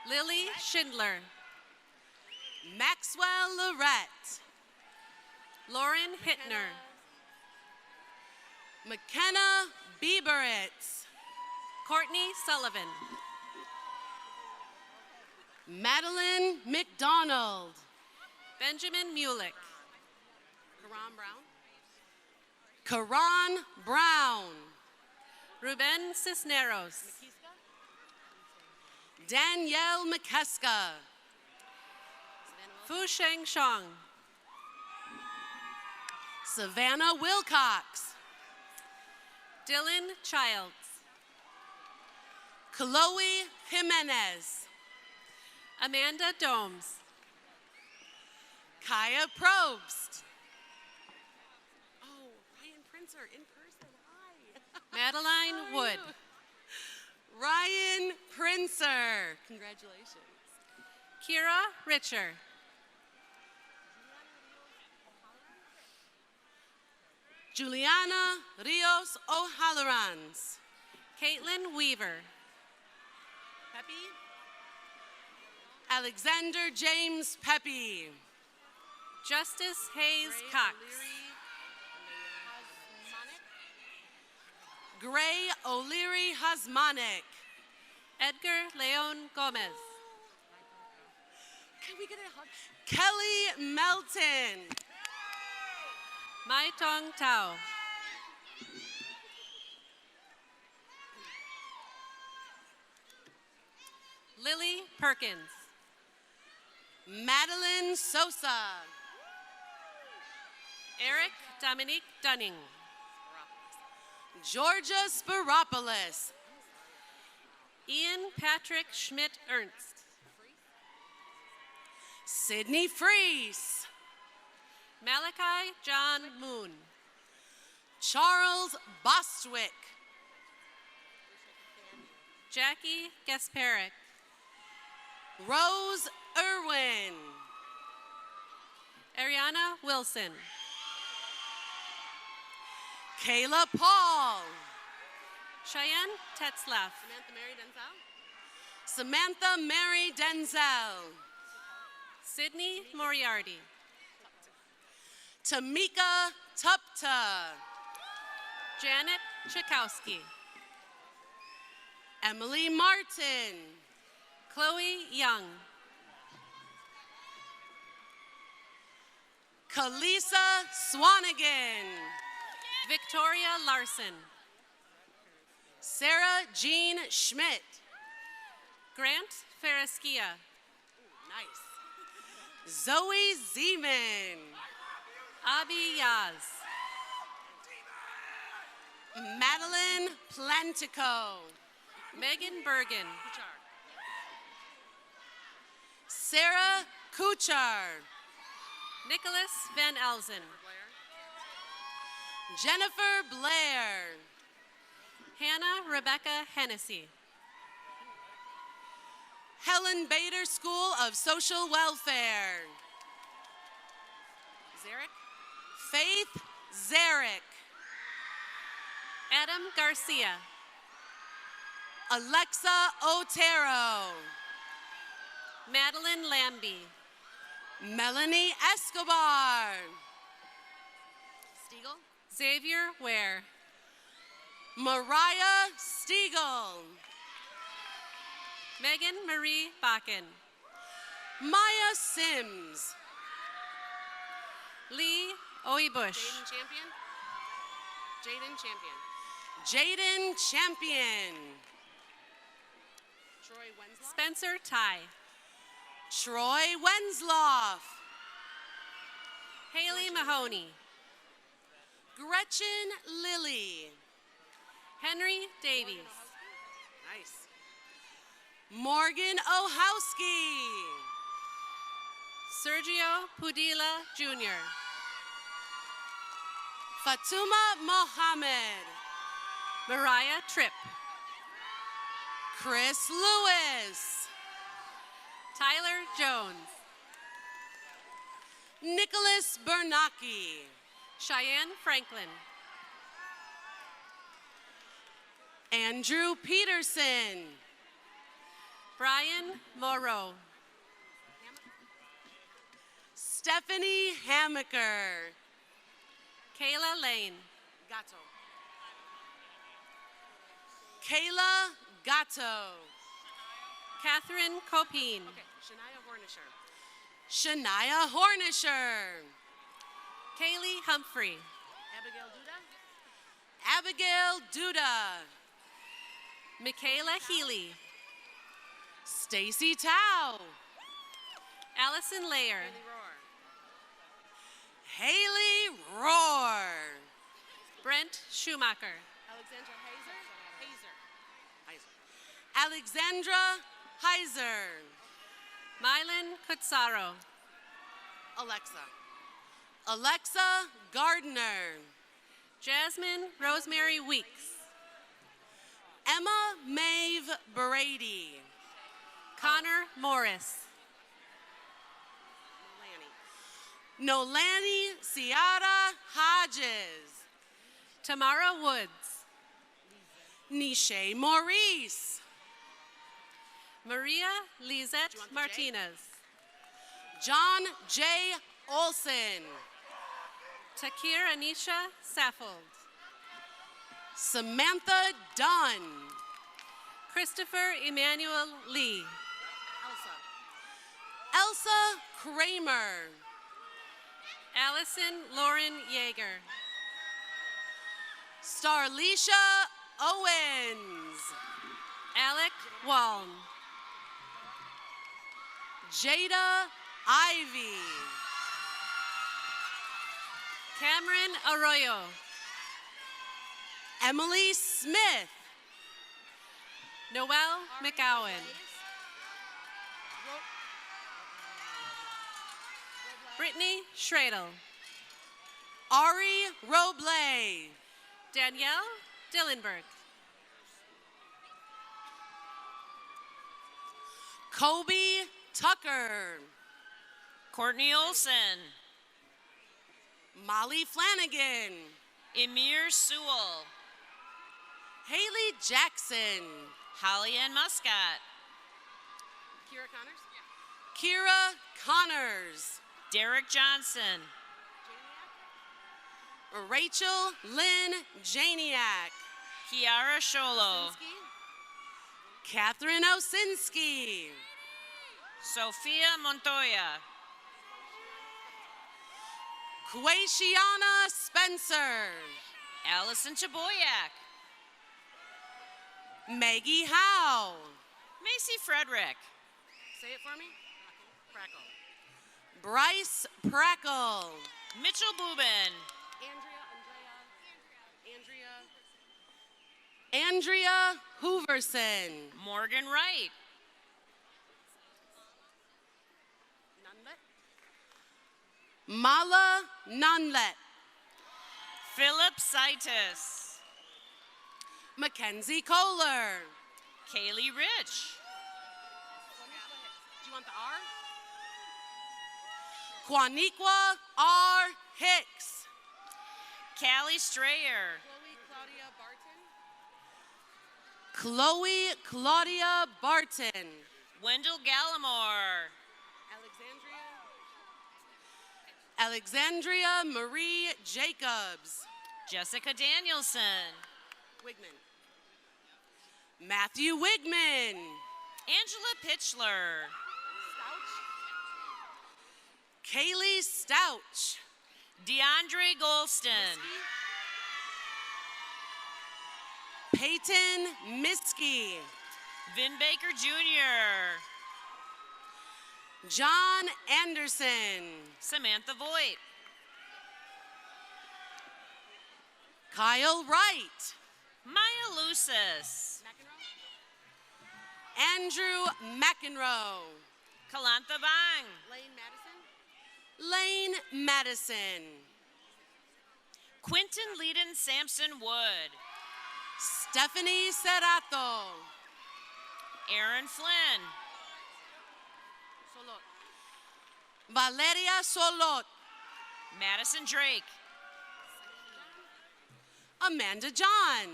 Lily Schindler. Maxwell Lorette. Lauren Hittner. McKenna Bieberitz. Courtney Sullivan. Madeline McDonald. Benjamin Mulick. Karan Brown. Ruben Cisneros. Danielle McKeska. Fu Sheng Shang. Savannah Wilcox. Dylan Childs. Chloe Jimenez. Amanda Domes. Kaya Probst. Oh, Ryan Princer in person. Hi. Madeline Wood. Ryan Princer. Congratulations. Kira Richer. Juliana Rios O'Halloran's. Caitlin Weaver. Pepe. Alexander James Pepe. Justice Hayes Cox. Gray O'Leary Hasmonic. Edgar Leon Gomez. Can we get a hug? Kelly Melton. Mai Tong Tao. Lily Perkins. Madeline Sosa. Eric Dominique Dunning. Georgia Spiropoulos. Ian Patrick Schmidt Ernst. Sydney Freese. Malachi John Moon. Charles Bostwick. Jackie Gasparic. Rose Irwin. Ariana Wilson. Kayla Paul. Cheyenne Tetzlaff. Samantha Mary Denzel. Sydney Moriarty. Tamika Tupta. Janet Chakowski. Emily Martin. Chloe Young. Kalisa Swanigan. Victoria Larson. Sarah Jean Schmidt. Grant Ferresquia. Nice. Zoe Zeman. Abby Yaz. Madeline Plantico. Megan Bergen. Sarah Kuchar. Nicholas Van Elzen. Jennifer Blair. Hannah Rebecca Hennessy. Helen Bader School of Social Welfare. Zarek. Faith Zarek. Adam Garcia. Alexa Otero. Madeline Lambie. Melanie Escobar. Stiegel. Xavier Ware. Mariah Stiegel. Megan Marie Bakken. Maya Sims. Lee Oibush. Jaden Champion. Jaden Champion. Jaden Champion. Troy Wensloff. Spencer Ty. Troy Wensloff. Haley Mahoney. Gretchen Lilly. Henry Davies. Nice. Morgan Ohowski. Sergio Pudila Jr. Fatuma Mohammed. Mariah Tripp. Chris Lewis. Tyler Jones. Nicholas Bernacki. Cheyenne Franklin. Andrew Peterson. Brian Moreau. Stephanie Hamaker. Kayla Lane. Gatto. Kayla Gatto. Catherine Copine. Okay, Shania Hornisher. Shania Hornisher. Kaylee Humphrey. Abigail Duda. Abigail Duda. Michaela Healy. Stacy Tao. Allison Layer. Haley Roar. Brent Schumacher. Alexandra Heiser. Alexandra Heiser. Mylan Kutsaro. Alexa Gardner. Jasmine Rosemary Weeks. Emma Maeve Brady. Connor Morris. Nolani Ciara Hodges. Tamara Woods. Nisha Maurice. Maria Lizette Martinez. John J. Olson. Takir Anisha Saffold. Samantha Dunn. Christopher Emmanuel Lee. Elsa Kramer. Allison Lauren Yeager. Starlisha Owens. Alec Walm. Jada Ivy. Cameron Arroyo. Emily Smith. Noelle McGowan. Brittany Schradel. Ari Roble. Danielle Dillenberg. Kobe Tucker. Courtney Olson. Molly Flanagan. Emir Sewell. Haley Jackson. Holly Ann Muscat. Kira Connors? Kira Connors. Derek Johnson. Rachel Lynn Janiak. Kiara Sholo. Catherine Osinski. Sophia Montoya. Quayshiana Spencer. Allison Chaboyak. Maggie Howe. Macy Frederick. Say it for me. Prackle. Bryce Prackle. Mitchell Boobin. Andrea Hooverson. Morgan Wright. Mala Nunlet. Philip Saitis. Mackenzie Kohler. Kaylee Rich. Do you want the R? Quaniqua R. Hicks. Callie Strayer. Chloe Claudia Barton. Wendell Gallimore. Alexandria Marie Jacobs. Jessica Danielson. Wigman. Matthew Wigman. Angela Pitchler. Kaylee Stouch. DeAndre Golston. Peyton Miskey. Vin Baker Jr. John Anderson. Samantha Voigt. Kyle Wright. Maya Lucis. Andrew McEnroe. Kalantha Bang. Lane Madison. Quinton Leedon Sampson Wood. Stephanie Serrato. Aaron Flynn. Valeria Solot. Madison Drake. Amanda John.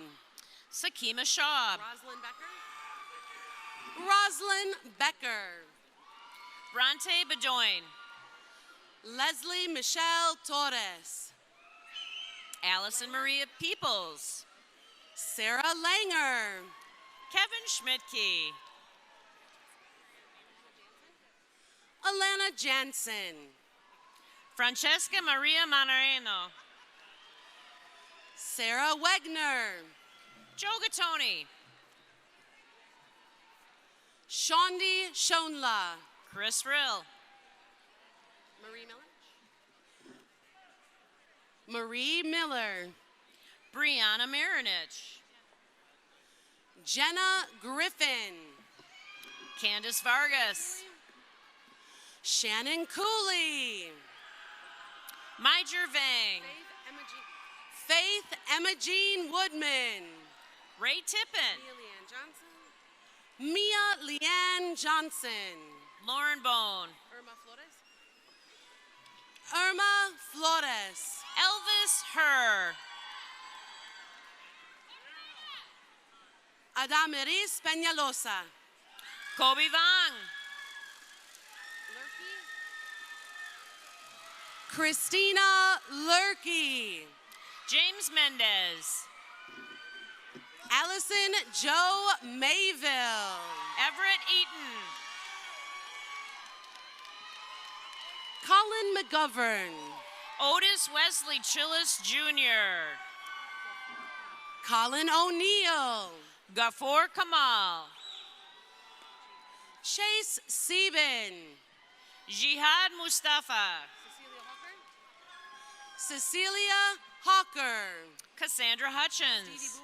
Sakima Shaw. Rosalind Becker. Bronte Bedoin. Leslie Michelle Torres. Allison Maria Peoples. Sarah Langer. Kevin Schmidtke. Alana Jansen. Francesca Maria Manareno. Sarah Wegner. Joe Gattoni. Shondi Shonla. Chris Rill. Marie Miller. Brianna Marinich. Jenna Griffin. Candace Vargas. Shannon Cooley. Mai Jervang. Faith Emma Jean Woodman. Ray Tippin. Mia Leanne Johnson. Lauren Bone. Irma Flores. Elvis Herr. Adamaris Peñalosa. Kobe Vang. Christina Lurkey. James Mendez. Allison Joe Mayville. Everett Eaton. Colin McGovern. Otis Wesley Chillis Jr. Colin O'Neill. Ghafoor Kamal. Chase Sieben. Jihad Mustafa. Cecilia Hawker. Cassandra Hutchins.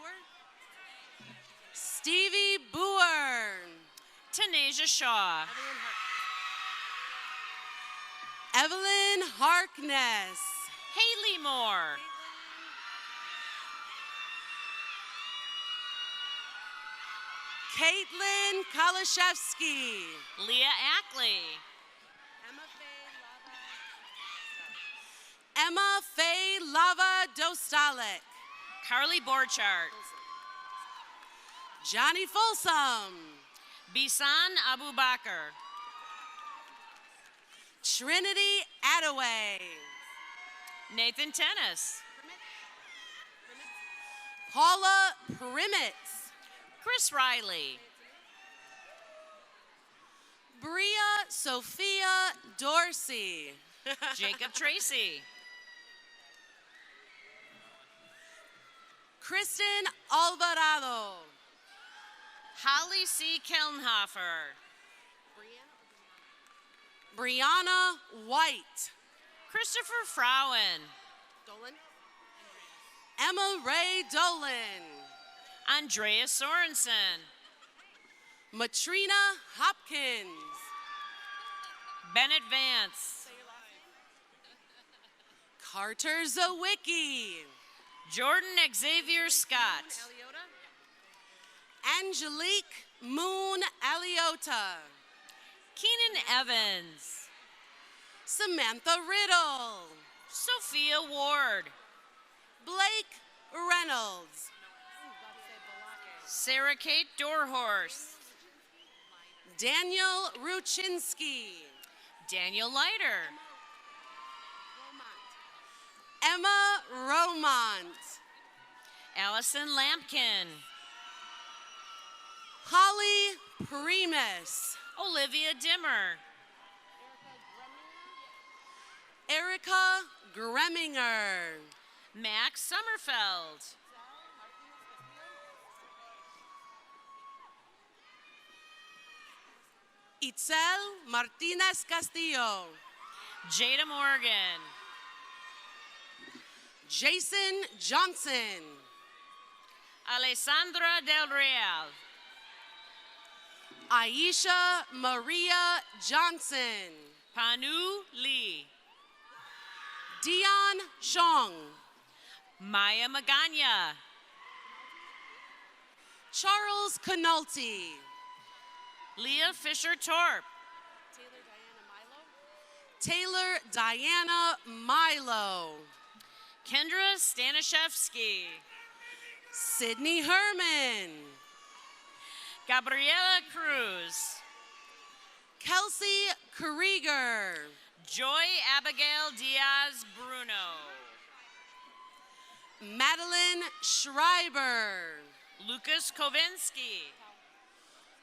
Stevie Boer. Tanasia Shaw. Evelyn Harkness. Haley Moore. Caitlin Kalashevsky. Leah Ackley. Emma Faye Lava Dostalek. Carly Borchardt. Johnny Folsom. Bisan Abubakar. Trinity Attaway. Nathan Tennis. Paula Primitz. Chris Riley. Bria Sophia Dorsey. Jacob Tracy. Kristen Alvarado. Holly C. Kelnhofer. Brianna White. Christopher Frauen. Dolan. Emma Ray Dolan. Andrea Sorensen. Matrina Hopkins. Bennett Vance. Carter Zawicki. Jordan Xavier Scott. Angelique Moon Aliota. Keenan Evans. Samantha Riddle. Sophia Ward. Blake Reynolds. Sarah Kate Dorhorst. Daniel Ruchinski. Daniel Leiter. Emma Romont. Allison Lampkin. Holly Primus. Olivia Dimmer. Erica Greminger. Max Sommerfeld. Itzel Martinez Castillo. Jada Morgan. Jason Johnson. Alessandra Del Real. Aisha Maria Johnson. Panu Lee. Dion Shong. Maya Magana. Charles Canulty. Leah Fisher Torp. Taylor Diana Milo. Kendra Stanishevsky. Sydney Herman. Gabriela Cruz. Kelsey Krieger. Joy Abigail Diaz Bruno. Madeline Schreiber. Lucas Kovinsky.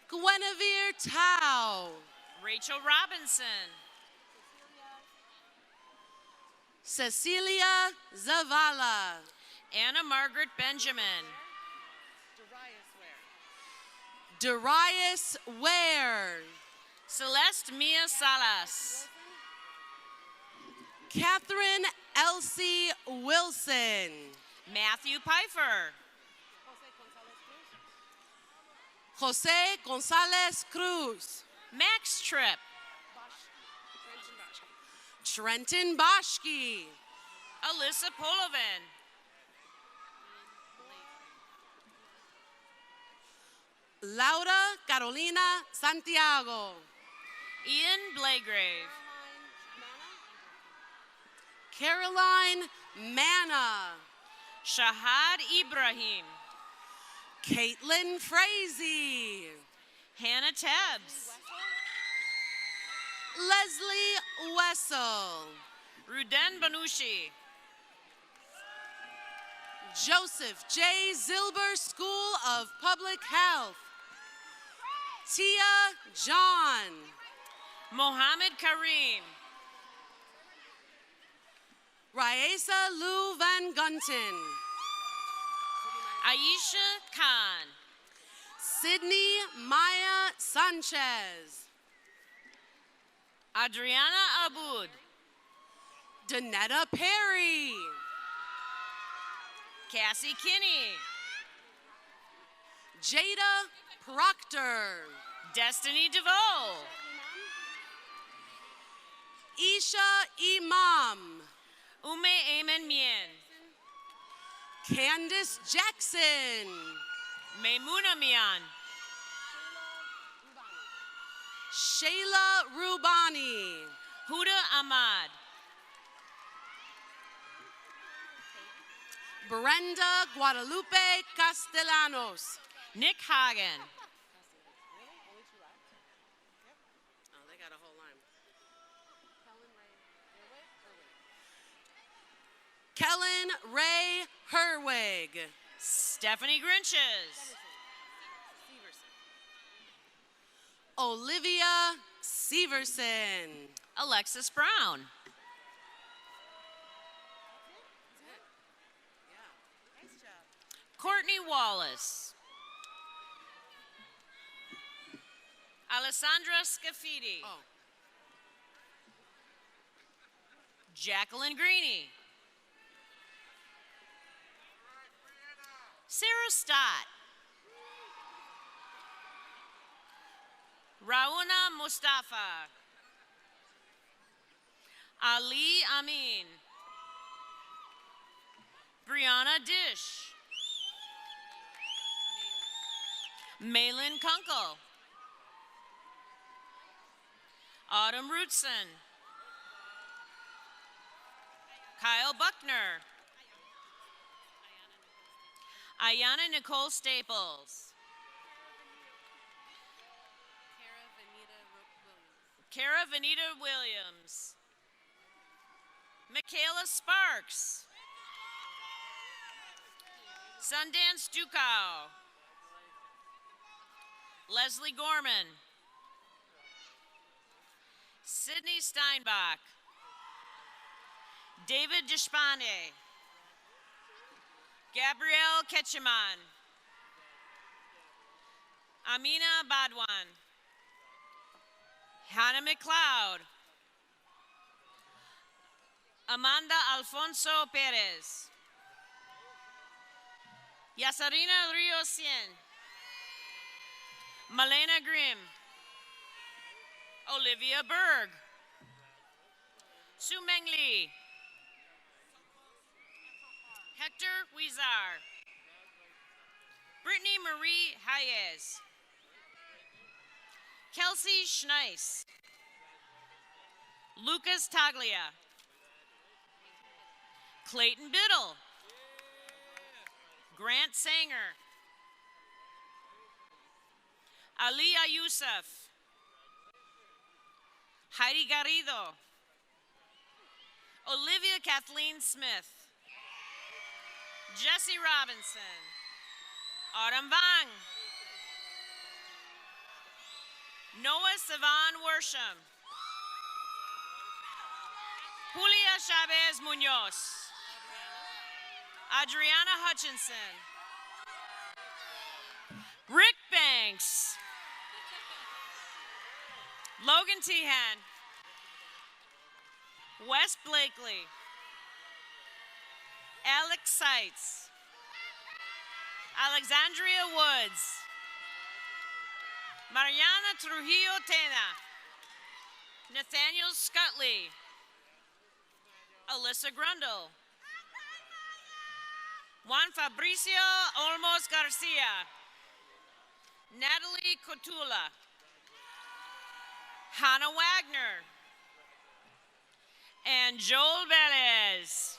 Guinevere Tao. Rachel Robinson. Cecilia Zavala. Anna Margaret Benjamin. Darius Ware. Celeste Mia Salas. Catherine Elsie Wilson. Matthew Pfeiffer. Jose Gonzalez Cruz. Max Tripp. Trenton Boschke. Alyssa Polovin. Laura Carolina Santiago. Ian Blagrave. Caroline Manna. Shahad Ibrahim. Caitlin Frazee. Hannah Tebbs. Leslie Wessel. Ruden Banushi. Joseph J. Zilber School of Public Health. Tia John. Mohammed Karim. Raisa Lou Van Gunten. Aisha Khan. Sydney Maya Sanchez. Adriana Abud. Danetta Perry. Cassie Kinney. Jada Proctor. Destiny DeVoe. Isha Imam. Ume Amen Mien. Candace Jackson. Maimuna Mian. Shayla Rubani. Huda Ahmad. Brenda Guadalupe Castellanos. Nick Hagen. Oh, they got a whole line. Kellen Ray Herwig. Stephanie Grinches. Olivia Severson. Alexis Brown. Courtney Wallace. Alessandra Scafidi. Jacqueline Greeny. Sarah Stott. Rauna Mustafa. Ali Amin. Brianna Dish. Malin Kunkel. Autumn Rootson. Kyle Buckner. Ayana Nicole Staples. Kara Vanita Williams. Michaela Sparks. Sundance Dukow. Leslie Gorman. Sydney Steinbach. David Deshpande. Gabrielle Ketchiman. Amina Badwan. Hannah McLeod. Amanda Alfonso Perez. Yasarina Riosien. Malena Grimm. Olivia Berg. Su Meng Lee. Hector Huizar. Brittany Marie Hayes. Kelsey Schneis. Lucas Taglia. Clayton Biddle. Grant Sanger. Aliyah Youssef. Heidi Garrido. Olivia Kathleen Smith. Jesse Robinson. Autumn Vang. Noah Savan Worsham. Julia Chavez Munoz. Adriana Hutchinson. Rick Banks. Logan Tehan. Wes Blakely. Alex Seitz. Alexandria Woods. Mariana Trujillo Tena. Nathaniel Scutley. Alyssa Grundle. Juan Fabricio Olmos Garcia. Natalie Cotula. Hannah Wagner. And Joel Velez.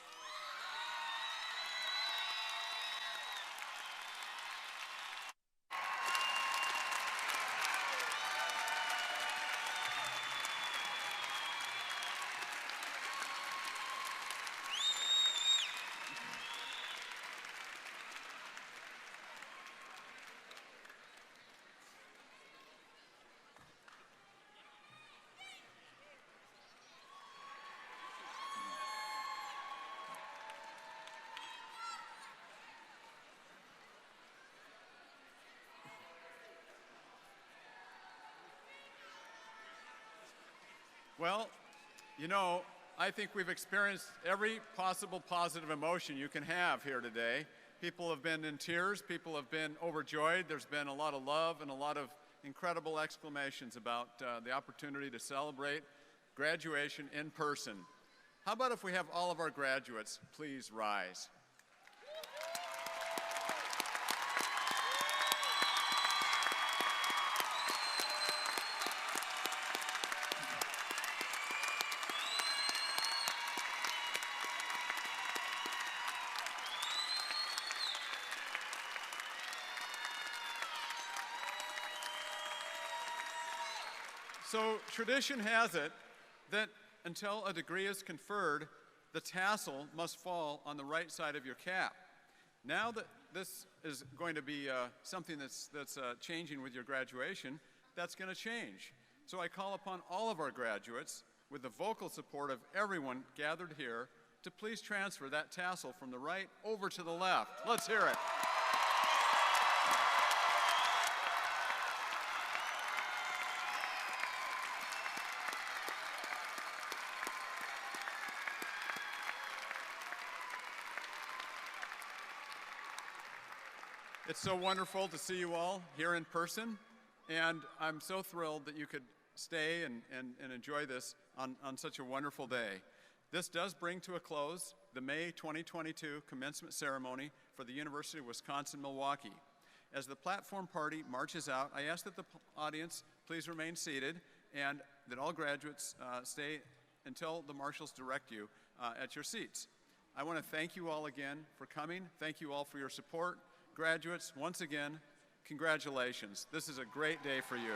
Well, you know, I think we've experienced every possible positive emotion you can have here today. People have been in tears, people have been overjoyed, there's been a lot of love and a lot of incredible exclamations about the opportunity to celebrate graduation in person. How about if we have all of our graduates please rise? So tradition has it that until a degree is conferred, the tassel must fall on the right side of your cap. Now that this is going to be something that's changing with your graduation, that's going to change. So I call upon all of our graduates, with the vocal support of everyone gathered here, to please transfer that tassel from the right over to the left. Let's hear it. It's so wonderful to see you all here in person, and I'm so thrilled that you could stay and enjoy this on such a wonderful day. This does bring to a close the May 2022 commencement ceremony for the University of Wisconsin-Milwaukee. As the platform party marches out, I ask that the audience please remain seated and that all graduates stay until the marshals direct you at your seats. I want to thank you all again for coming. Thank you all for your support. Graduates, once again, congratulations. This is a great day for you.